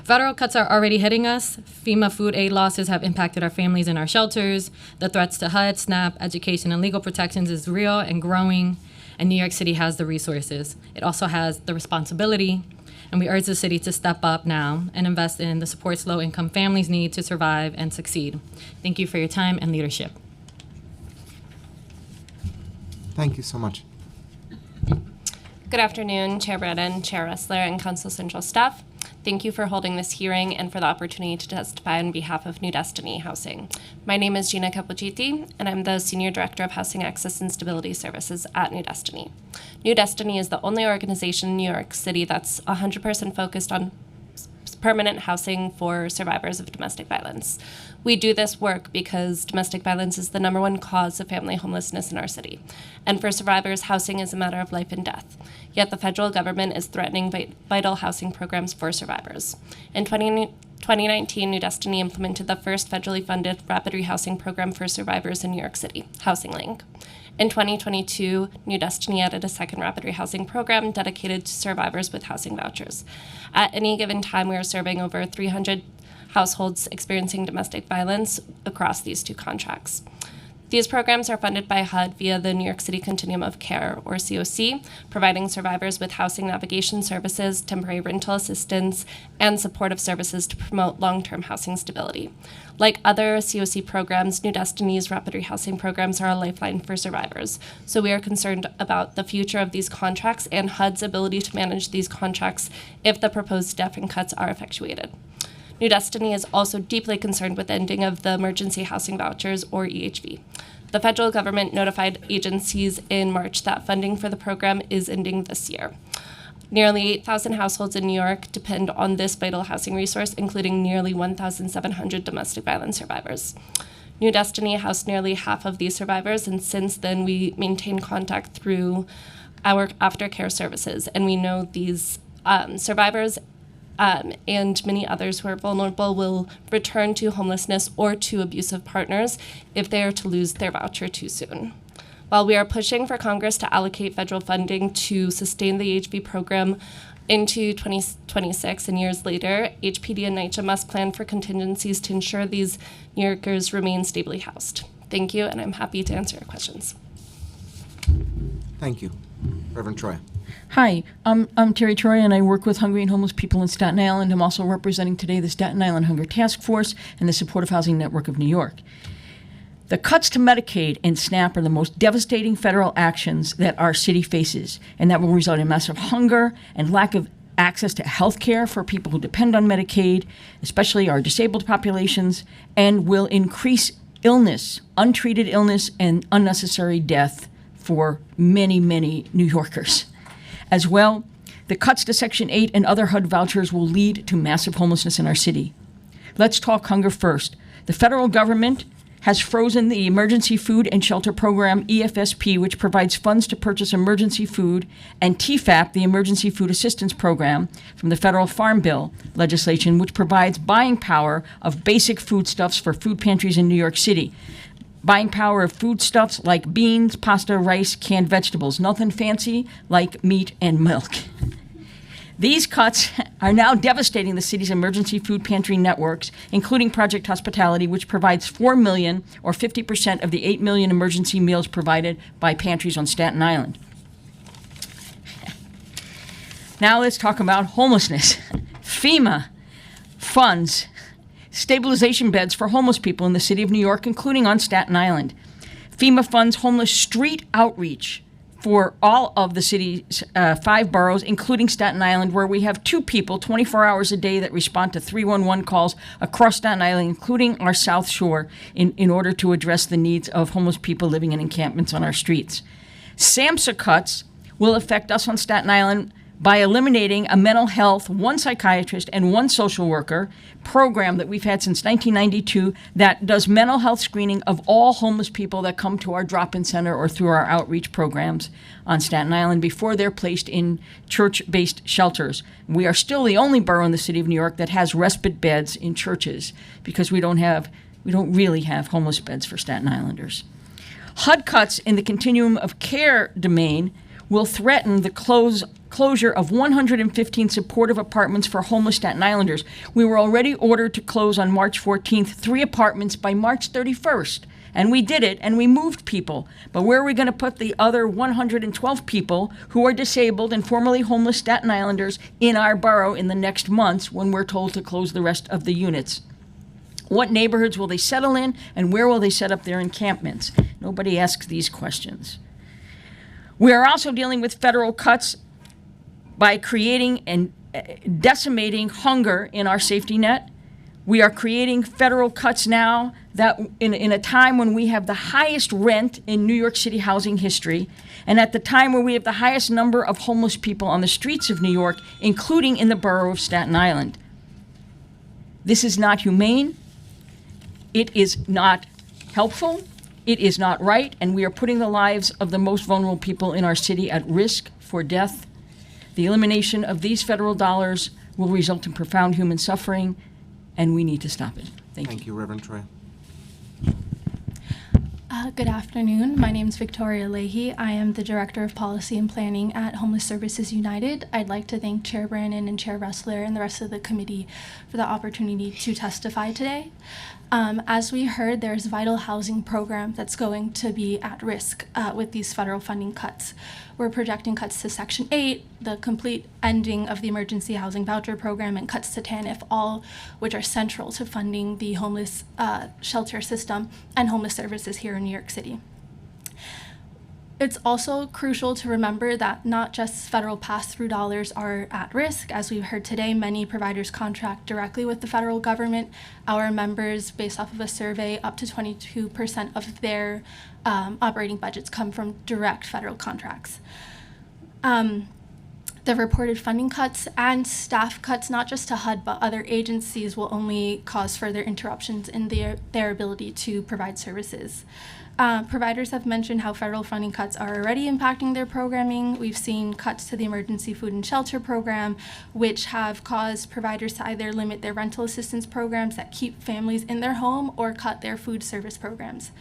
Federal cuts are already hitting us. FEMA food aid losses have impacted our families and our shelters. The threats to HUD, SNAP, education, and legal protections is real and growing, and New York City has the resources. It also has the responsibility, and we urge the city to step up now and invest in the supports low-income families need to survive and succeed. Thank you for your time and leadership. Thank you so much. Good afternoon, Chair Brennan, Chair Ressler, and Council Central staff. Thank you for holding this hearing and for the opportunity to testify on behalf of New Destiny Housing. My name is Gina Cappucciti, and I'm the Senior Director of Housing Access and Stability Services at New Destiny. New Destiny is the only organization in New York City that's 100% focused on permanent housing for survivors of domestic violence. We do this work because domestic violence is the #1 cause of family homelessness in our city. And for survivors, housing is a matter of life and death. Yet the federal government is threatening vital housing programs for survivors. In 2019, New Destiny implemented the first federally funded rapid rehousing program for survivors in New York City, Housing Link. In 2022, New Destiny added a second rapid rehousing program dedicated to survivors with housing vouchers. At any given time, we are serving over 300 households experiencing domestic violence across these two contracts. These programs are funded by HUD via the New York City Continuum of Care, or COC, providing survivors with housing navigation services, temporary rental assistance, and supportive services to promote long-term housing stability. Like other COC programs, New Destiny's rapid rehousing programs are a lifeline for survivors, so we are concerned about the future of these contracts and HUD's ability to manage these contracts if the proposed staffing cuts are effectuated. New Destiny is also deeply concerned with the ending of the Emergency Housing Vouchers, or EHV. The federal government notified agencies in March that funding for the program is ending this year. Nearly 8,000 households in New York depend on this vital housing resource, including nearly 1,700 domestic violence survivors. New Destiny housed nearly half of these survivors, and since then we maintain contact through our aftercare services, and we know these survivors and many others who are vulnerable will return to homelessness or to abusive partners if they are to lose their voucher too soon. While we are pushing for Congress to allocate federal funding to sustain the EHV program into 2026 and years later, HPD and NYCHA must plan for contingencies to ensure these New Yorkers remain stably housed. Thank you, and I'm happy to answer your questions. Thank you. Reverend Troy. Hi, I'm Terry Troy, and I work with hungry and homeless people in Staten Island. I'm also representing today the Staten Island Hunger Task Force and the Supportive Housing Network of New York. The cuts to Medicaid and SNAP are the most devastating federal actions that our city faces, and that will result in massive hunger and lack of access to health care for people who depend on Medicaid, especially our disabled populations, and will increase illness, untreated illness, and unnecessary death for many, many New Yorkers. As well, the cuts to Section 8 and other HUD vouchers will lead to massive homelessness in our city. Let's talk hunger first. The federal government has frozen the Emergency Food and Shelter Program, EFSP, which provides funds to purchase emergency food, and TFAP, the Emergency Food Assistance Program, from the Federal Farm Bill legislation, which provides buying power of basic foodstuffs for food pantries in New York City. Buying power of foodstuffs like beans, pasta, rice, canned vegetables, nothing fancy like meat and milk. These cuts are now devastating the city's emergency food pantry networks, including Project Hospitality, which provides 4 million, or 50% of the 8 million emergency meals provided by pantries on Staten Island. Now let's talk about homelessness. FEMA funds stabilization beds for homeless people in the city of New York, including on Staten Island. FEMA funds homeless street outreach for all of the city's 5 boroughs, including Staten Island, where we have 2 people 24 hours a day that respond to 311 calls across Staten Island, including our South Shore, in order to address the needs of homeless people living in encampments on our streets. SAMHSA cuts will affect us on Staten Island by eliminating a mental health, 1 psychiatrist, and 1 social worker program that we've had since 1992 that does mental health screening of all homeless people that come to our drop-in center or through our outreach programs on Staten Island before they're placed in church-based shelters. We are still the only borough in the city of New York that has respite beds in churches because we don't really have homeless beds for Staten Islanders. HUD cuts in the continuum of care domain will threaten the closure of 115 supportive apartments for homeless Staten Islanders. We were already ordered to close on March 14th 3 apartments by March 31st. And we did it, and we moved people. But where are we going to put the other 112 people who are disabled and formerly homeless Staten Islanders in our borough in the next months when we're told to close the rest of the units? What neighborhoods will they settle in, and where will they set up their encampments? Nobody asks these questions. We are also dealing with federal cuts by creating and decimating hunger in our safety net. We are creating federal cuts now that in a time when we have the highest rent in New York City housing history, and at the time where we have the highest number of homeless people on the streets of New York, including in the borough of Staten Island. This is not humane. It is not helpful. It is not right, and we are putting the lives of the most vulnerable people in our city at risk for death. The elimination of these federal dollars will result in profound human suffering, and we need to stop it. Thank you. Reverend Troy. Good afternoon. My name is Victoria Leahy. I am the Director of Policy and Planning at Homeless Services United. I'd like to thank Chair Brannon and Chair Ressler and the rest of the committee for the opportunity to testify today. As we heard, there's a vital housing program that's going to be at risk with these federal funding cuts. We're projecting cuts to Section 8, the complete ending of the Emergency Housing Voucher Program, and cuts to TANF, all which are central to funding the homeless shelter system and homeless services here in New York City. It's also crucial to remember that not just federal pass-through dollars are at risk. As we've heard today, many providers contract directly with the federal government. Our members, based off of a survey, up to 22% of their operating budgets come from direct federal contracts. The reported funding cuts and staff cuts, not just to HUD, but other agencies, will only cause further interruptions in their ability to provide services. Providers have mentioned how federal funding cuts are already impacting their programming. We've seen cuts to the Emergency Food and Shelter Program, which have caused providers to either limit their rental assistance programs that keep families in their home or cut their food service programs.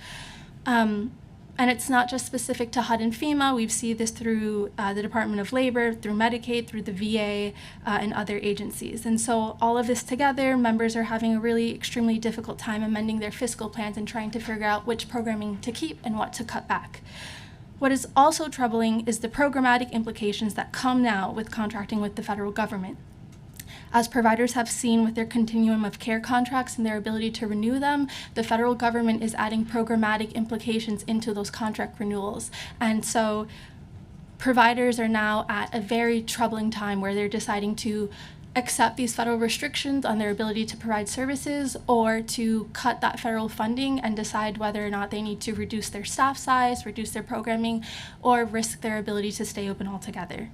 And it's not just specific to HUD and FEMA. We've seen this through the Department of Labor, through Medicaid, through the VA, and other agencies. And so all of this together, members are having a really extremely difficult time amending their fiscal plans and trying to figure out which programming to keep and what to cut back. What is also troubling is the programmatic implications that come now with contracting with the federal government. As providers have seen with their continuum of care contracts and their ability to renew them, the federal government is adding programmatic implications into those contract renewals. And so providers are now at a very troubling time where they're deciding to accept these federal restrictions on their ability to provide services or to cut that federal funding and decide whether or not they need to reduce their staff size, reduce their programming, or risk their ability to stay open altogether.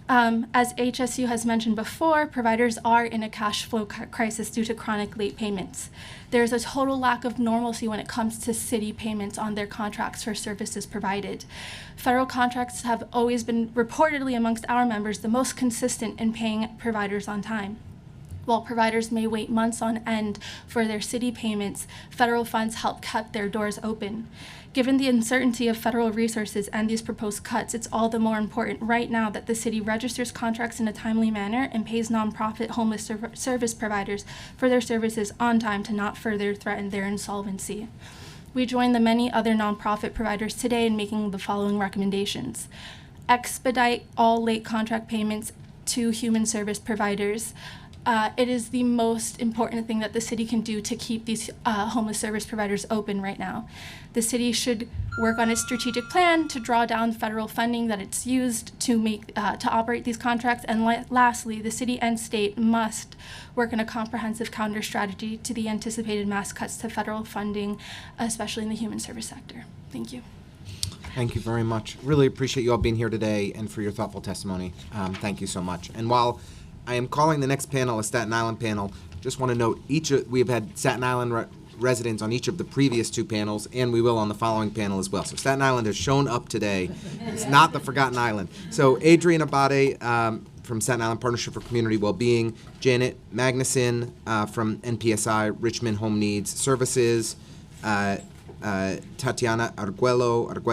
As HSU has mentioned before, providers are in a cash flow crisis due to chronic late payments. There's a total lack of normalcy when it comes to city payments on their contracts for services provided. Federal contracts have always been reportedly amongst our members the most consistent in paying providers on time. While providers may wait months on end for their city payments, federal funds help keep their doors open. Given the uncertainty of federal resources and these proposed cuts, it's all the more important right now that the city registers contracts in a timely manner and pays nonprofit homeless service providers for their services on time to not further threaten their insolvency. We join the many other nonprofit providers today in making the following recommendations. Expedite all late contract payments to human service providers. It is the most important thing that the city can do to keep these homeless service providers open right now. The city should work on its strategic plan to draw down federal funding that it's used to operate these contracts. And lastly, the city and state must work on a comprehensive counter strategy to the anticipated mass cuts to federal funding, especially in the human service sector. Thank you. Thank you very much. Really appreciate you all being here today and for your thoughtful testimony. Thank you so much. And while I am calling the next panel a Staten Island panel, just want to note we've had Staten Island residents on each of the previous two panels, and we will on the following panel as well. So Staten Island has shown up today. It's not the forgotten island. So Adrian Abate from Staten Island Partnership for Community Wellbeing, Janet Magnuson from NPSI, Richmond Home Needs Services, Tatiana Arguello, from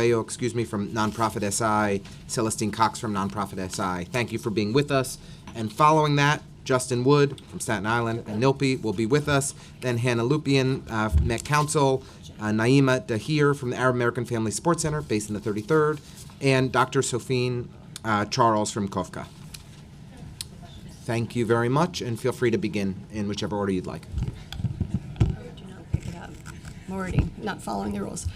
Nonprofit SI, Celestine Cox from Nonprofit SI. Thank you for being with us. And following that, Justin Wood from Staten Island and NILPI will be with us. Then Hannah Lupian, Met Council, Naima Dahir from the Arab American Family Sports Center, based in the 33rd, and Dr. Sophine Charles from KOFCA. Thank you very much, and feel free to begin in whichever order you'd like. I'm already not following the rules.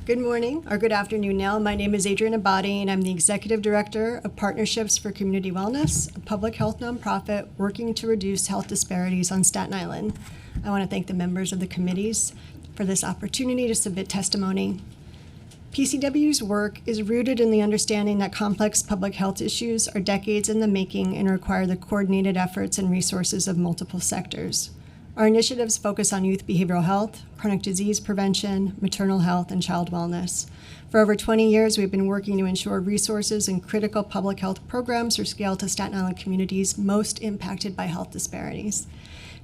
Good morning, or good afternoon now. My name is Adrian Abadi, and I'm the Executive Director of Partnerships for Community Wellness, a public health nonprofit working to reduce health disparities on Staten Island. I want to thank the members of the committees for this opportunity to submit testimony. PCW's work is rooted in the understanding that complex public health issues are decades in the making and require the coordinated efforts and resources of multiple sectors. Our initiatives focus on youth behavioral health, chronic disease prevention, maternal health, and child wellness. For over 20 years, we've been working to ensure resources and critical public health programs are scaled to Staten Island communities most impacted by health disparities.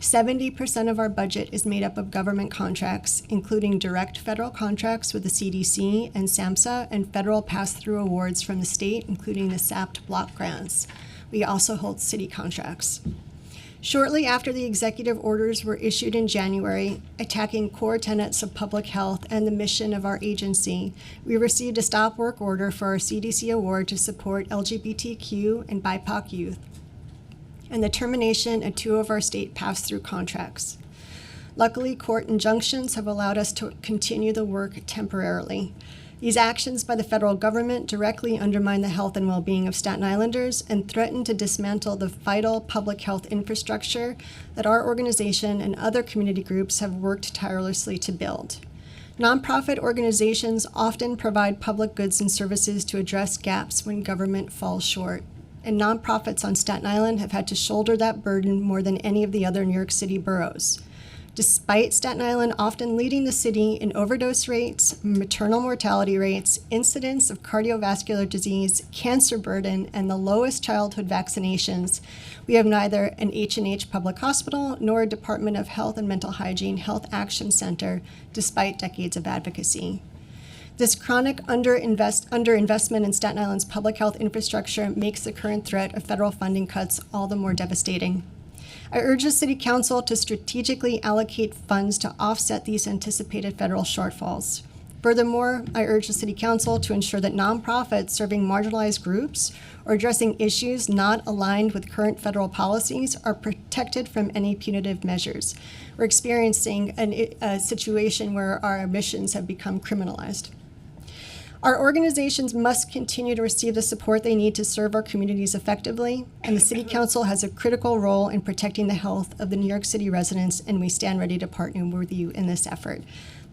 70% of our budget is made up of government contracts, including direct federal contracts with the CDC and SAMHSA, and federal pass-through awards from the state, including the SAPT block grants. We also hold city contracts. Shortly after the executive orders were issued in January, attacking core tenets of public health and the mission of our agency, we received a stop work order for our CDC award to support LGBTQ and BIPOC youth, and the termination of 2 of our state pass-through contracts. Luckily, court injunctions have allowed us to continue the work temporarily. These actions by the federal government directly undermine the health and well-being of Staten Islanders and threaten to dismantle the vital public health infrastructure that our organization and other community groups have worked tirelessly to build. Nonprofit organizations often provide public goods and services to address gaps when government falls short, and nonprofits on Staten Island have had to shoulder that burden more than any of the other New York City boroughs. Despite Staten Island often leading the city in overdose rates, maternal mortality rates, incidence of cardiovascular disease, cancer burden, and the lowest childhood vaccinations, we have neither an H&H public hospital nor a Department of Health and Mental Hygiene Health Action Center, despite decades of advocacy. This chronic underinvestment in Staten Island's public health infrastructure makes the current threat of federal funding cuts all the more devastating. I urge the City Council to strategically allocate funds to offset these anticipated federal shortfalls. Furthermore, I urge the City Council to ensure that nonprofits serving marginalized groups or addressing issues not aligned with current federal policies are protected from any punitive measures. We're experiencing a situation where our missions have become criminalized. Our organizations must continue to receive the support they need to serve our communities effectively, and the City Council has a critical role in protecting the health of the New York City residents, and we stand ready to partner with you in this effort.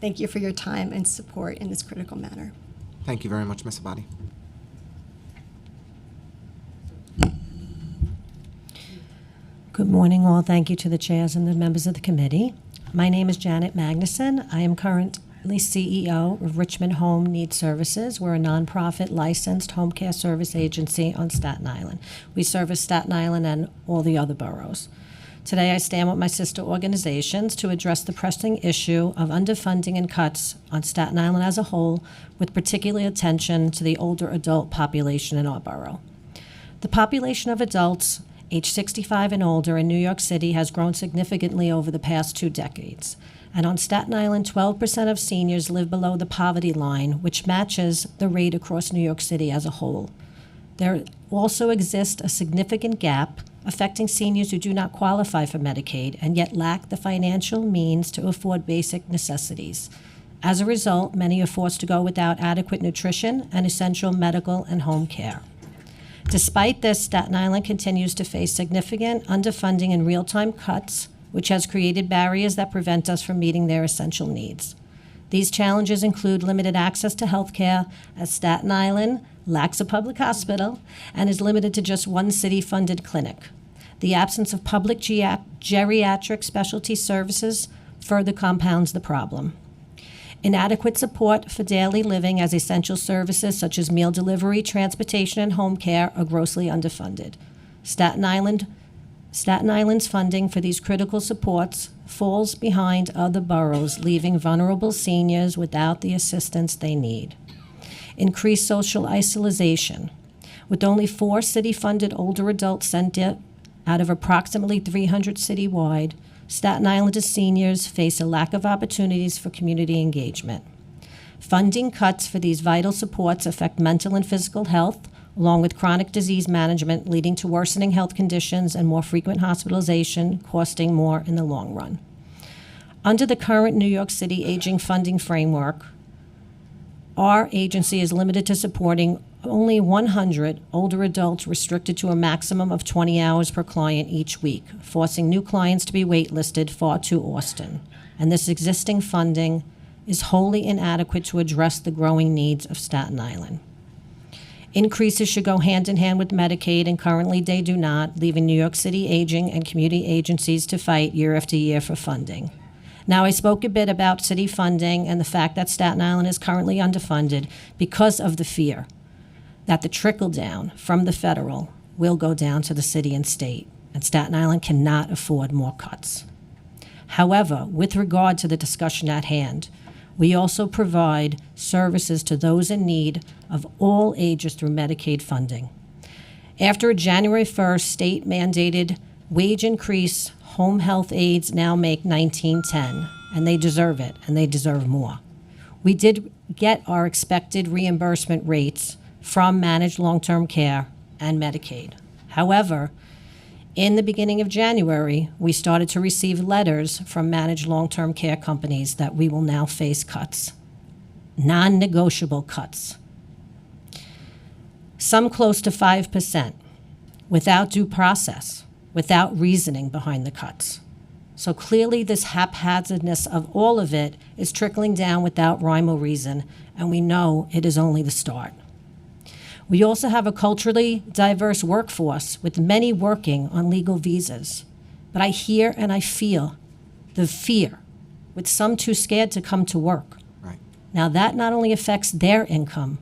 Thank you for your time and support in this critical matter. Thank you very much, Ms. Abadi. Good morning, all. Thank you to the chairs and the members of the committee. My name is Janet Magnuson. I am currently CEO of Richmond Home Needs Services. We're a nonprofit licensed home care service agency on Staten Island. We service Staten Island and all the other boroughs. Today, I stand with my sister organizations to address the pressing issue of underfunding and cuts on Staten Island as a whole, with particular attention to the older adult population in our borough. The population of adults age 65 and older in New York City has grown significantly over the past 2 decades. And on Staten Island, 12% of seniors live below the poverty line, which matches the rate across New York City as a whole. There also exists a significant gap affecting seniors who do not qualify for Medicaid and yet lack the financial means to afford basic necessities. As a result, many are forced to go without adequate nutrition and essential medical and home care. Despite this, Staten Island continues to face significant underfunding and real-time cuts, which has created barriers that prevent us from meeting their essential needs. These challenges include limited access to health care, as Staten Island lacks a public hospital and is limited to just one city-funded clinic. The absence of public geriatric specialty services further compounds the problem. Inadequate support for daily living as essential services such as meal delivery, transportation, and home care are grossly underfunded. Staten Island's funding for these critical supports falls behind other boroughs, leaving vulnerable seniors without the assistance they need. Increased social isolation. With only 4 city-funded older adult centers out of approximately 300 citywide, Staten Islanders seniors face a lack of opportunities for community engagement. Funding cuts for these vital supports affect mental and physical health, along with chronic disease management, leading to worsening health conditions and more frequent hospitalization, costing more in the long run. Under the current New York City Aging Funding Framework, our agency is limited to supporting only 100 older adults, restricted to a maximum of 20 hours per client each week, forcing new clients to be waitlisted far too often. And this existing funding is wholly inadequate to address the growing needs of Staten Island. Increases should go hand in hand with Medicaid, and currently they do not, leaving New York City aging and community agencies to fight year after year for funding. Now, I spoke a bit about city funding and the fact that Staten Island is currently underfunded because of the fear that the trickle down from the federal will go down to the city and state, and Staten Island cannot afford more cuts. However, with regard to the discussion at hand, we also provide services to those in need of all ages through Medicaid funding. After a January 1st state-mandated wage increase, home health aides now make $19.10, and they deserve it, and they deserve more. We did get our expected reimbursement rates from managed long-term care and Medicaid. However, in the beginning of January, we started to receive letters from managed long-term care companies that we will now face cuts, non-negotiable cuts, some close to 5%, without due process, without reasoning behind the cuts. So clearly this haphazardness of all of it is trickling down without rhyme or reason, and we know it is only the start. We also have a culturally diverse workforce with many working on legal visas. But I hear and I feel the fear, with some too scared to come to work. Right. Now that not only affects their income,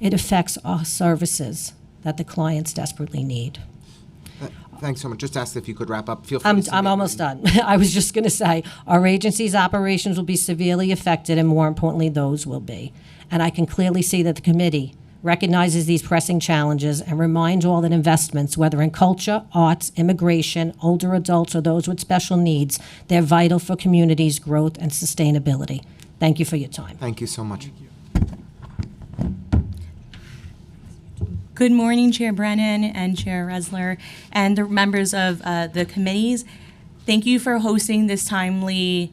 it affects our services that the clients desperately need. Thanks so much. Just ask if you could wrap up. Feel free I'm to submit almost done. I was just going to say, our agency's operations will be severely affected, and more importantly, those will be. And I can clearly see that the committee recognizes these pressing challenges and reminds all that investments, whether in culture, arts, immigration, older adults, or those with special needs, they're vital for communities' growth and sustainability. Thank you for your time. Thank you so much. Good morning, Chair Brennan and Chair Resler and the members of the committees. Thank you for hosting this timely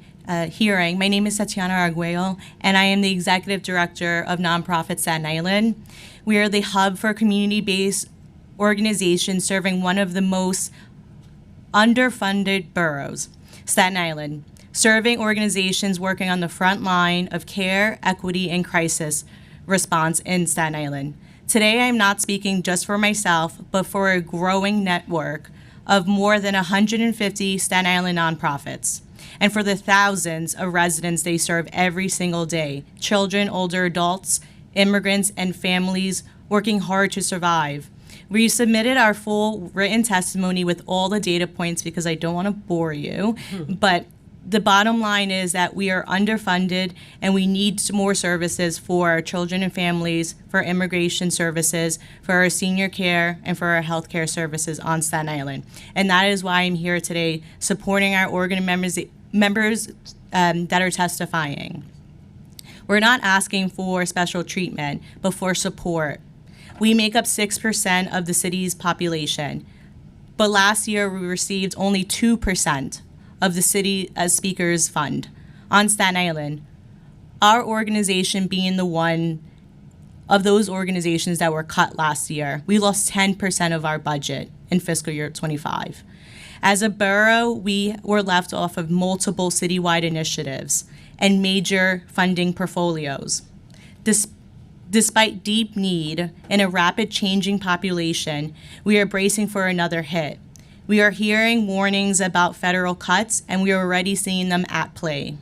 hearing. My name is Tatiana Arguello, and I am the Executive Director of Nonprofit Staten Island. We are the hub for community-based organizations serving one of the most underfunded boroughs, Staten Island, serving organizations working on the front line of care, equity, and crisis response in Staten Island. Today, I am not speaking just for myself, but for a growing network of more than 150 Staten Island nonprofits, and for the thousands of residents they serve every single day, children, older adults, immigrants, and families working hard to survive. We submitted our full written testimony with all the data points because I don't want to bore you, but the bottom line is that we are underfunded and we need more services for our children and families, for immigration services, for our senior care, and for our healthcare services on Staten Island. And that is why I'm here today supporting our organ members that are testifying. We're not asking for special treatment, but for support. We make up 6% of the city's population, but last year we received only 2% of the city as speakers fund on Staten Island. Our organization being the one of those organizations that were cut last year. We lost 10% of our budget in fiscal year 25. As a borough, we were left off of multiple citywide initiatives and major funding portfolios. Despite deep need and a rapid changing population, we are bracing for another hit. We are hearing warnings about federal cuts, and we are already seeing them at play.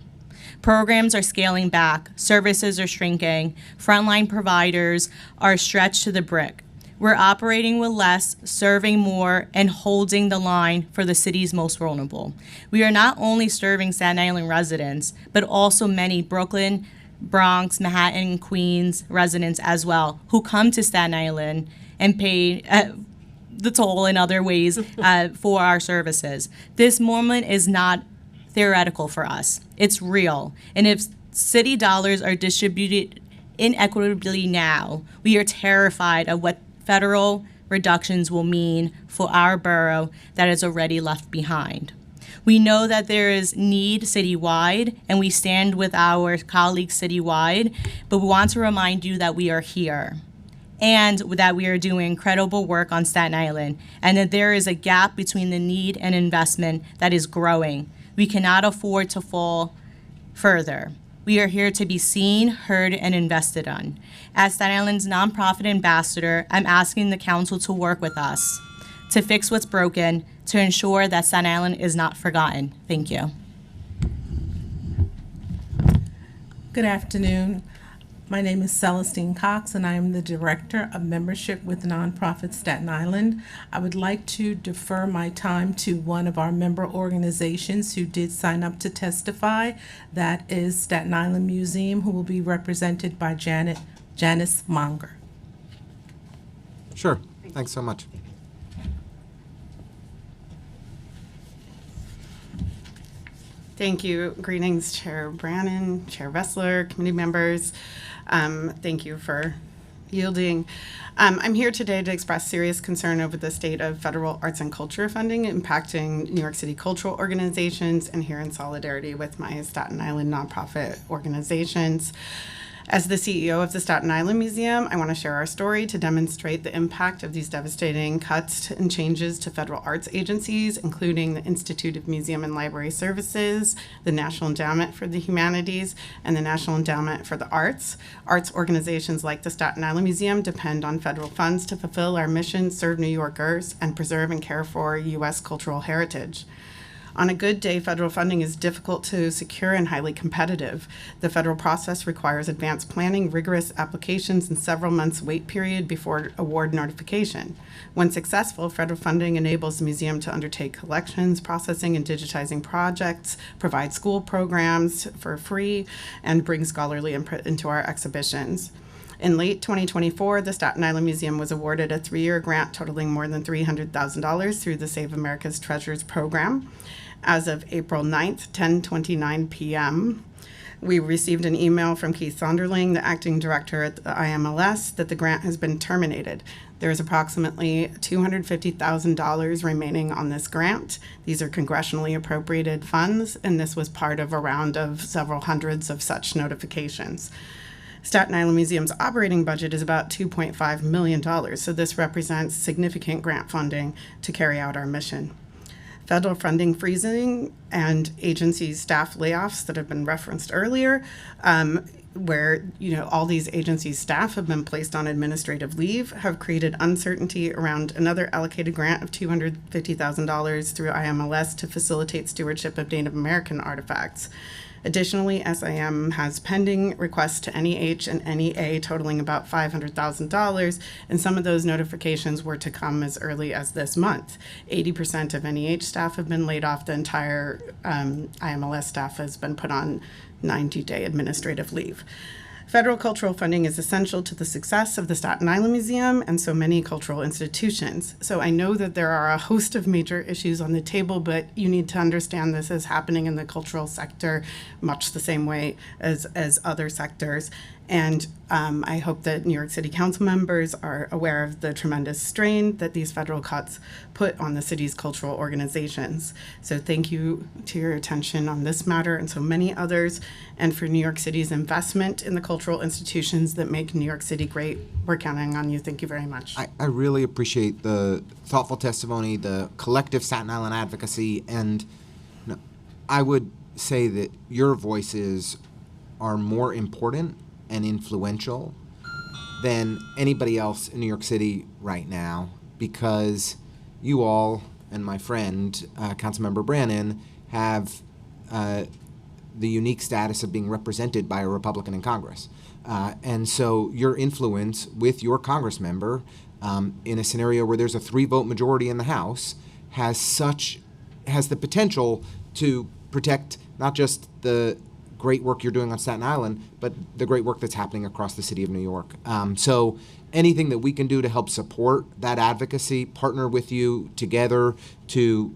Programs are scaling back, services are shrinking, frontline providers are stretched to the brick. We're operating with less, serving more, and holding the line for the city's most vulnerable. We are not only serving Staten Island residents, but also many Brooklyn, Bronx, Manhattan, and Queens residents as well, who come to Staten Island and pay the toll in other ways for our services. This moment is not theoretical for us. It's real. And if city dollars are distributed inequitably now, we are terrified of what federal reductions will mean for our borough that is already left behind. We know that there is need citywide, and we stand with our colleagues citywide, but we want to remind you that we are here, and that we are doing incredible work on Staten Island, and that there is a gap between the need and investment that is growing. We cannot afford to fall further. We are here to be seen, heard, and invested on. As Staten Island's nonprofit ambassador, I'm asking the council to work with us to fix what's broken, to ensure that Staten Island is not forgotten. Thank you. Good afternoon. My name is Celestine Cox, and I am the Director of Membership with Nonprofit Staten Island. I would like to defer my time to one of our member organizations who did sign up to testify. That is Staten Island Museum, who will be represented by Janice Monger. Sure. Thanks so much. Thank you. Greetings, Chair Brannon, Chair Ressler, committee members. Thank you for yielding. I'm here today to express serious concern over the state of federal arts and culture funding impacting New York City cultural organizations, and here in solidarity with my Staten Island nonprofit organizations. As the CEO of the Staten Island Museum, I want to share our story to demonstrate the impact of these devastating cuts and changes to federal arts agencies, including the Institute of Museum and Library Services, the National Endowment for the Humanities, and the National Endowment for the Arts. Arts organizations like the Staten Island Museum depend on federal funds to fulfill our mission, serve New Yorkers, and preserve and care for U.S. cultural heritage. On a good day, federal funding is difficult to secure and highly competitive. The federal process requires advanced planning, rigorous applications, and several months wait period before award notification. When successful, federal funding enables the museum to undertake collections, processing, and digitizing projects, provide school programs for free, and bring scholarly input into our exhibitions. In late 2024, the Staten Island Museum was awarded a 3-year grant totaling more than $300,000 through the Save America's Treasures program. As of April 9th, 10:29 p.m., we received an email from Keith Sonderling, the acting director at the IMLS, that the grant has been terminated. There is approximately $250,000 remaining on this grant. These are congressionally appropriated funds, and this was part of a round of several hundreds of such notifications. Staten Island Museum's operating budget is about $2.5 million, so this represents significant grant funding to carry out our mission. Federal funding freezing and agency staff layoffs that have been referenced earlier where, all these agency staff have been placed on administrative leave, have created uncertainty around another allocated grant of $250,000 through IMLS to facilitate stewardship of Native American artifacts. Additionally, SIM has pending requests to NEH and NEA totaling about $500,000, and some of those notifications were to come as early as this month. 80% of NEH staff have been laid off. The entire IMLS staff has been put on 90-day administrative leave. Federal cultural funding is essential to the success of the Staten Island Museum and so many cultural institutions. So I know that there are a host of major issues on the table, but you need to understand this is happening in the cultural sector much the same way as other sectors. And I hope that New York City Council members are aware of the tremendous strain that these federal cuts put on the city's cultural organizations. So thank you to your attention on this matter and so many others, and for New York City's investment in the cultural institutions that make New York City great. We're counting on you. Thank you very much. I really appreciate the thoughtful testimony, the collective Staten Island advocacy, and I would say that your voices are more important and influential than anybody else in New York City right now, because you all and my friend, Councilmember Brannan, have the unique status of being represented by a Republican in Congress. And so your influence with your Congress member in a scenario where there's a 3-vote majority in the House has the potential to protect not just the great work you're doing on Staten Island, but the great work that's happening across the city of New York. So anything that we can do to help support that advocacy, partner with you together to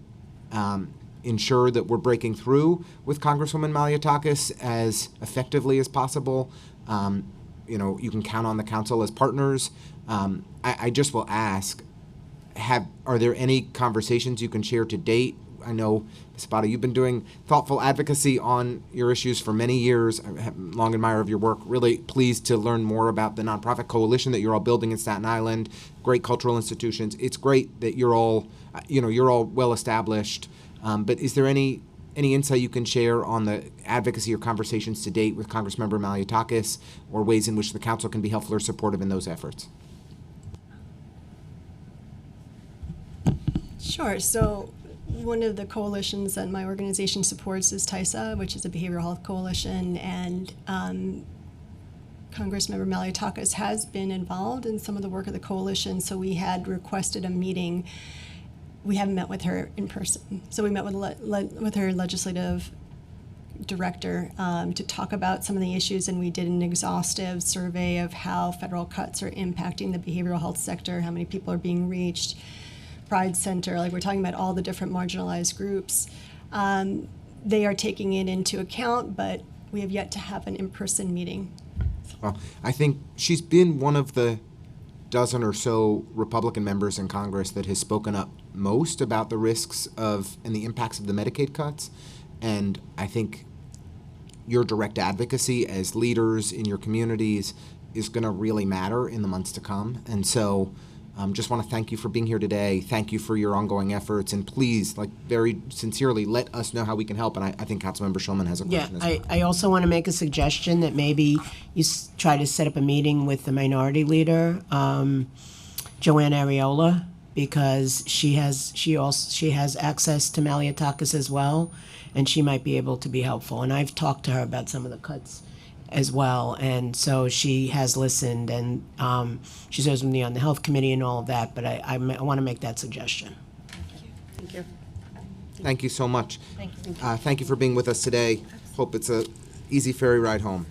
ensure that we're breaking through with Congresswoman Malliotakis as effectively as possible. You can count on the council as partners. I just will ask, are there any conversations you can share to date? I know, Ms. Abate, you've been doing thoughtful advocacy on your issues for many years. I'm a long admirer of your work. Really pleased to learn more about the nonprofit coalition that you're all building in Staten Island, great cultural institutions. It's great that you're all well established. But is there any insight you can share on the advocacy or conversations to date with Congressmember Malliotakis, or ways in which the council can be helpful or supportive in those efforts? Sure. So one of the coalitions that my organization supports is TISA, which is a behavioral health coalition, and Congressmember Malliotakis has been involved in some of the work of the coalition, so we had requested a meeting. We haven't met with her in person, so we met with her legislative director to talk about some of the issues, and we did an exhaustive survey of how federal cuts are impacting the behavioral health sector, how many people are being reached. Pride Center, we're talking about all the different marginalized groups. They are taking it into account, but we have yet to have an in-person meeting. Well, I think she's been one of the dozen or so Republican members in Congress that has spoken up most about the risks of and the impacts of the Medicaid cuts. And I think your direct advocacy as leaders in your communities is going to really matter in the months to come. And so just want to thank you for being here today. Thank you for your ongoing efforts. And please, very sincerely, let us know how we can help. And I think Councilmember Shulman has a question as well. I also want to make a suggestion that maybe you try to set up a meeting with the minority leader, Joanne Areola, because she has access to Malliotakis as well, and she might be able to be helpful. And I've talked to her about some of the cuts as well, and so she has listened, and she serves with me on the health committee and all of that, but I want to make that suggestion. Thank you. Thank you so much. Thank you. Thank you for being with us today. Hope it's a easy ferry ride home.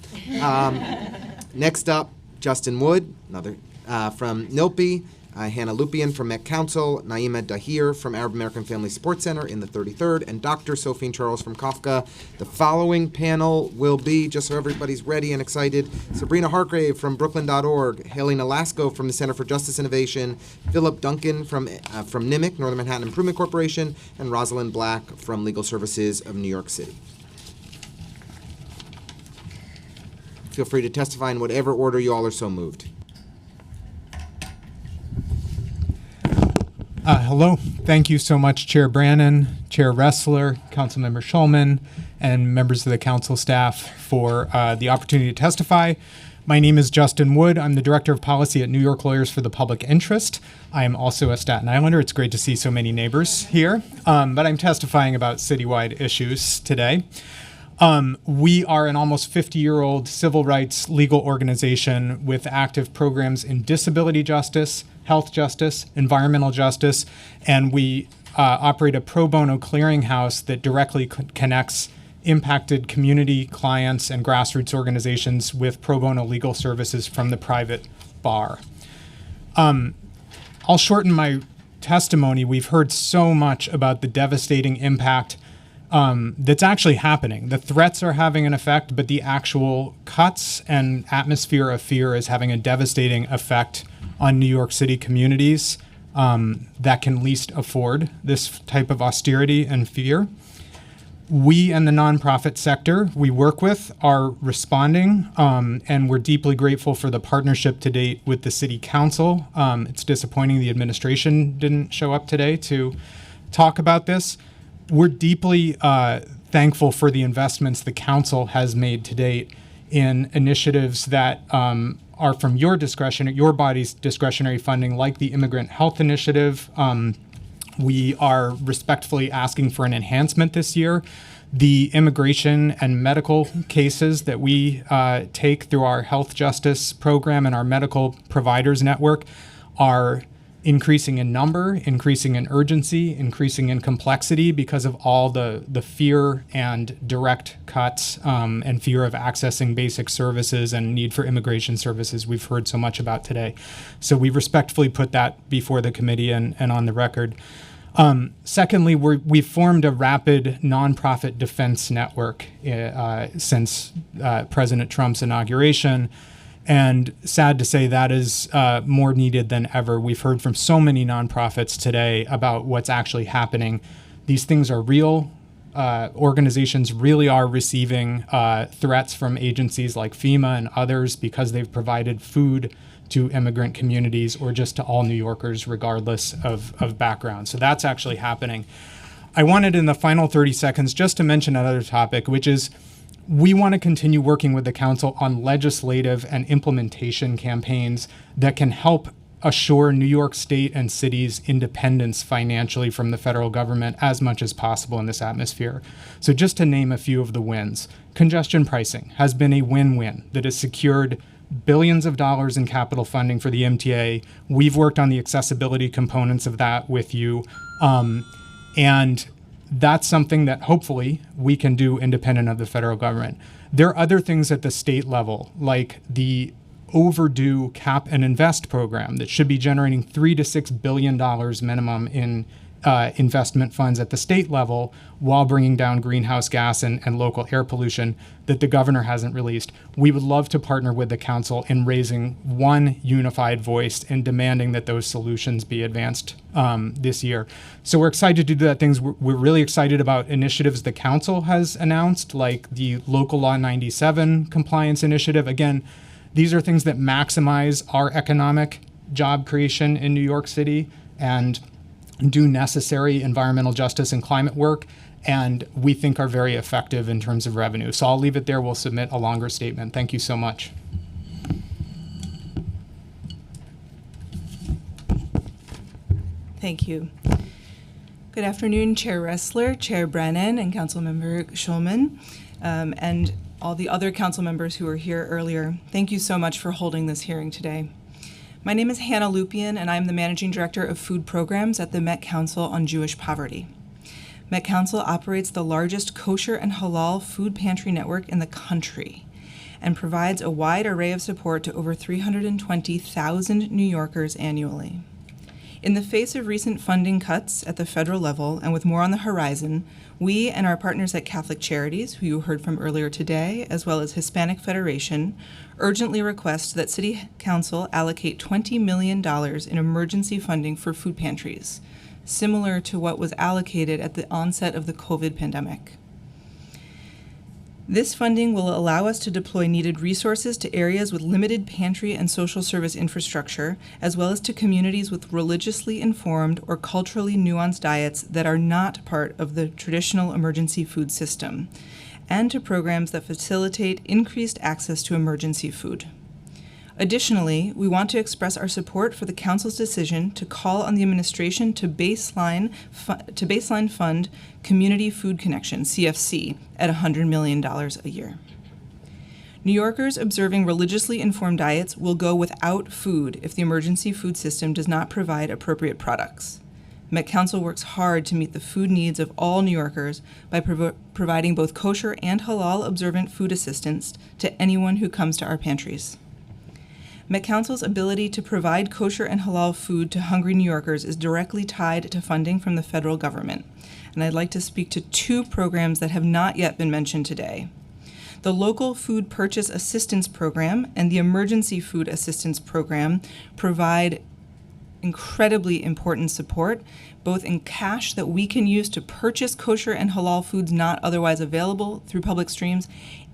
Next up, Justin Wood, another from NILPI, Hannah Lupian from Met Council, Naima Dahir from Arab American Family Support Center in the 33rd, and Dr. Sophie Charles from Kafka. The following panel will be, just so everybody's ready and excited, Sabrina Hargrave from Brooklyn.org, Helena Lasco from the Center for Justice Innovation, Philip Duncan from NIMIC, Northern Manhattan Improvement Corporation, and Rosalind Black from Legal Services of New York City. Feel free to testify in whatever order you all are so moved. Hello. Thank you so much, Chair Brannan, Chair Ressler, Councilmember Shulman, and members of the council staff for the opportunity to testify. My name is Justin Wood. I'm the Director of Policy at New York Lawyers for the Public Interest. I am also a Staten Islander. It's great to see so many neighbors here, but I'm testifying about citywide issues today. We are an almost 50-year-old civil rights legal organization with active programs in disability justice, health justice, environmental justice, and we operate a pro bono clearinghouse that directly connects impacted community clients and grassroots organizations with pro bono legal services from the private bar. I'll shorten my testimony. We've heard so much about the devastating impact that's actually happening. The threats are having an effect, but the actual cuts and atmosphere of fear is having a devastating effect on New York City communities that can least afford this type of austerity and fear. We and the nonprofit sector we work with are responding, and we're deeply grateful for the partnership to date with the City Council. It's disappointing the administration didn't show up today to talk about this. We're deeply thankful for the investments the council has made to date in initiatives that are from your discretion, your body's discretionary funding, like the Immigrant Health Initiative. We are respectfully asking for an enhancement this year. The immigration and medical cases that we take through our health justice program and our medical providers network are increasing in number, increasing in urgency, increasing in complexity because of all the fear and direct cuts and fear of accessing basic services and need for immigration services we've heard so much about today. So we respectfully put that before the committee and on the record. Secondly, we've formed a rapid nonprofit defense network since President Trump's inauguration. And sad to say that is more needed than ever. We've heard from so many nonprofits today about what's actually happening. These things are real. Organizations really are receiving threats from agencies like FEMA and others because they've provided food to immigrant communities or just to all New Yorkers, regardless of background. So that's actually happening. I wanted in the final 30 seconds just to mention another topic, which is we want to continue working with the council on legislative and implementation campaigns that can help assure New York State and cities' independence financially from the federal government as much as possible in this atmosphere. So just to name a few of the wins, congestion pricing has been a win-win that has secured billions of dollars in capital funding for the MTA. We've worked on the accessibility components of that with you. And that's something that hopefully we can do independent of the federal government. There are other things at the state level, like the overdue cap and invest program that should be generating $3 to $6 billion minimum in investment funds at the state level while bringing down greenhouse gas and local air pollution that the governor hasn't released. We would love to partner with the council in raising one unified voice and demanding that those solutions be advanced this year. So we're excited to do that things. We're really excited about initiatives the council has announced, like the Local Law 97 compliance initiative. Again, these are things that maximize our economic job creation in New York City and do necessary environmental justice and climate work, and we think are very effective in terms of revenue. So I'll leave it there. We'll submit a longer statement. Thank you so much. Thank you. Good afternoon, Chair Ressler, Chair Brennan, and Councilmember Schulman, and all the other council members who were here earlier. Thank you so much for holding this hearing today. My name is Hannah Lupian, and I'm the Managing Director of Food Programs at the Met Council on Jewish Poverty. Met Council operates the largest kosher and halal food pantry network in the country and provides a wide array of support to over 320,000 New Yorkers annually. In the face of recent funding cuts at the federal level and with more on the horizon, we and our partners at Catholic Charities, who you heard from earlier today, as well as Hispanic Federation, urgently request that City Council allocate $20 million in emergency funding for food pantries, similar to what was allocated at the onset of the COVID pandemic. This funding will allow us to deploy needed resources to areas with limited pantry and social service infrastructure, as well as to communities with religiously informed or culturally nuanced diets that are not part of the traditional emergency food system, and to programs that facilitate increased access to emergency food. Additionally, we want to express our support for the Council's decision to call on the administration to baseline fund Community Food Connection, CFC, at $100 million a year. New Yorkers observing religiously informed diets will go without food if the emergency food system does not provide appropriate products. Met Council works hard to meet the food needs of all New Yorkers by providing both kosher and halal observant food assistance to anyone who comes to our pantries. Met Council's ability to provide kosher and halal food to hungry New Yorkers is directly tied to funding from the federal government, and I'd like to speak to two programs that have not yet been mentioned today. The Local Food Purchase Assistance Program and the Emergency Food Assistance Program provide incredibly important support, both in cash that we can use to purchase kosher and halal foods not otherwise available through public streams,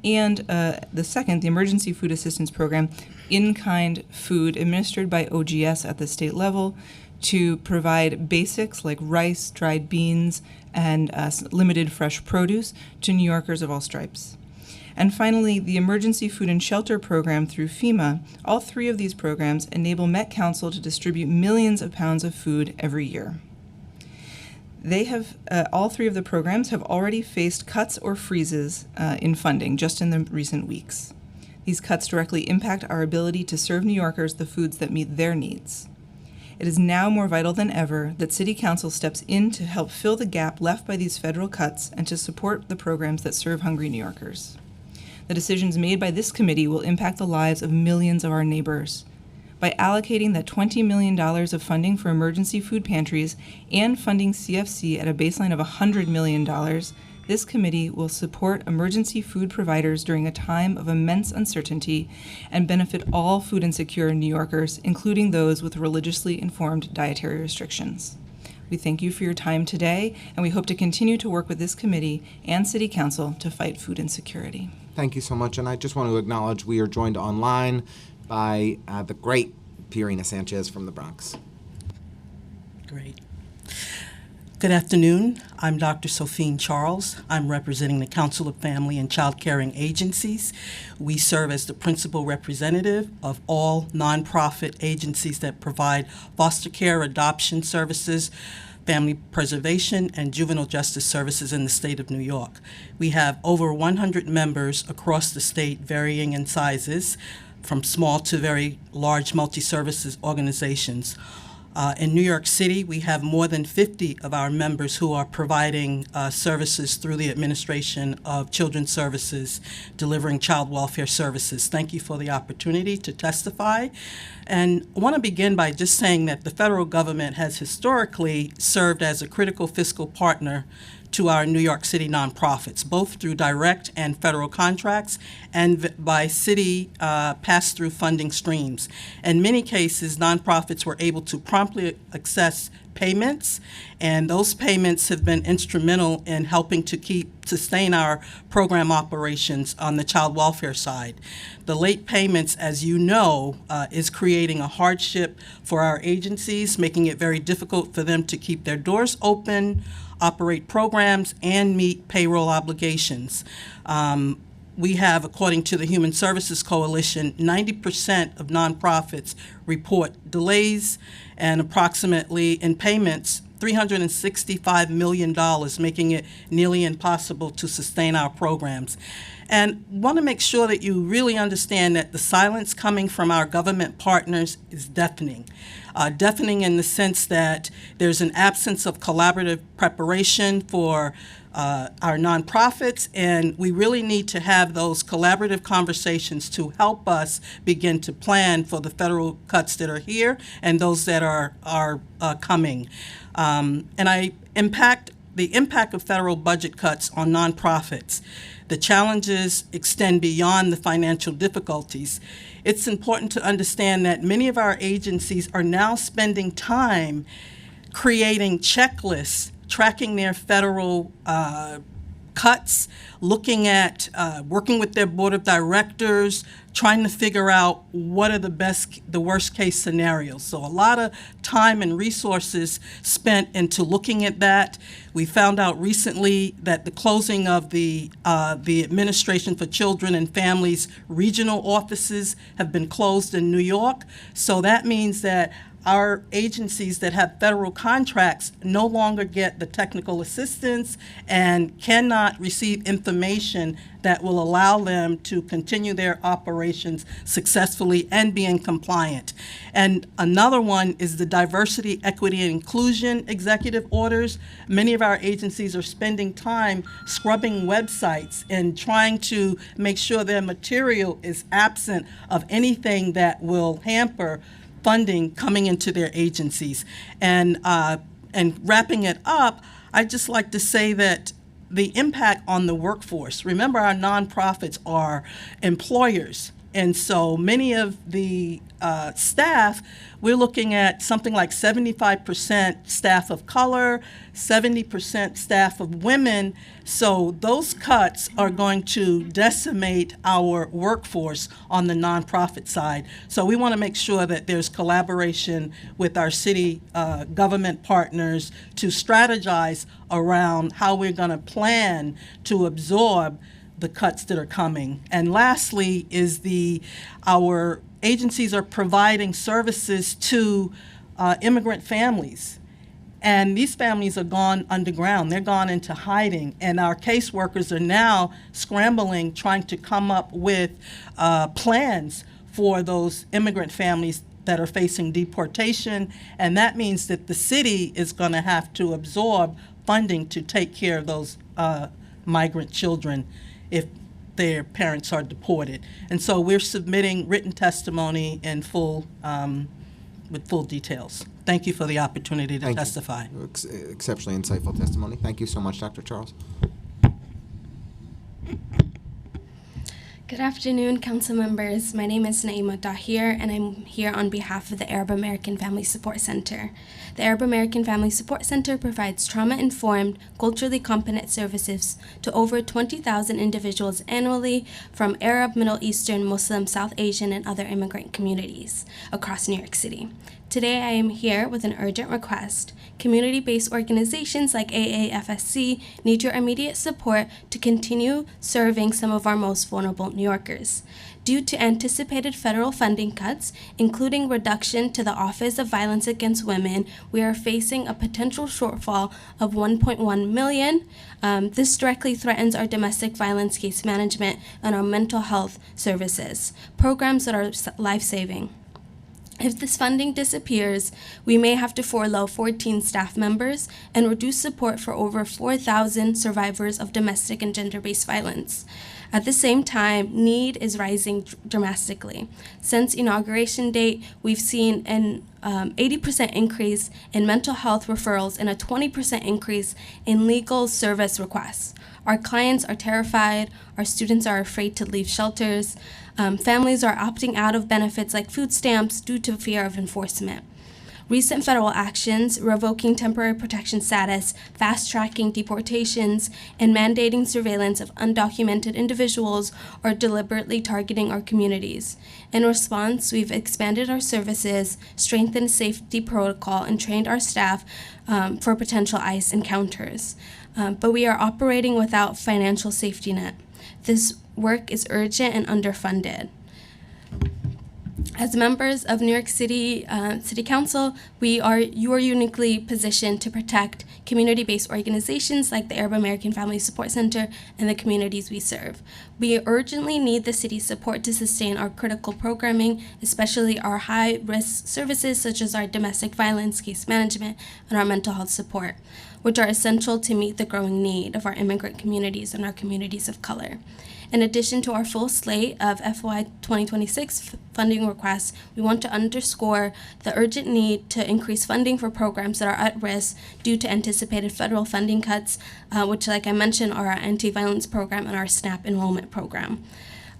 and the Emergency Food Assistance Program, in-kind food administered by OGS at the state level to provide basics like rice, dried beans, and limited fresh produce to New Yorkers of all stripes. And finally, the Emergency Food and Shelter Program through FEMA. All three of these programs enable Met Council to distribute millions of pounds of food every year. All three of the programs have already faced cuts or freezes in funding just in the recent weeks. These cuts directly impact our ability to serve New Yorkers the foods that meet their needs. It is now more vital than ever that City Council steps in to help fill the gap left by these federal cuts and to support the programs that serve hungry New Yorkers. The decisions made by this committee will impact the lives of millions of our neighbors. By allocating that $20 million of funding for emergency food pantries and funding CFC at a baseline of $100 million, this committee will support emergency food providers during a time of immense uncertainty and benefit all food insecure New Yorkers, including those with religiously informed dietary restrictions. We thank you for your time today, and we hope to continue to work with this committee and City Council to fight food insecurity. Thank you so much, and I just want to acknowledge we are joined online by the great Pierina Sanchez from the Bronx. Great. Good afternoon. I'm Dr. Sophine Charles. I'm representing the Council of Family and Child Caring Agencies. We serve as the principal representative of all nonprofit agencies that provide foster care, adoption services, family preservation, and juvenile justice services in the state of New York. We have over 100 members across the state, varying in sizes, from small to very large multi-services organizations. In New York City, we have more than 50 of our members who are providing services through the Administration of Children's Services, delivering child welfare services. Thank you for the opportunity to testify. And I want to begin by just saying that the federal government has historically served as a critical fiscal partner to our New York City nonprofits, both through direct and federal contracts and by city pass-through funding streams. In many cases, nonprofits were able to promptly access payments, and those payments have been instrumental in helping to sustain our program operations on the child welfare side. The late payments, as you know, is creating a hardship for our agencies, making it very difficult for them to keep their doors open, operate programs, and meet payroll obligations. We have, according to the Human Services Coalition, 90% of nonprofits report delays, and approximately in payments, $365 million, making it nearly impossible to sustain our programs. And want to make sure that you really understand that the silence coming from our government partners is deafening. Deafening in the sense that there's an absence of collaborative preparation for our nonprofits, and we really need to have those collaborative conversations to help us begin to plan for the federal cuts that are here and those that are coming. And the impact of federal budget cuts on nonprofits. The challenges extend beyond the financial difficulties. It's important to understand that many of our agencies are now spending time creating checklists, tracking their federal cuts, looking at working with their board of directors, trying to figure out what are the worst case scenarios. So a lot of time and resources spent into looking at that. We found out recently that the closing of the Administration for Children and Families regional offices have been closed in New York. So that means that our agencies that have federal contracts no longer get the technical assistance and cannot receive information that will allow them to continue their operations successfully and being compliant. And another one is the diversity, equity, and inclusion executive orders. Many of our agencies are spending time scrubbing websites and trying to make sure their material is absent of anything that will hamper funding coming into their agencies. And wrapping it up, I'd just like to say that the impact on the workforce. Remember, our nonprofits are employers. And so many of the staff, we're looking at something like 75% staff of color, 70% staff of women. So those cuts are going to decimate our workforce on the nonprofit side. So we want to make sure that there's collaboration with our city government partners to strategize around how we're going to plan to absorb the cuts that are coming. And lastly is our agencies are providing services to immigrant families. And these families are gone underground. They're gone into hiding. And our caseworkers are now scrambling, trying to come up with plans for those immigrant families that are facing deportation. And that means that the city is going to have to absorb funding to take care of those migrant children if their parents are deported. And so we're submitting written testimony in full, with full details. Thank you for the opportunity to testify. Exceptionally insightful testimony. Thank you so much, Dr. Charles. Good afternoon, council members. My name is Naima Dahir, and I'm here on behalf of the Arab American Family Support Center. The Arab American Family Support Center provides trauma-informed, culturally competent services to over 20,000 individuals annually from Arab, Middle Eastern, Muslim, South Asian, and other immigrant communities across New York City. Today, I am here with an urgent request. Community-based organizations like AAFSC need your immediate support to continue serving some of our most vulnerable New Yorkers. Due to anticipated federal funding cuts, including reduction to the Office of Violence Against Women, we are facing a potential shortfall of $1.1 million. This directly threatens our domestic violence case management and our mental health services, programs that are life-saving. If this funding disappears, we may have to furlough 14 staff members and reduce support for over 4,000 survivors of domestic and gender-based violence. At the same time, need is rising dramatically. Since inauguration date, we've seen an 80% increase in mental health referrals and a 20% increase in legal service requests. Our clients are terrified, our students are afraid to leave shelters, families are opting out of benefits like food stamps due to fear of enforcement. Recent federal actions, revoking temporary protection status, fast-tracking deportations, and mandating surveillance of undocumented individuals are deliberately targeting our communities. In response, we've expanded our services, strengthened safety protocol, and trained our staff for potential ICE encounters. But we are operating without financial safety net. This work is urgent and underfunded. As members of New York City City Council, you are uniquely positioned to protect community-based organizations like the Arab American Family Support Center and the communities we serve. We urgently need the city's support to sustain our critical programming, especially our high-risk services such as our domestic violence case management and our mental health support, which are essential to meet the growing need of our immigrant communities and our communities of color. In addition to our full slate of FY 2026 funding requests, we want to underscore the urgent need to increase funding for programs that are at risk due to anticipated federal funding cuts, which, like I mentioned, are our anti-violence program and our SNAP enrollment program.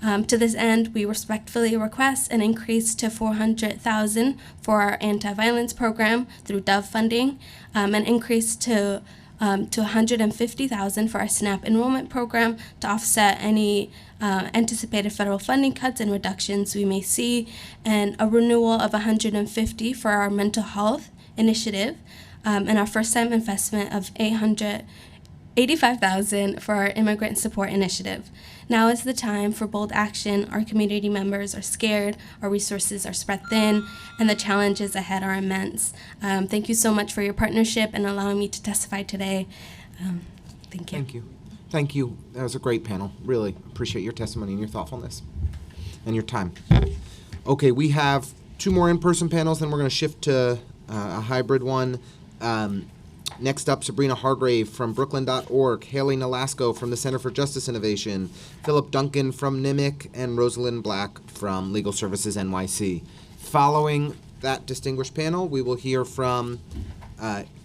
To this end, we respectfully request an increase to $400,000 for our anti-violence program through DOVE funding, an increase to to $150,000 for our SNAP enrollment program to offset any anticipated federal funding cuts and reductions we may see, and a renewal of $150,000 for our mental health initiative, and our first-time investment of $885,000 for our immigrant support initiative. Now is the time for bold action. Our community members are scared, our resources are spread thin, and the challenges ahead are immense. Thank you so much for your partnership and allowing me to testify today. Thank you. Thank you. Thank you. That was a great panel. Really appreciate your testimony and your thoughtfulness and your time. Okay, we have 2 more in-person panels, then we're going to shift to a hybrid one. Next up, Sabrina Hargrave from Brooklyn.org, Haley Nolasco from the Center for Justice Innovation, Philip Duncan from NIMIC, and Rosalind Black from Legal Services NYC. Following that distinguished panel, we will hear from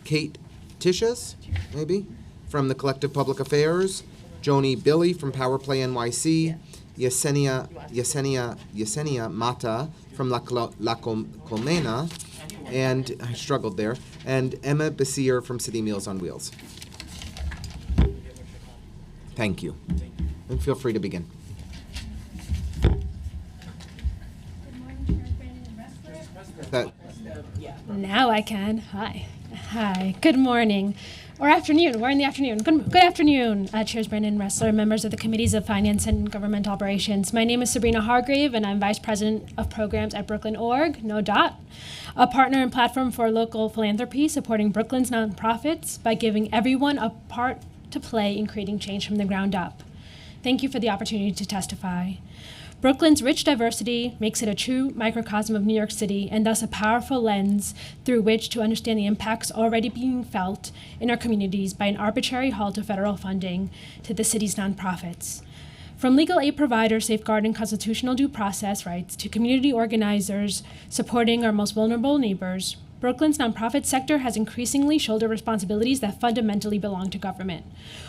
Kate Tishas, maybe, from the Collective Public Affairs, Joni Billy from Power Play NYC, Yesenia Mata from La Colmena, and I struggled there, and Emma Basir from City Meals on Wheels. Thank you. And feel free to begin. Now I can. Hi. Hi. Good morning. Or afternoon. We're in the afternoon. Good afternoon, Chairs Brandon Ressler, members of the Committees of Finance and Government Operations. My name is Sabrina Hargrave, and I'm Vice President of Programs at Brooklyn.org, No Dot, a partner and platform for local philanthropy supporting Brooklyn's nonprofits by giving everyone a part to play in creating change from the ground up. Thank you for the opportunity to testify. Brooklyn's rich diversity makes it a true microcosm of New York City and thus a powerful lens through which to understand the impacts already being felt in our communities by an arbitrary halt of federal funding to the city's nonprofits. From legal aid providers safeguarding constitutional due process rights to community organizers supporting our most vulnerable neighbors, Brooklyn's nonprofit sector has increasingly shouldered responsibilities that fundamentally belong to government,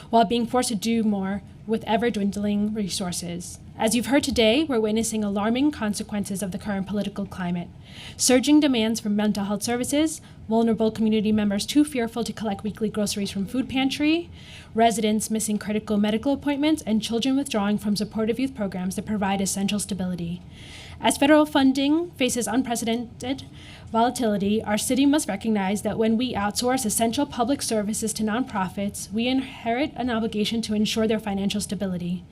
while being forced to do more with ever-dwindling resources. As you've heard today, we're witnessing alarming consequences of the current political climate. Surging demands for mental health services, vulnerable community members too fearful to collect weekly groceries from food pantry, residents missing critical medical appointments, and children withdrawing from supportive youth programs that provide essential stability. As federal funding faces unprecedented volatility, our city must recognize that when we outsource essential public services to nonprofits, we inherit an obligation to ensure their financial stability.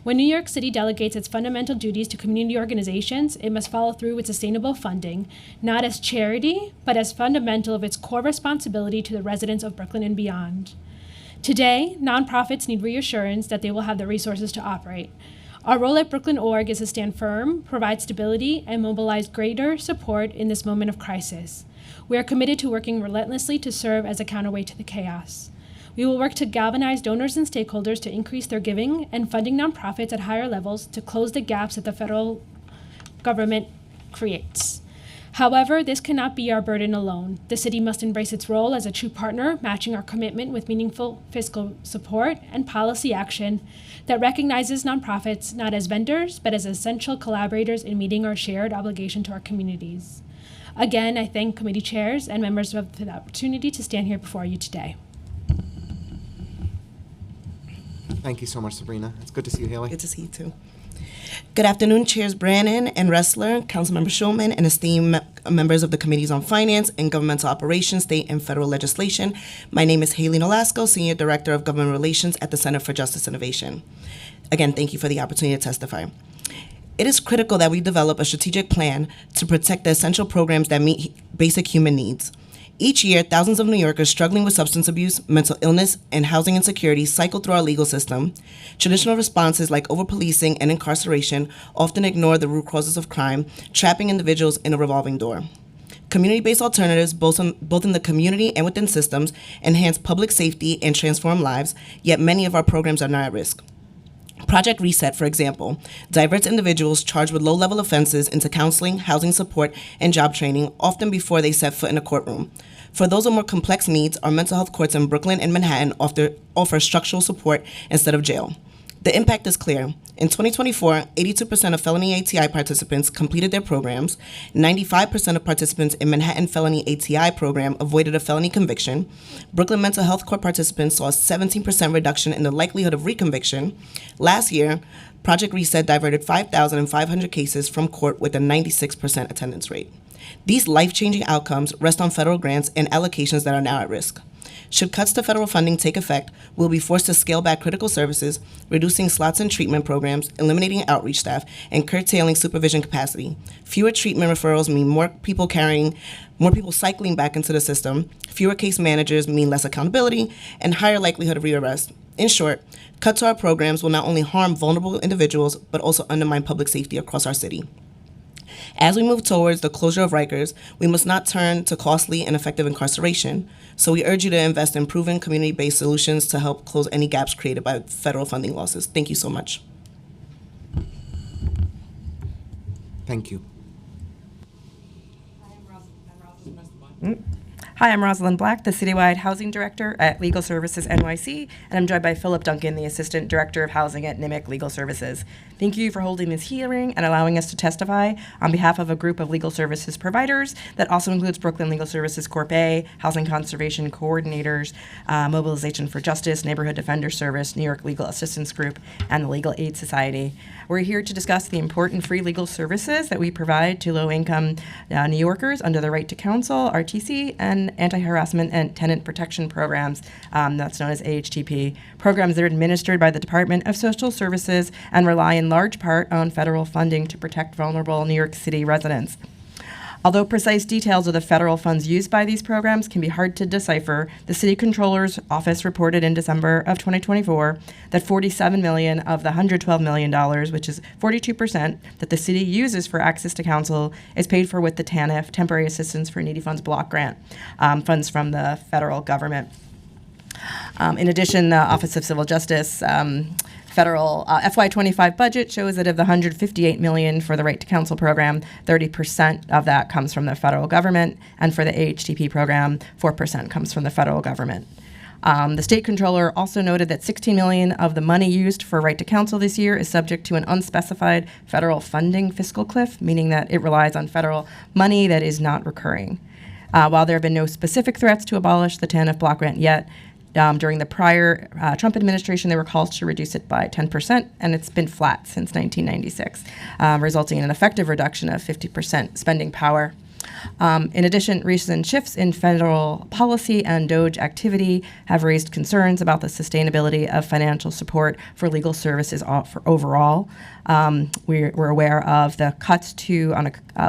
When New York City delegates its fundamental duties to community organizations, it must follow through with sustainable funding, not as charity, but as fundamental of its core responsibility to the residents of Brooklyn and beyond. Today, nonprofits need reassurance that they will have the resources to operate. Our role at Brooklyn.org is to stand firm, provide stability, and mobilize greater support in this moment of crisis. We are committed to working relentlessly to serve as a counterweight to the chaos. We will work to galvanize donors and stakeholders to increase their giving and funding nonprofits at higher levels to close the gaps that the federal government creates. However, this cannot be our burden alone. The city must embrace its role as a true partner, matching our commitment with meaningful fiscal support and policy action that recognizes nonprofits not as vendors, but as essential collaborators in meeting our shared obligation to our communities. Again, I thank committee chairs and members for the opportunity to stand here before you today. Thank you so much, Sabrina. It's good to see you, Haley. Good to see you, too. Good afternoon, Chairs Brannon and Ressler, Councilmember Shulman, and esteemed members of the Committees on Finance and Governmental Operations, State and Federal Legislation. My name is Haley Nolasco, Senior Director of Government Relations at the Center for Justice Innovation. Again, thank you for the opportunity to testify. It is critical that we develop a strategic plan to protect the essential programs that meet basic human needs. Each year, thousands of New Yorkers struggling with substance abuse, mental illness, and housing insecurity cycle through our legal system. Traditional responses like over-policing and incarceration often ignore the root causes of crime, trapping individuals in a revolving door. Community-based alternatives, both in the community and within systems, enhance public safety and transform lives, yet many of our programs are not at risk. Project Reset, for example, diverts individuals charged with low-level offenses into counseling, housing support, and job training, often before they set foot in a courtroom. For those with more complex needs, our mental health courts in Brooklyn and Manhattan offer structural support instead of jail. The impact is clear. In 2024, 82% of felony ATI participants completed their programs, 95% of participants in Manhattan Felony ATI program avoided a felony conviction, Brooklyn Mental Health Court participants saw a 17% reduction in the likelihood of reconviction. Last year, Project Reset diverted 5,500 cases from court with a 96% attendance rate. These life-changing outcomes rest on federal grants and allocations that are now at risk. Should cuts to federal funding take effect, we'll be forced to scale back critical services, reducing slots in treatment programs, eliminating outreach staff, and curtailing supervision capacity. Fewer treatment referrals mean more people cycling back into the system, fewer case managers mean less accountability, and higher likelihood of rearrest. In short, cuts to our programs will not only harm vulnerable individuals, but also undermine public safety across our city. As we move towards the closure of Rikers, we must not turn to costly and ineffective incarceration. So we urge you to invest in proven community-based solutions to help close any gaps created by federal funding losses. Thank you so much. Thank you. Hi, I'm Rosalind Black, the Citywide Housing Director at Legal Services NYC, and I'm joined by Philip Duncan, the Assistant Director of Housing at NIMIC Legal Services. Thank you for holding this hearing and allowing us to testify on behalf of a group of legal services providers that also includes Brooklyn Legal Services Corp. A, Housing Conservation Coordinators, Mobilization for Justice, Neighborhood Defender Service, New York Legal Assistance Group, and the Legal Aid Society. We're here to discuss the important free legal services that we provide to low-income New Yorkers under the Right to Counsel, RTC, and anti-harassment and tenant protection programs, that's known as AHTP, programs that are administered by the Department of Social Services and rely in large part on federal funding to protect vulnerable New York City residents. Although precise details of the federal funds used by these programs can be hard to decipher, the City Controller's Office reported in December of 2024 that $47 million of the $112 million, which is 42%, that the city uses for access to counsel is paid for with the TANF, Temporary Assistance for Needy Funds Block Grant, funds from the federal government. In addition, the Office of Civil Justice federal FY25 budget shows that of the $158 million for the Right to Counsel program, 30% of that comes from the federal government, and for the AHTP program, 4% comes from the federal government. The state controller also noted that $16 million of the money used for Right to Counsel this year is subject to an unspecified federal funding fiscal cliff, meaning that it relies on federal money that is not recurring. While there have been no specific threats to abolish the TANF block grant yet, during the prior Trump administration, there were calls to reduce it by 10%, and it's been flat since 1996, resulting in an effective reduction of 50% spending power. In addition, recent shifts in federal policy and DOGE activity have raised concerns about the sustainability of financial support for legal services for overall. We're aware of the cuts to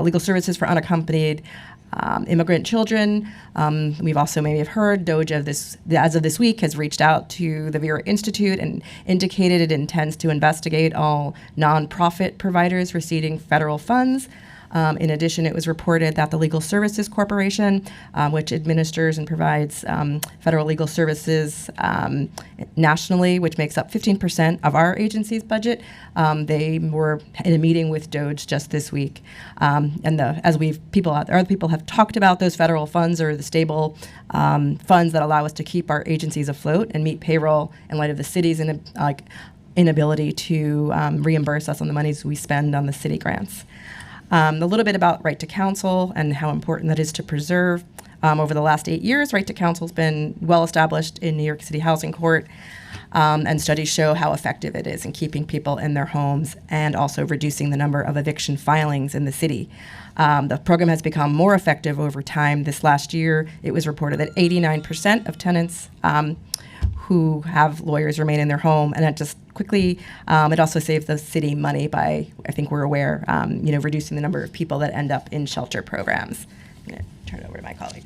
legal services for unaccompanied immigrant children. We've also maybe have heard DOGE as of this week has reached out to the Vera Institute and indicated it intends to investigate all nonprofit providers receiving federal funds. In addition, it was reported that the Legal Services Corporation, which administers and provides federal legal services nationally, which makes up 15% of our agency's budget, they were in a meeting with DOGE just this week. Other people have talked about, those federal funds are the stable funds that allow us to keep our agencies afloat and meet payroll in light of the city's inability to reimburse us on the monies we spend on the city grants. A little bit about Right to Counsel and how important that is to preserve. Over the last 8 years, Right to Counsel has been well established in New York City Housing Court, and studies show how effective it is in keeping people in their homes and also reducing the number of eviction filings in the city. The program has become more effective over time. This last year, it was reported that 89% of tenants who have lawyers remain in their home, and it just quickly, it also saves the city money by, I think we're aware, reducing the number of people that end up in shelter programs. I'm going to turn it over to my colleague.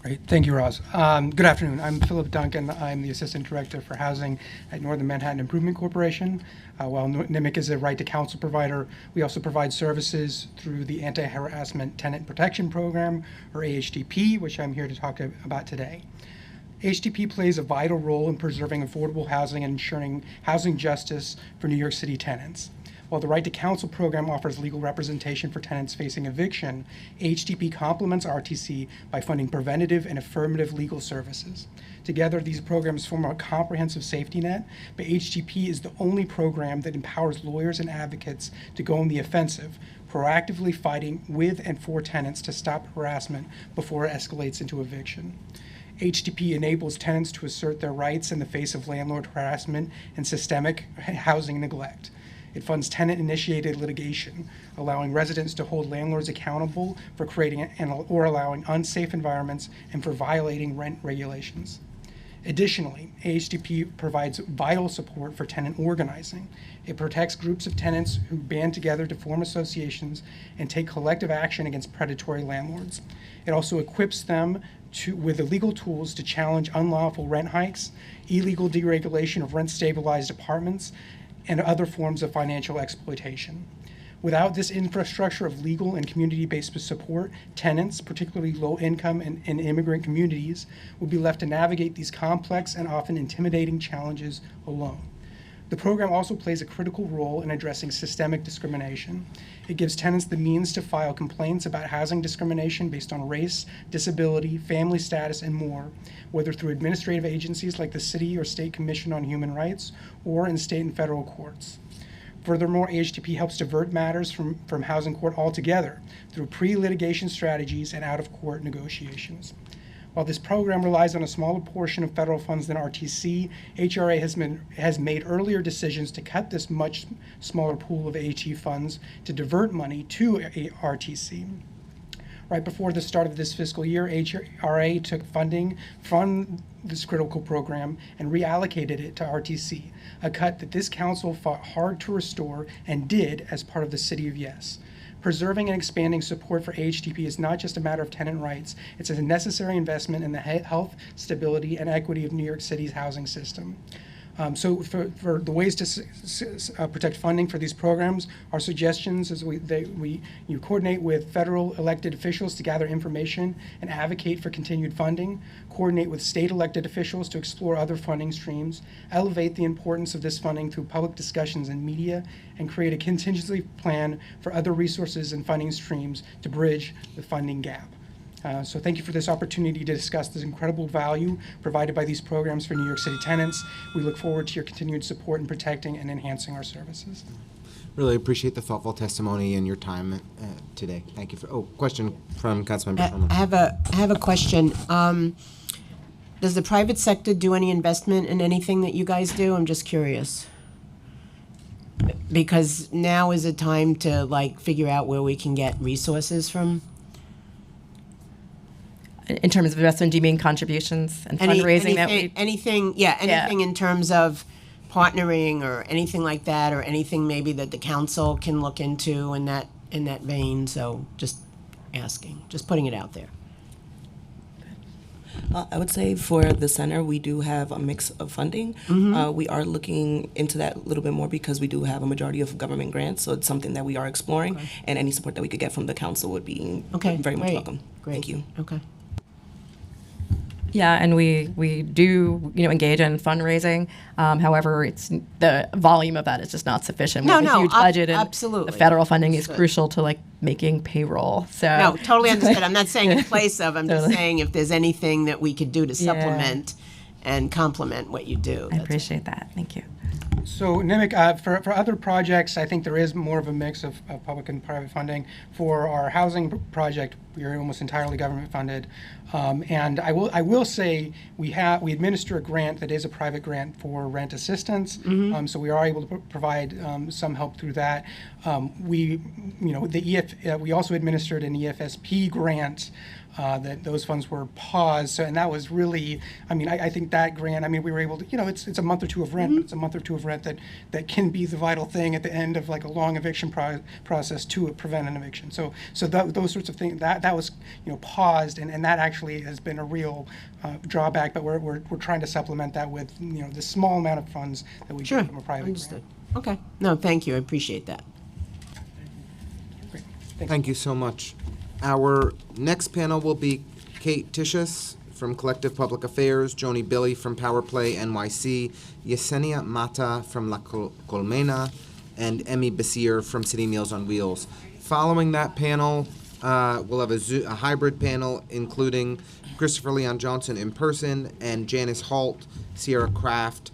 Great, thank you, Roz. Good afternoon. I'm Philip Duncan. I'm the Assistant Director for Housing at Northern Manhattan Improvement Corporation. While NIMIC is a Right to Counsel provider, we also provide services through the Anti-Harassment Tenant Protection Program, or AHTP, which I'm here to talk about today. AHTP plays a vital role in preserving affordable housing and ensuring housing justice for New York City tenants. While the Right to Counsel program offers legal representation for tenants facing eviction, HTP complements RTC by funding preventative and affirmative legal services. Together, these programs form a comprehensive safety net, but HTP is the only program that empowers lawyers and advocates to go on the offensive, proactively fighting with and for tenants to stop harassment before it escalates into eviction. HTP enables tenants to assert their rights in the face of landlord harassment and systemic housing neglect. It funds tenant-initiated litigation, allowing residents to hold landlords accountable for creating or allowing unsafe environments and for violating rent regulations. Additionally, AHTP provides vital support for tenant organizing. It protects groups of tenants who band together to form associations and take collective action against predatory landlords. It also equips them with the legal tools to challenge unlawful rent hikes, illegal deregulation of rent-stabilized apartments, and other forms of financial exploitation. Without this infrastructure of legal and community-based support, tenants, particularly low-income and immigrant communities, will be left to navigate these complex and often intimidating challenges alone. The program also plays a critical role in addressing systemic discrimination. It gives tenants the means to file complaints about housing discrimination based on race, disability, family status, and more, whether through administrative agencies like the City or State Commission on Human Rights or in state and federal courts. Furthermore, AHTP helps divert matters from housing court altogether through pre-litigation strategies and out-of-court negotiations. While this program relies on a smaller portion of federal funds than RTC, HRA has made earlier decisions to cut this much smaller pool of AHT funds to divert money to RTC. Right before the start of this fiscal year, HRA took funding from this critical program and reallocated it to RTC, a cut that this council fought hard to restore and did as part of the City of Yes. Preserving and expanding support for AHTP is not just a matter of tenant rights, it's a necessary investment in the health, stability, and equity of New York City's housing system. So for the ways to protect funding for these programs, our suggestions is you coordinate with federal elected officials to gather information and advocate for continued funding, coordinate with state elected officials to explore other funding streams, elevate the importance of this funding through public discussions and media, and create a contingency plan for other resources and funding streams to bridge the funding gap. So thank you for this opportunity to discuss this incredible value provided by these programs for New York City tenants. We look forward to your continued support in protecting and enhancing our services. Really appreciate the thoughtful testimony and your time today. Thank you for. Oh, question from Councilmember Shulman. I have a question. Does the private sector do any investment in anything that you guys do? I'm just curious. Because now is a time to figure out where we can get resources from. In terms of investment, do you mean contributions and fundraising? Anything in terms of partnering or anything like that, or anything maybe that the council can look into in that vein. So just asking, just putting it out there. I would say for the center, we do have a mix of funding. We are looking into that a little bit more because we do have a majority of government grants, so it's something that we are exploring, and any support that we could get from the council would be very much welcome. Great. Thank you. Okay. Yeah, and we do engage in fundraising. However, it's the volume of that is just not sufficient. We have a huge budget, and absolutely. the federal funding is crucial to making payroll. So no, totally understood. I'm not saying in place of. I'm just saying if there's anything that we could do to supplement and complement what you do. I appreciate that. Thank you. So NIMIC, for other projects, I think there is more of a mix of public and private funding. For our housing project, we are almost entirely government funded. And I will say we administer a grant that is a private grant for rent assistance. So we are able to provide some help through that. We also administered an EFSP grant. That those funds were paused, and that was really, I think that grant, we were able to, it's a month or two of rent, but it's a month or two of rent that can be the vital thing at the end of a long eviction process to prevent an eviction. So those sorts of things, that was, paused, and that actually has been a real drawback, but we're trying to supplement that with, the small amount of funds that we get from a private Understood. grant. Okay. No, thank you. I appreciate that. Great. Thank you so much. Our next panel will be Kate Tishus from Collective Public Affairs, Joni Billy from Power Play NYC, Yesenia Mata from La Colmena, and Emmy Basir from City Meals on Wheels. Following that panel, we'll have a hybrid panel including Christopher Leon Johnson in person and Janice Holt, Sierra Kraft,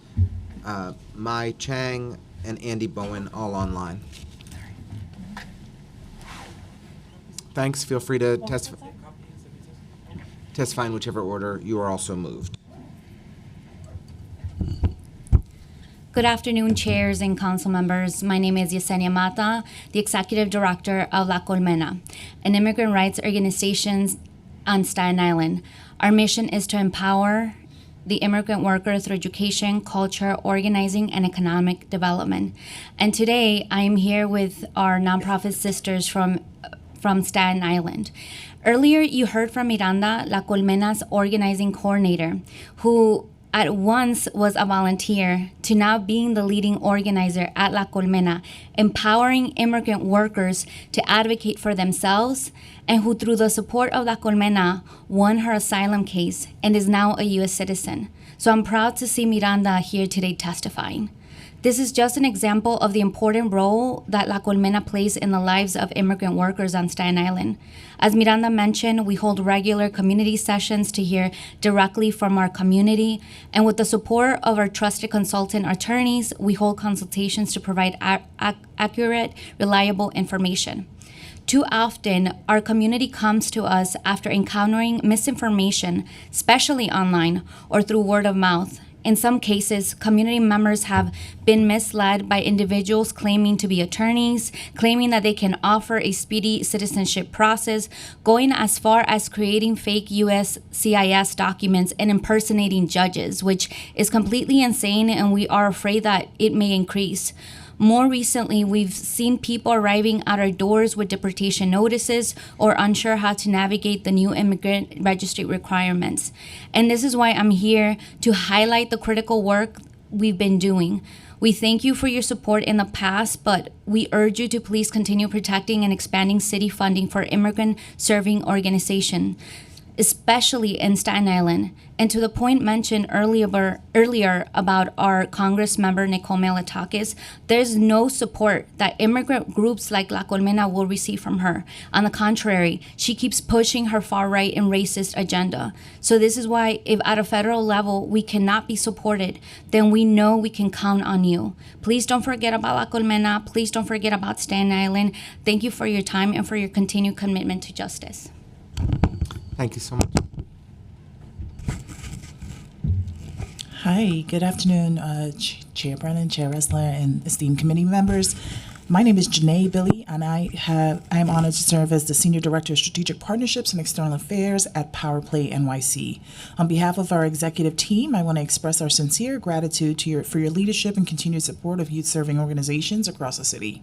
Mai Chang, and Andy Bowen all online. Thanks. Feel free to testify in whichever order you are also moved. Good afternoon, chairs and council members. My name is Yesenia Mata, the executive director of La Colmena, an immigrant rights organization on Staten Island. Our mission is to empower the immigrant worker through education, culture, organizing, and economic development. And today, I am here with our nonprofit sisters from Staten Island. Earlier, you heard from Miranda, La Colmena's organizing coordinator, who at once was a volunteer to now being the leading organizer at La Colmena, empowering immigrant workers to advocate for themselves, and who through the support of La Colmena won her asylum case and is now a U.S. citizen. So I'm proud to see Miranda here today testifying. This is just an example of the important role that La Colmena plays in the lives of immigrant workers on Staten Island. As Miranda mentioned, we hold regular community sessions to hear directly from our community, and with the support of our trusted consultant attorneys, we hold consultations to provide accurate, reliable information. Too often, our community comes to us after encountering misinformation, especially online or through word of mouth. In some cases, community members have been misled by individuals claiming to be attorneys, claiming that they can offer a speedy citizenship process, going as far as creating fake USCIS documents and impersonating judges, which is completely insane, and we are afraid that it may increase. More recently, we've seen people arriving at our doors with deportation notices or unsure how to navigate the new immigrant registry requirements. And this is why I'm here to highlight the critical work we've been doing. We thank you for your support in the past, but we urge you to please continue protecting and expanding city funding for immigrant serving organizations, especially in Staten Island. And to the point mentioned earlier about our Congress member Nicole Meletakis, there's no support that immigrant groups like La Colmena will receive from her. On the contrary, she keeps pushing her far-right and racist agenda. So this is why, if at a federal level we cannot be supported, then we know we can count on you. Please don't forget about La Colmena. Please don't forget about Staten Island. Thank you for your time and for your continued commitment to justice. Thank you so much. Hi, good afternoon, Chair Brennan, Chair Ressler, and esteemed committee members. My name is Janae Billy, and I am honored to serve as the Senior Director of Strategic Partnerships and External Affairs at PowerPlay NYC. On behalf of our executive team, I want to express our sincere gratitude for your leadership and continued support of youth-serving organizations across the city.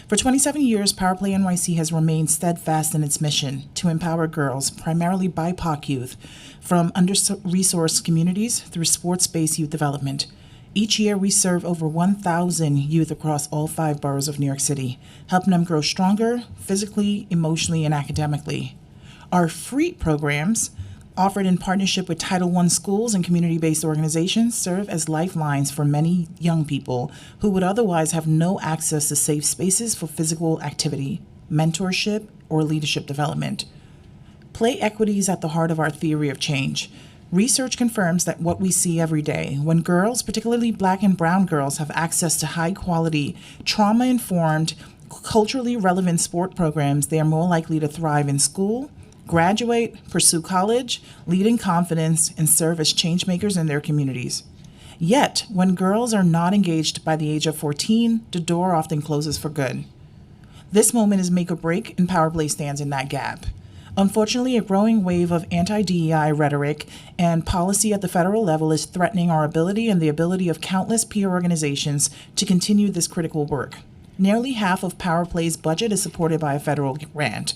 For 27 years, PowerPlay NYC has remained steadfast in its mission to empower girls, primarily BIPOC youth, from under-resourced communities through sports-based youth development. Each year, we serve over 1,000 youth across all 5 boroughs of New York City, helping them grow stronger physically, emotionally, and academically. Our free programs, offered in partnership with Title I schools and community-based organizations, serve as lifelines for many young people who would otherwise have no access to safe spaces for physical activity, mentorship, or leadership development. Play equity is at the heart of our theory of change. Research confirms that what we see every day, when girls, particularly Black and brown girls, have access to high-quality, trauma-informed, culturally relevant sport programs, they are more likely to thrive in school, graduate, pursue college, lead in confidence, and serve as change makers in their communities. Yet, when girls are not engaged by the age of 14, the door often closes for good. This moment is make or break, and PowerPlay stands in that gap. Unfortunately, a growing wave of anti-DEI rhetoric and policy at the federal level is threatening our ability and the ability of countless peer organizations to continue this critical work. Nearly half of PowerPlay's budget is supported by a federal grant.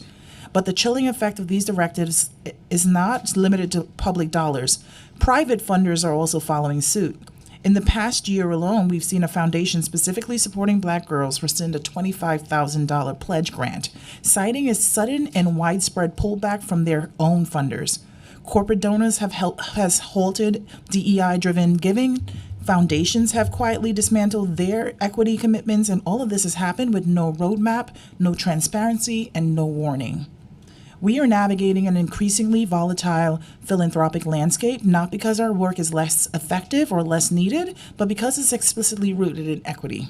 But the chilling effect of these directives is not limited to public dollars. Private funders are also following suit. In the past year alone, we've seen a foundation specifically supporting Black girls rescind a $25,000 pledge grant, citing a sudden and widespread pullback from their own funders. Corporate donors has halted DEI-driven giving, Foundations have quietly dismantled their equity commitments, and all of this has happened with no roadmap, no transparency, and no warning. We are navigating an increasingly volatile philanthropic landscape, not because our work is less effective or less needed, but because it's explicitly rooted in equity.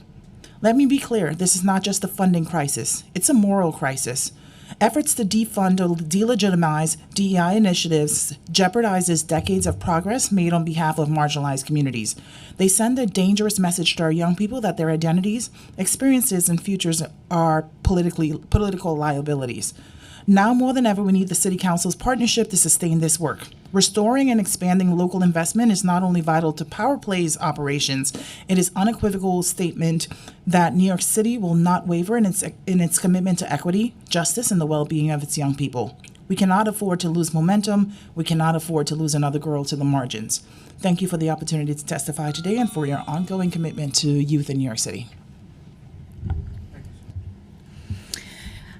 Let me be clear, this is not just a funding crisis, it's a moral crisis. Efforts to defund or delegitimize DEI initiatives jeopardizes decades of progress made on behalf of marginalized communities. They send a dangerous message to our young people that their identities, experiences, and futures are political liabilities. Now more than ever, we need the City Council's partnership to sustain this work. Restoring and expanding local investment is not only vital to Power Play's operations, it is unequivocal statement that New York City will not waver in its commitment to equity, justice, and the well-being of its young people. We cannot afford to lose momentum. We cannot afford to lose another girl to the margins. Thank you for the opportunity to testify today and for your ongoing commitment to youth in New York City.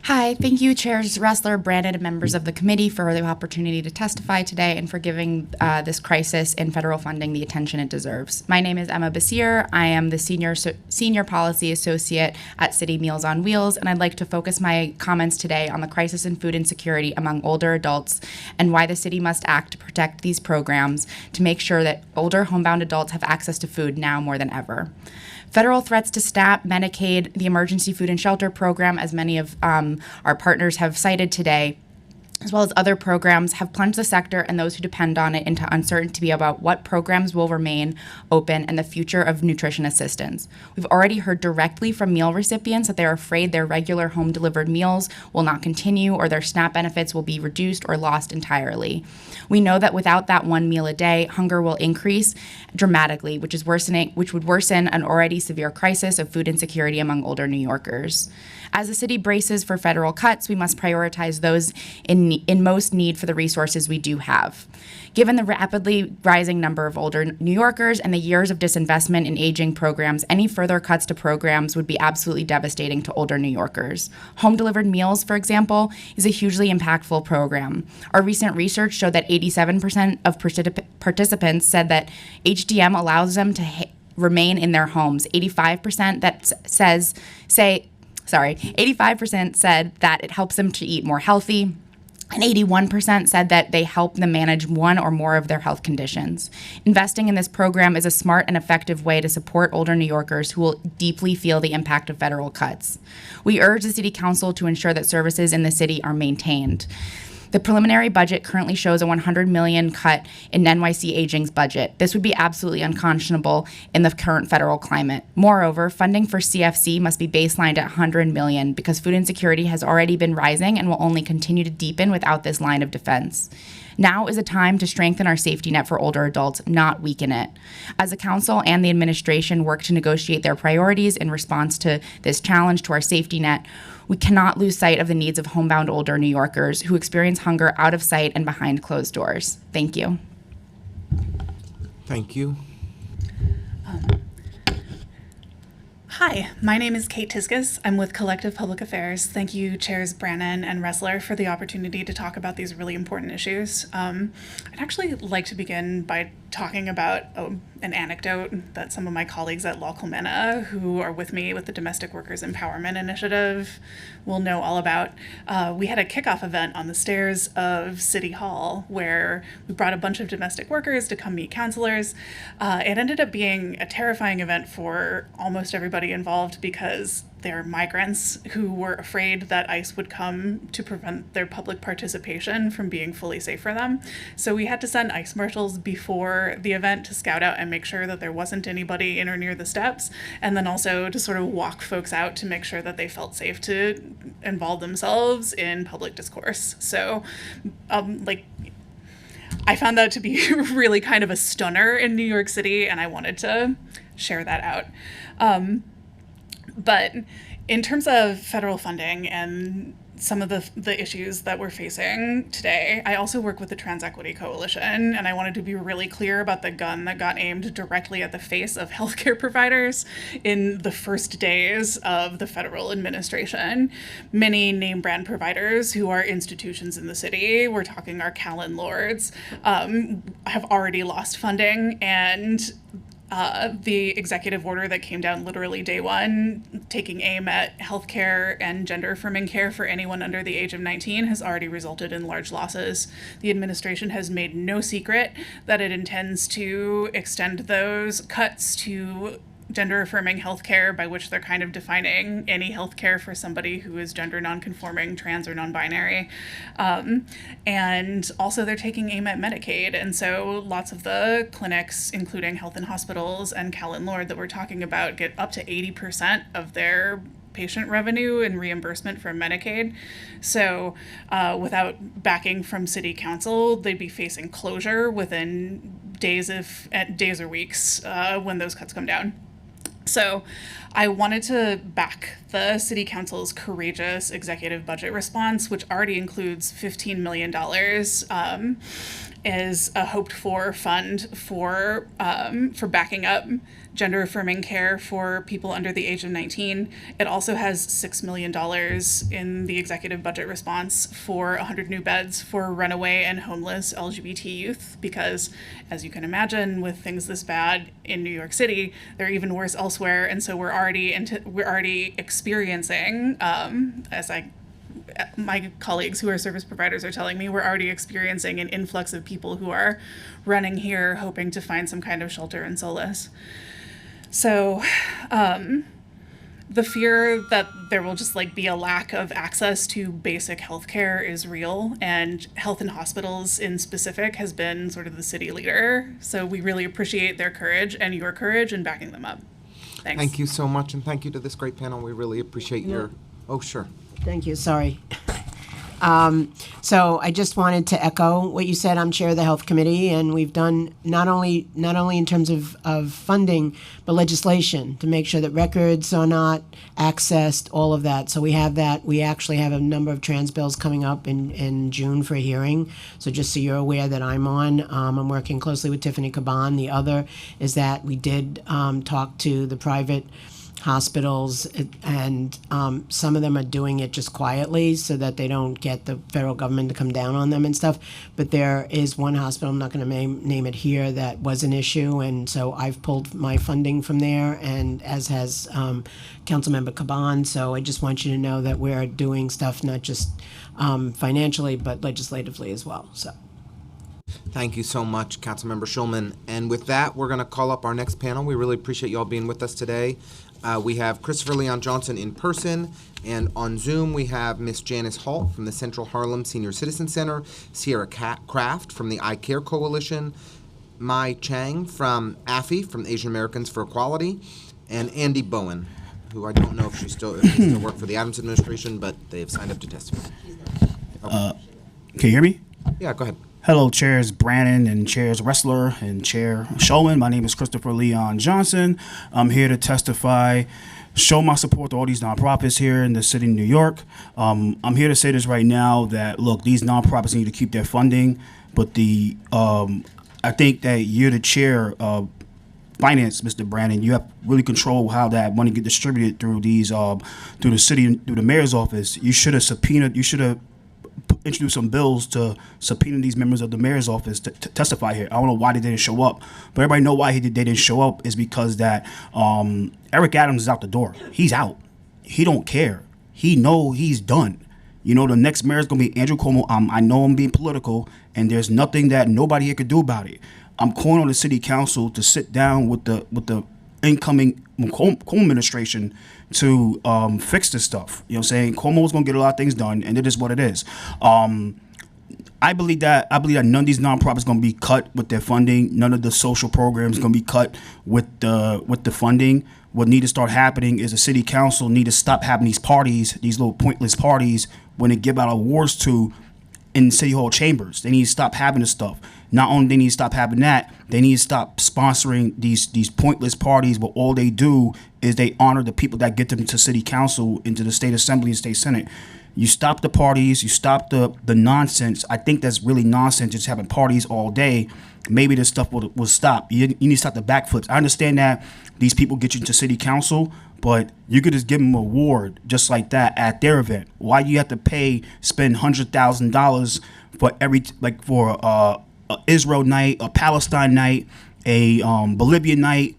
Hi, thank you, Chairs Ressler, Brandon, and members of the committee for the opportunity to testify today and for giving this crisis in federal funding the attention it deserves. My name is Emma Basir. I am the Senior Policy Associate at City Meals on Wheels, and I'd like to focus my comments today on the crisis in food insecurity among older adults and why the city must act to protect these programs to make sure that older homebound adults have access to food now more than ever. Federal threats to SNAP, Medicaid, the Emergency Food and Shelter Program, as many of our partners have cited today, as well as other programs, have plunged the sector and those who depend on it into uncertainty about what programs will remain open and the future of nutrition assistance. We've already heard directly from meal recipients that they're afraid their regular home-delivered meals will not continue or their SNAP benefits will be reduced or lost entirely. We know that without that one meal a day, hunger will increase dramatically, which would worsen an already severe crisis of food insecurity among older New Yorkers. As the city braces for federal cuts, we must prioritize those in most need for the resources we do have. Given the rapidly rising number of older New Yorkers and the years of disinvestment in aging programs, any further cuts to programs would be absolutely devastating to older New Yorkers. Home-delivered meals, for example, is a hugely impactful program. Our recent research showed that 87% of participants said that HDM allows them to remain in their homes. 85% said that it helps them to eat more healthy, and 81% said that they help them manage one or more of their health conditions. Investing in this program is a smart and effective way to support older New Yorkers who will deeply feel the impact of federal cuts. We urge the City Council to ensure that services in the city are maintained. The preliminary budget currently shows a $100 million cut in NYC Aging's budget. This would be absolutely unconscionable in the current federal climate. Moreover, funding for CFC must be baselined at $100 million because food insecurity has already been rising and will only continue to deepen without this line of defense. Now is a time to strengthen our safety net for older adults, not weaken it. As the council and the administration work to negotiate their priorities in response to this challenge to our safety net, we cannot lose sight of the needs of homebound older New Yorkers who experience hunger out of sight and behind closed doors. Thank you. Thank you. Hi, my name is Kate Tiskus. I'm with Collective Public Affairs. Thank you, Chairs Brannon and Ressler, for the opportunity to talk about these really important issues. I'd actually like to begin by talking about an anecdote that some of my colleagues at La Colmena, who are with me with the Domestic Workers Empowerment Initiative, will know all about. We had a kickoff event on the stairs of City Hall where we brought a bunch of domestic workers to come meet counselors. It ended up being a terrifying event for almost everybody involved because they're migrants who were afraid that ICE would come to prevent their public participation from being fully safe for them. So we had to send ICE marshals before the event to scout out and make sure that there wasn't anybody in or near the steps, and then also to sort of walk folks out to make sure that they felt safe to involve themselves in public discourse. So, I found that to be really kind of a stunner in New York City, and I wanted to share that out. But in terms of federal funding and some of the issues that we're facing today, I also work with the Trans Equity Coalition, and I wanted to be really clear about the gun that got aimed directly at the face of healthcare providers in the first days of the federal administration. Many name brand providers who are institutions in the city, we're talking our Callen Lords, have already lost funding, and the executive order that came down literally day one, taking aim at healthcare and gender affirming care for anyone under the age of 19, has already resulted in large losses. The administration has made no secret that it intends to extend those cuts to gender affirming healthcare, by which they're kind of defining any healthcare for somebody who is gender nonconforming, trans, or non-binary. And also they're taking aim at Medicaid. And so lots of the clinics, including Health and Hospitals and Cal and Lord that we're talking about, get up to 80% of their patient revenue and reimbursement from Medicaid. So without backing from City Council, they'd be facing closure within days or weeks when those cuts come down. So I wanted to back the City Council's courageous executive budget response, which already includes $15 million as a hoped-for fund for backing up gender affirming care for people under the age of 19. It also has $6 million in the executive budget response for 100 new beds for runaway and homeless LGBT youth, because as you can imagine, with things this bad in New York City, they're even worse elsewhere. And so we're already experiencing, my colleagues who are service providers are telling me, we're already experiencing an influx of people who are running here hoping to find some kind of shelter and solace. So the fear that there will just be a lack of access to basic healthcare is real, and Health and Hospitals in specific has been sort of the city leader. So we really appreciate their courage and your courage in backing them up. Thanks. Thank you so much, and thank you to this great panel. We really appreciate your... Oh, sure. Thank you. Sorry. So I just wanted to echo what you said. I'm chair of the Health Committee, and we've done not only in terms of funding, but legislation to make sure that records are not accessed, all of that. So we have that. We actually have a number of trans bills coming up in June for a hearing. So just so you're aware that I'm on. I'm working closely with Tiffany Caban. The other is that we did talk to the private hospitals, and some of them are doing it just quietly so that they don't get the federal government to come down on them and stuff. But there is one hospital, I'm not going to name it here, that was an issue, and so I've pulled my funding from there, and as has Councilmember Caban. So I just want you to know that we're doing stuff not just financially, but legislatively as well. So. Thank you so much, Councilmember Schulman. And with that, we're going to call up our next panel. We really appreciate you all being with us today. We have Christopher Leon Johnson in person, and on Zoom we have Miss Janice Halt from the Central Harlem Senior Citizen Center, Sierra Kraft from the I Care Coalition, Mai Chang from AFI, from Asian Americans for Equality, and Andy Bowen, who I don't know if she still works for the Adams administration, but they have signed up to testify. Can you hear me? Yeah, go ahead. Hello, Chairs Brannon and Chairs Ressler and Chair Shulman. My name is Christopher Leon Johnson. I'm here to testify, show my support to all these nonprofits here in the city of New York. I'm here to say this right now that, look, these nonprofits need to keep their funding, but I think that you're the chair of finance, Mr. Brannon. You have really control how that money get distributed through these, through the city, through the mayor's office. You should have introduce some bills to subpoena these members of the mayor's office to testify here. I don't know why they didn't show up, but everybody know why they didn't show up is because that Eric Adams is out the door. He's out. He don't care. He know he's done. You know, the next mayor is going to be Andrew Cuomo. I know I'm being political, and there's nothing that nobody here could do about it. I'm calling on the city council to sit down with the incoming Cuomo administration to fix this stuff. You know what I'm saying? Cuomo's going to get a lot of things done, and it is what it is. I believe that none of these nonprofits going to be cut with their funding. None of the social programs going to be cut with the funding. What need to start happening is the city council need to stop having these parties, these little pointless parties, when they give out awards to in city hall chambers. They need to stop having this stuff. Not only they need to stop having that, they need to stop sponsoring these pointless parties, but all they do is they honor the people that get them to city council, into the state assembly and state senate. You stop the parties, you stop the nonsense. I think that's really nonsense, just having parties all day. Maybe this stuff will stop. You need to stop the backflips. I understand that these people get you to city council, but you could just give them an award just like that at their event. Why you have to spend $100,000 for for Israel night, a Palestine night, a Bolivian night,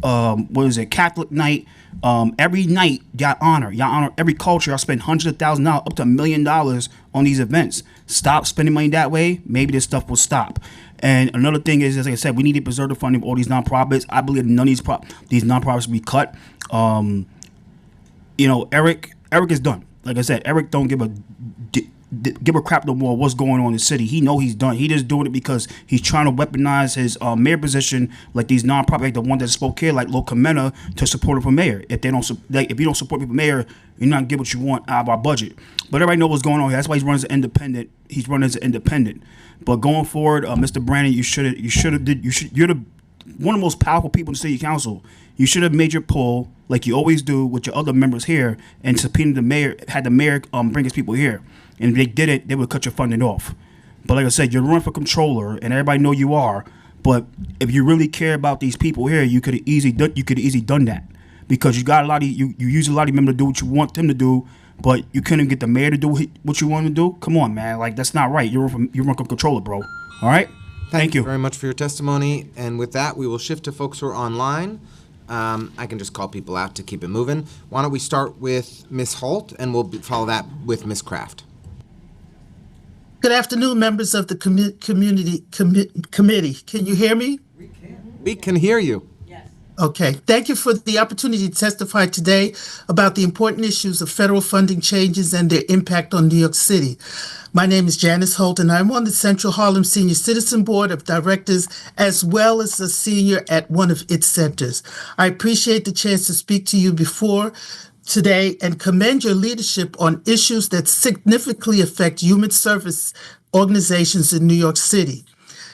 Catholic night. Every night, y'all honor every culture. Y'all spend hundreds of thousands of dollars, up to $1 million on these events. Stop spending money that way. Maybe this stuff will stop. And another thing is, as I said, we need to preserve the funding of all these nonprofits. I believe none of these nonprofits will be cut. Eric is done. Like I said, Eric don't give a crap no more what's going on in the city. He know he's done. He just doing it because he's trying to weaponize his mayor position, like these nonprofits, like the one that spoke here, like Local Mena, to support him for mayor. If you don't support me for mayor, you're not gonna get what you want out of our budget. But everybody knows what's going on here. That's why he's running as an independent. But going forward, Mr. Brandon, you're one of the most powerful people in the city council. You should have made your poll like you always do with your other members here and subpoenaed the mayor, had the mayor bring his people here. And if they did it, they would cut your funding off. But like I said, you're running for controller, and everybody know you are. But if you really care about these people here, you could have easily done that, because you got a lot of you use a lot of members to do what you want them to do, but you couldn't get the mayor to do what you want him to do. Come on, man, like that's not right. You're running for controller, bro. All right. Thank you very much for your testimony. And with that, we will shift to folks who are online. I can just call people out to keep it moving. Why don't we start with Ms. Holt, and we'll follow that with Ms. Kraft. Good afternoon, members of the committee. Can you hear me? We can hear you. Okay. Thank you for the opportunity to testify today about the important issues of federal funding changes and their impact on New York City. My name is Janice Holt, and I'm on the Central Harlem Senior Citizen Board of Directors, as well as a senior at one of its centers. I appreciate the chance to speak to you before today and commend your leadership on issues that significantly affect human service organizations in New York City.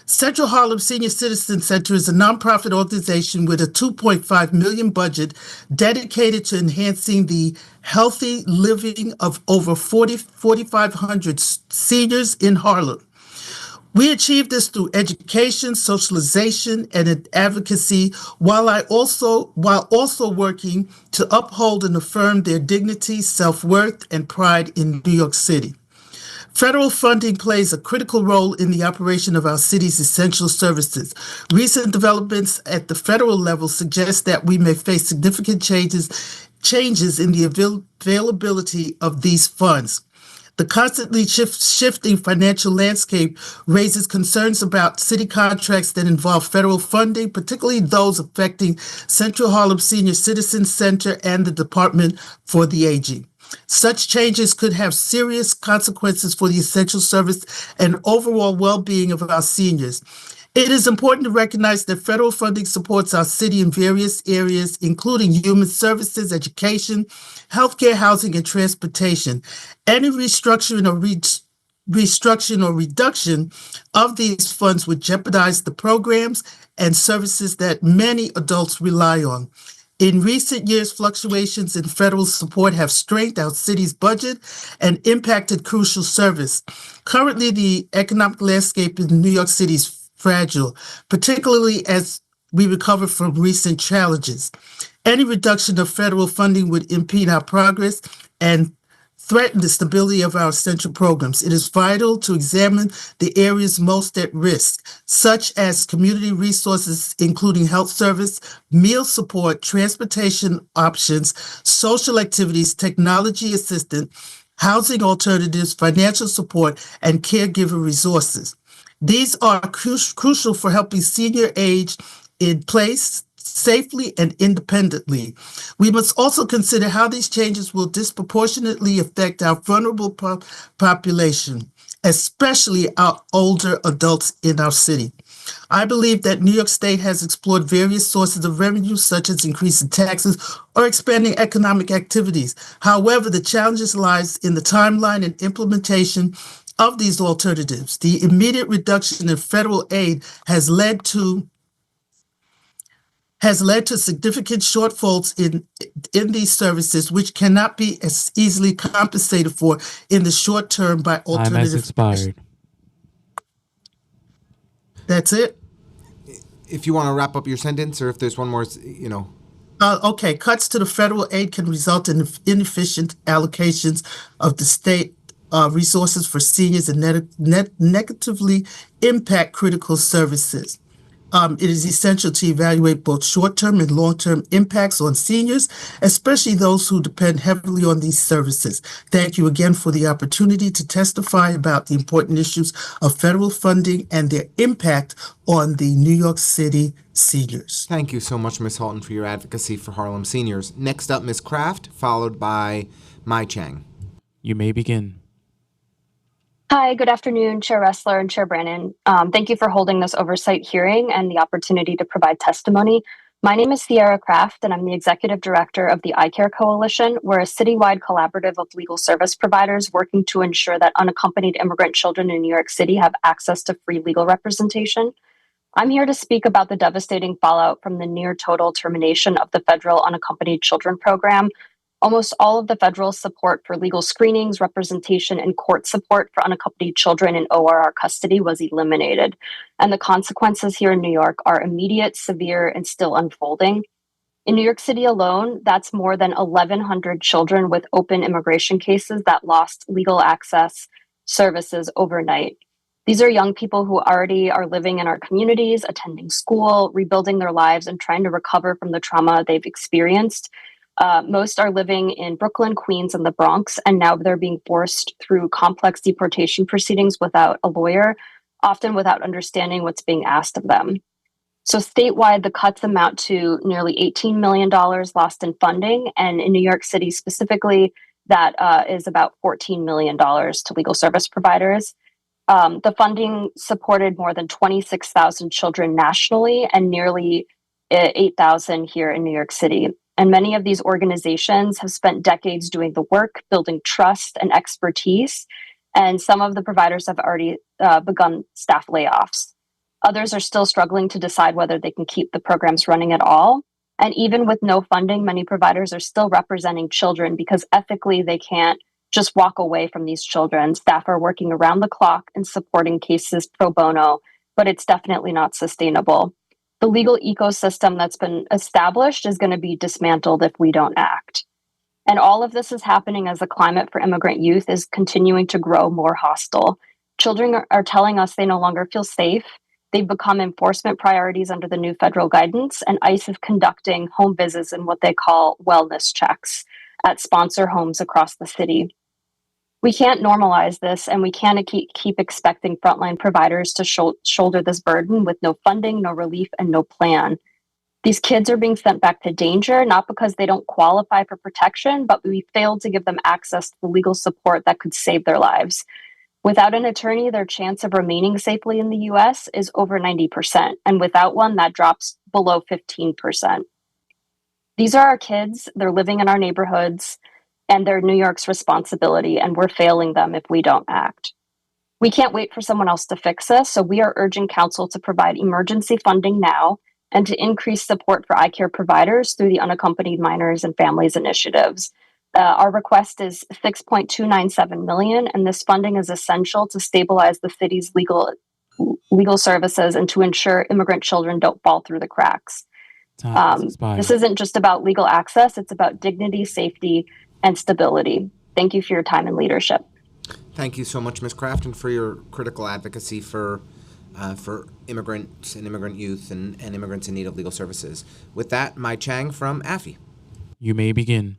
Central Harlem Senior Citizen Center is a nonprofit organization with a $2.5 million budget dedicated to enhancing the healthy living of over 4,500 seniors in Harlem. We achieve this through education, socialization, and advocacy, while also working to uphold and affirm their dignity, self-worth, and pride in New York City. Federal funding plays a critical role in the operation of our city's essential services. Recent developments at the federal level suggest that we may face significant changes in the availability of these funds. The constantly shifting financial landscape raises concerns about city contracts that involve federal funding, particularly those affecting Central Harlem Senior Citizen Center and the Department for the Aging. Such changes could have serious consequences for the essential service and overall well-being of our seniors. It is important to recognize that federal funding supports our city in various areas, including human services, education, healthcare, housing, and transportation. Any restructuring or reduction of these funds would jeopardize the programs and services that many adults rely on. In recent years, fluctuations in federal support have strained our city's budget and impacted crucial service. Currently, the economic landscape in New York City is fragile, particularly as we recover from recent challenges. Any reduction of federal funding would impede our progress and threaten the stability of our essential programs. It is vital to examine the areas most at risk, such as community resources, including health service, meal support, transportation options, social activities, technology assistance, housing alternatives, financial support, and caregiver resources. These are crucial for helping senior age in place safely and independently. We must also consider how these changes will disproportionately affect our vulnerable population, especially our older adults in our city. I believe that New York State has explored various sources of revenue, such as increasing taxes or expanding economic activities. However, the challenges lies in the timeline and implementation of these alternatives. The immediate reduction in federal aid has led to significant shortfalls in these services, which cannot be as easily compensated for in the short term by alternative. Time has expired. That's it. If you want to wrap up your sentence, or if there's one more, Okay, cuts to the federal aid can result in inefficient allocations of the state resources for seniors and negatively impact critical services. it is essential to evaluate both short-term and long-term impacts on seniors, especially those who depend heavily on these services. Thank you again for the opportunity to testify about the important issues of federal funding and their impact on the New York City seniors. Thank you so much, Ms. Halton, for your advocacy for Harlem seniors. Next up, Ms. Kraft, followed by Mai Chang. You may begin. Hi, good afternoon, Chair Ressler and Chair Brannon. Thank you for holding this oversight hearing and the opportunity to provide testimony. My name is Sierra Kraft, and I'm the Executive Director of the iCare Coalition. We're a citywide collaborative of legal service providers working to ensure that unaccompanied immigrant children in New York City have access to free legal representation. I'm here to speak about the devastating fallout from the near total termination of the federal unaccompanied children program. Almost all of the federal support for legal screenings, representation, and court support for unaccompanied children in ORR custody was eliminated. And the consequences here in New York are immediate, severe, and still unfolding. In New York City alone, that's more than 1,100 children with open immigration cases that lost legal access services overnight. These are young people who already are living in our communities, attending school, rebuilding their lives, and trying to recover from the trauma they've experienced. Most are living in Brooklyn, Queens, and the Bronx, and now they're being forced through complex deportation proceedings without a lawyer, often without understanding what's being asked of them. So statewide, the cuts amount to nearly $18 million lost in funding, and in New York City specifically, that is about $14 million to legal service providers. The funding supported more than 26,000 children nationally and nearly 8,000 here in New York City. And many of these organizations have spent decades doing the work, building trust and expertise. And some of the providers have already begun staff layoffs. Others are still struggling to decide whether they can keep the programs running at all. And even with no funding, many providers are still representing children because ethically they can't just walk away from these children. Staff are working around the clock and supporting cases pro bono, but it's definitely not sustainable. The legal ecosystem that's been established is going to be dismantled if we don't act. And all of this is happening as the climate for immigrant youth is continuing to grow more hostile. Children are telling us they no longer feel safe. They've become enforcement priorities under the new federal guidance, and ICE is conducting home visits and what they call wellness checks at sponsor homes across the city. We can't normalize this, and we can't keep expecting frontline providers to shoulder this burden with no funding, no relief, and no plan. These kids are being sent back to danger, not because they don't qualify for protection, but we failed to give them access to the legal support that could save their lives. Without an attorney, their chance of remaining safely in the U.S. is over 90%, and without one, that drops below 15%. These are our kids. They're living in our neighborhoods, and they're New York's responsibility, and we're failing them if we don't act. We can't wait for someone else to fix this, so we are urging Council to provide emergency funding now and to increase support for iCare providers through the Unaccompanied Minors and Families initiatives. Our request is $6.297 million, and this funding is essential to stabilize the city's legal services and to ensure immigrant children don't fall through the cracks. This isn't just about legal access, it's about dignity, safety, and stability. Thank you for your time and leadership. Thank you so much, Ms. Kraft, and for your critical advocacy for immigrants and immigrant youth and immigrants in need of legal services. With that, Mai Chang from AFI. You may begin.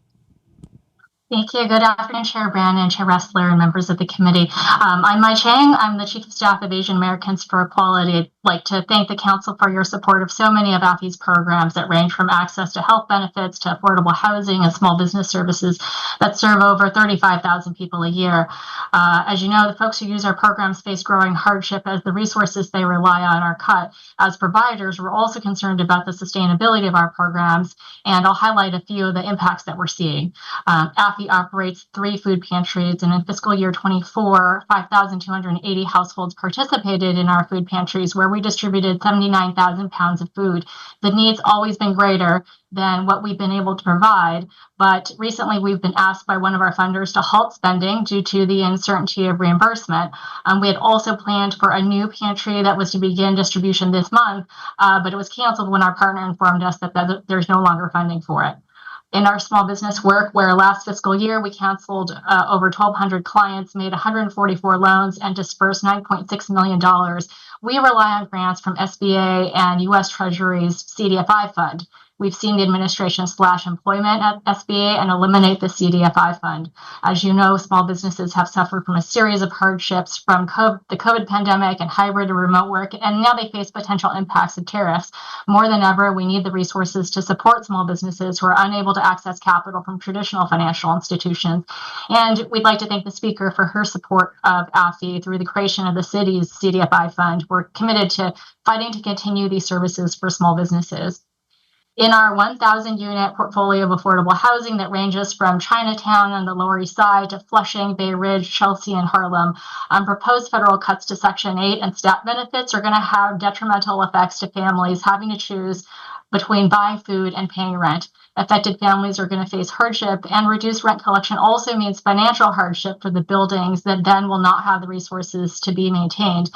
Thank you. Good afternoon, Chair Brannon, Chair Ressler, and members of the committee. I'm Mai Chang. I'm the Chief of Staff of Asian Americans for Equality. I'd like to thank the Council for your support of so many of AFI's programs that range from access to health benefits to affordable housing and small business services that serve over 35,000 people a year. As you know, the folks who use our programs face growing hardship as the resources they rely on are cut. As providers, we're also concerned about the sustainability of our programs, and I'll highlight a few of the impacts that we're seeing. AFI operates 3 food pantries, and in fiscal year 24, 5,280 households participated in our food pantries, where we distributed 79,000 pounds of food. The need's always been greater than what we've been able to provide, but recently we've been asked by one of our funders to halt spending due to the uncertainty of reimbursement. We had also planned for a new pantry that was to begin distribution this month, but it was canceled when our partner informed us that there's no longer funding for it. In our small business work, where last fiscal year we canceled over 1,200 clients, made 144 loans, and dispersed $9.6 million, we rely on grants from SBA and U.S. Treasury's CDFI fund. We've seen the administration slash employment at SBA and eliminate the CDFI fund. As you know, small businesses have suffered from a series of hardships from the COVID pandemic and hybrid and remote work, and now they face potential impacts of tariffs. More than ever, we need the resources to support small businesses who are unable to access capital from traditional financial institutions. And we'd like to thank the speaker for her support of AFI through the creation of the city's CDFI fund. We're committed to fighting to continue these services for small businesses. In our 1,000 unit portfolio of affordable housing that ranges from Chinatown on the Lower East Side to Flushing, Bay Ridge, Chelsea, and Harlem, proposed federal cuts to Section 8 and STAT benefits are going to have detrimental effects to families having to choose between buying food and paying rent. Affected families are going to face hardship, and reduced rent collection also means financial hardship for the buildings that then will not have the resources to be maintained.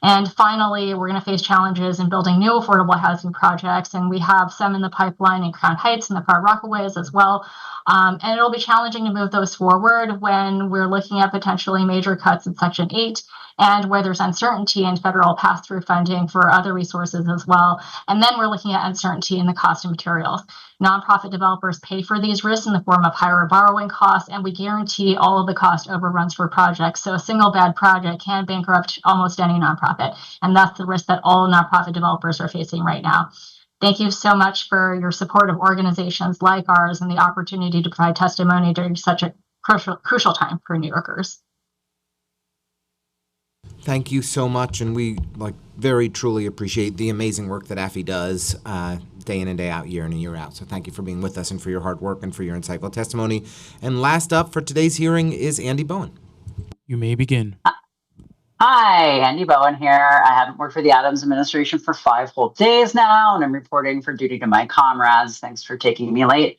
And finally, we're going to face challenges in building new affordable housing projects, and we have some in the pipeline in Crown Heights and the Far Rockaways as well. And it'll be challenging to move those forward when we're looking at potentially major cuts in Section 8 and where there's uncertainty in federal pass-through funding for other resources as well. And then we're looking at uncertainty in the cost of materials. Nonprofit developers pay for these risks in the form of higher borrowing costs, and we guarantee all of the cost overruns for projects. So a single bad project can bankrupt almost any nonprofit, and that's the risk that all nonprofit developers are facing right now. Thank you so much for your support of organizations like ours and the opportunity to provide testimony during such a crucial time for New Yorkers. Thank you so much, and we very truly appreciate the amazing work that AFI does day in and day out, year in and year out. So thank you for being with us and for your hard work and for your insightful testimony. And last up for today's hearing is Andy Bowen. You may begin. Hi, Andy Bowen here. I haven't worked for the Adams administration for 5 whole days now, and I'm reporting for duty to my comrades. Thanks for taking me late.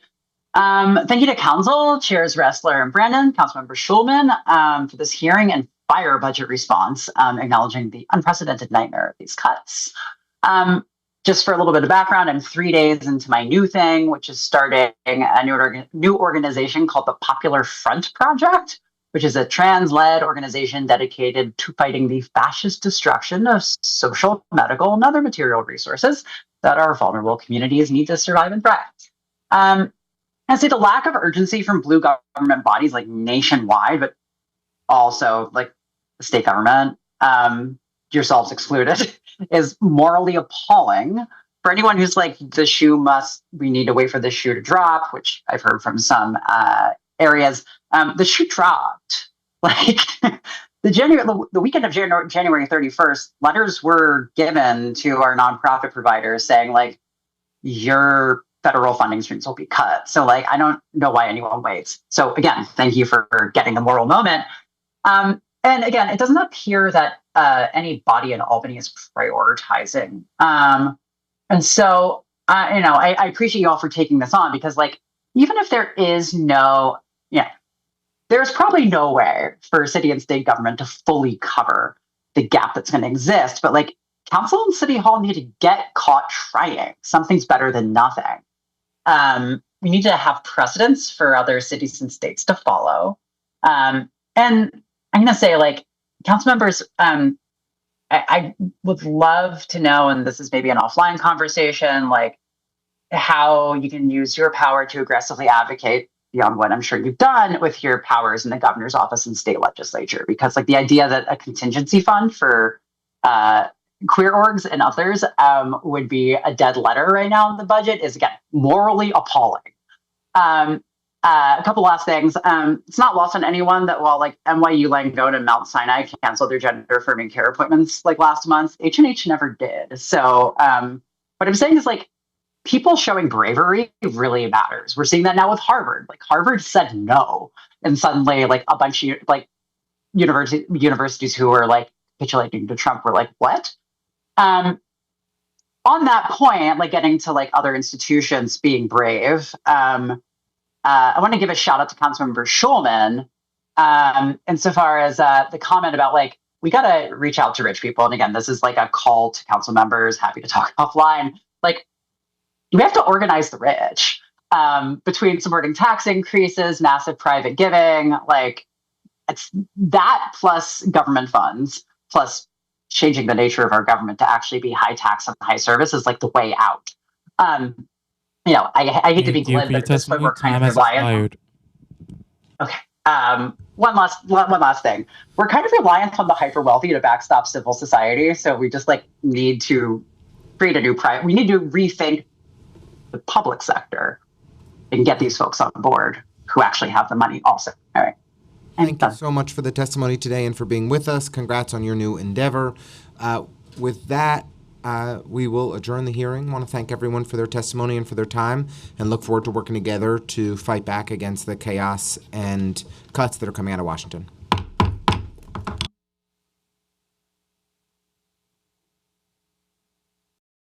Thank you to Council, Chairs Ressler and Brandon, Councilmember Schulman, for this hearing and fire budget response, acknowledging the unprecedented nightmare of these cuts. Just for a little bit of background, I'm 3 days into my new thing, which is starting a new organization called the Popular Front Project, which is a trans-led organization dedicated to fighting the fascist destruction of social, medical, and other material resources that our vulnerable communities need to survive and thrive. I say the lack of urgency from blue government bodies nationwide, but also the state government, yourselves excluded, is morally appalling. For anyone who's we need to wait for the shoe to drop, which I've heard from some areas, the shoe dropped. The weekend of January 31st, letters were given to our nonprofit providers saying your federal funding streams will be cut. So I don't know why anyone waits. So again, thank you for getting the moral moment. And again, it doesn't appear that any body in Albany is prioritizing. And so, I appreciate you all for taking this on because even if there is there's probably no way for city and state government to fully cover the gap that's going to exist. But council and city hall need to get caught trying. Something's better than nothing. We need to have precedents for other cities and states to follow. And I'm going to say, council members, I would love to know, and this is maybe an offline conversation, how you can use your power to aggressively advocate beyond what I'm sure you've done with your powers in the governor's office and state legislature. Because the idea that a contingency fund for queer orgs and others would be a dead letter right now in the budget is, again, morally appalling. A couple last things. It's not lost on anyone that while NYU Langone and Mount Sinai canceled their gender affirming care appointments last month, H&H never did. So what I'm saying is people showing bravery really matters. We're seeing that now with Harvard. Harvard said no, and suddenly a bunch of universities who were capitulating to Trump were what? On that point, getting to other institutions being brave. I want to give a shout out to Councilmember Schulman insofar as the comment about we got to reach out to rich people. And again, this is a call to council members, happy to talk offline. We have to organize the rich between supporting tax increases, massive private giving, it's that plus government funds, plus changing the nature of our government to actually be high tax and high service is like the way out. I hate to be Thank you glib, for your but at this point testimony. we're kind Time of has reliant. expired. One last thing. We're kind of reliant on the hyper wealthy to backstop civil society, so we just need to create a new we need to rethink the public sector and get these folks on board who actually have the money also. All right. Thank you so much for the testimony today and for being with us. Congrats on your new endeavor. With that, we will adjourn the hearing. I want to thank everyone for their testimony and for their time, and look forward to working together to fight back against the chaos and cuts that are coming out of Washington.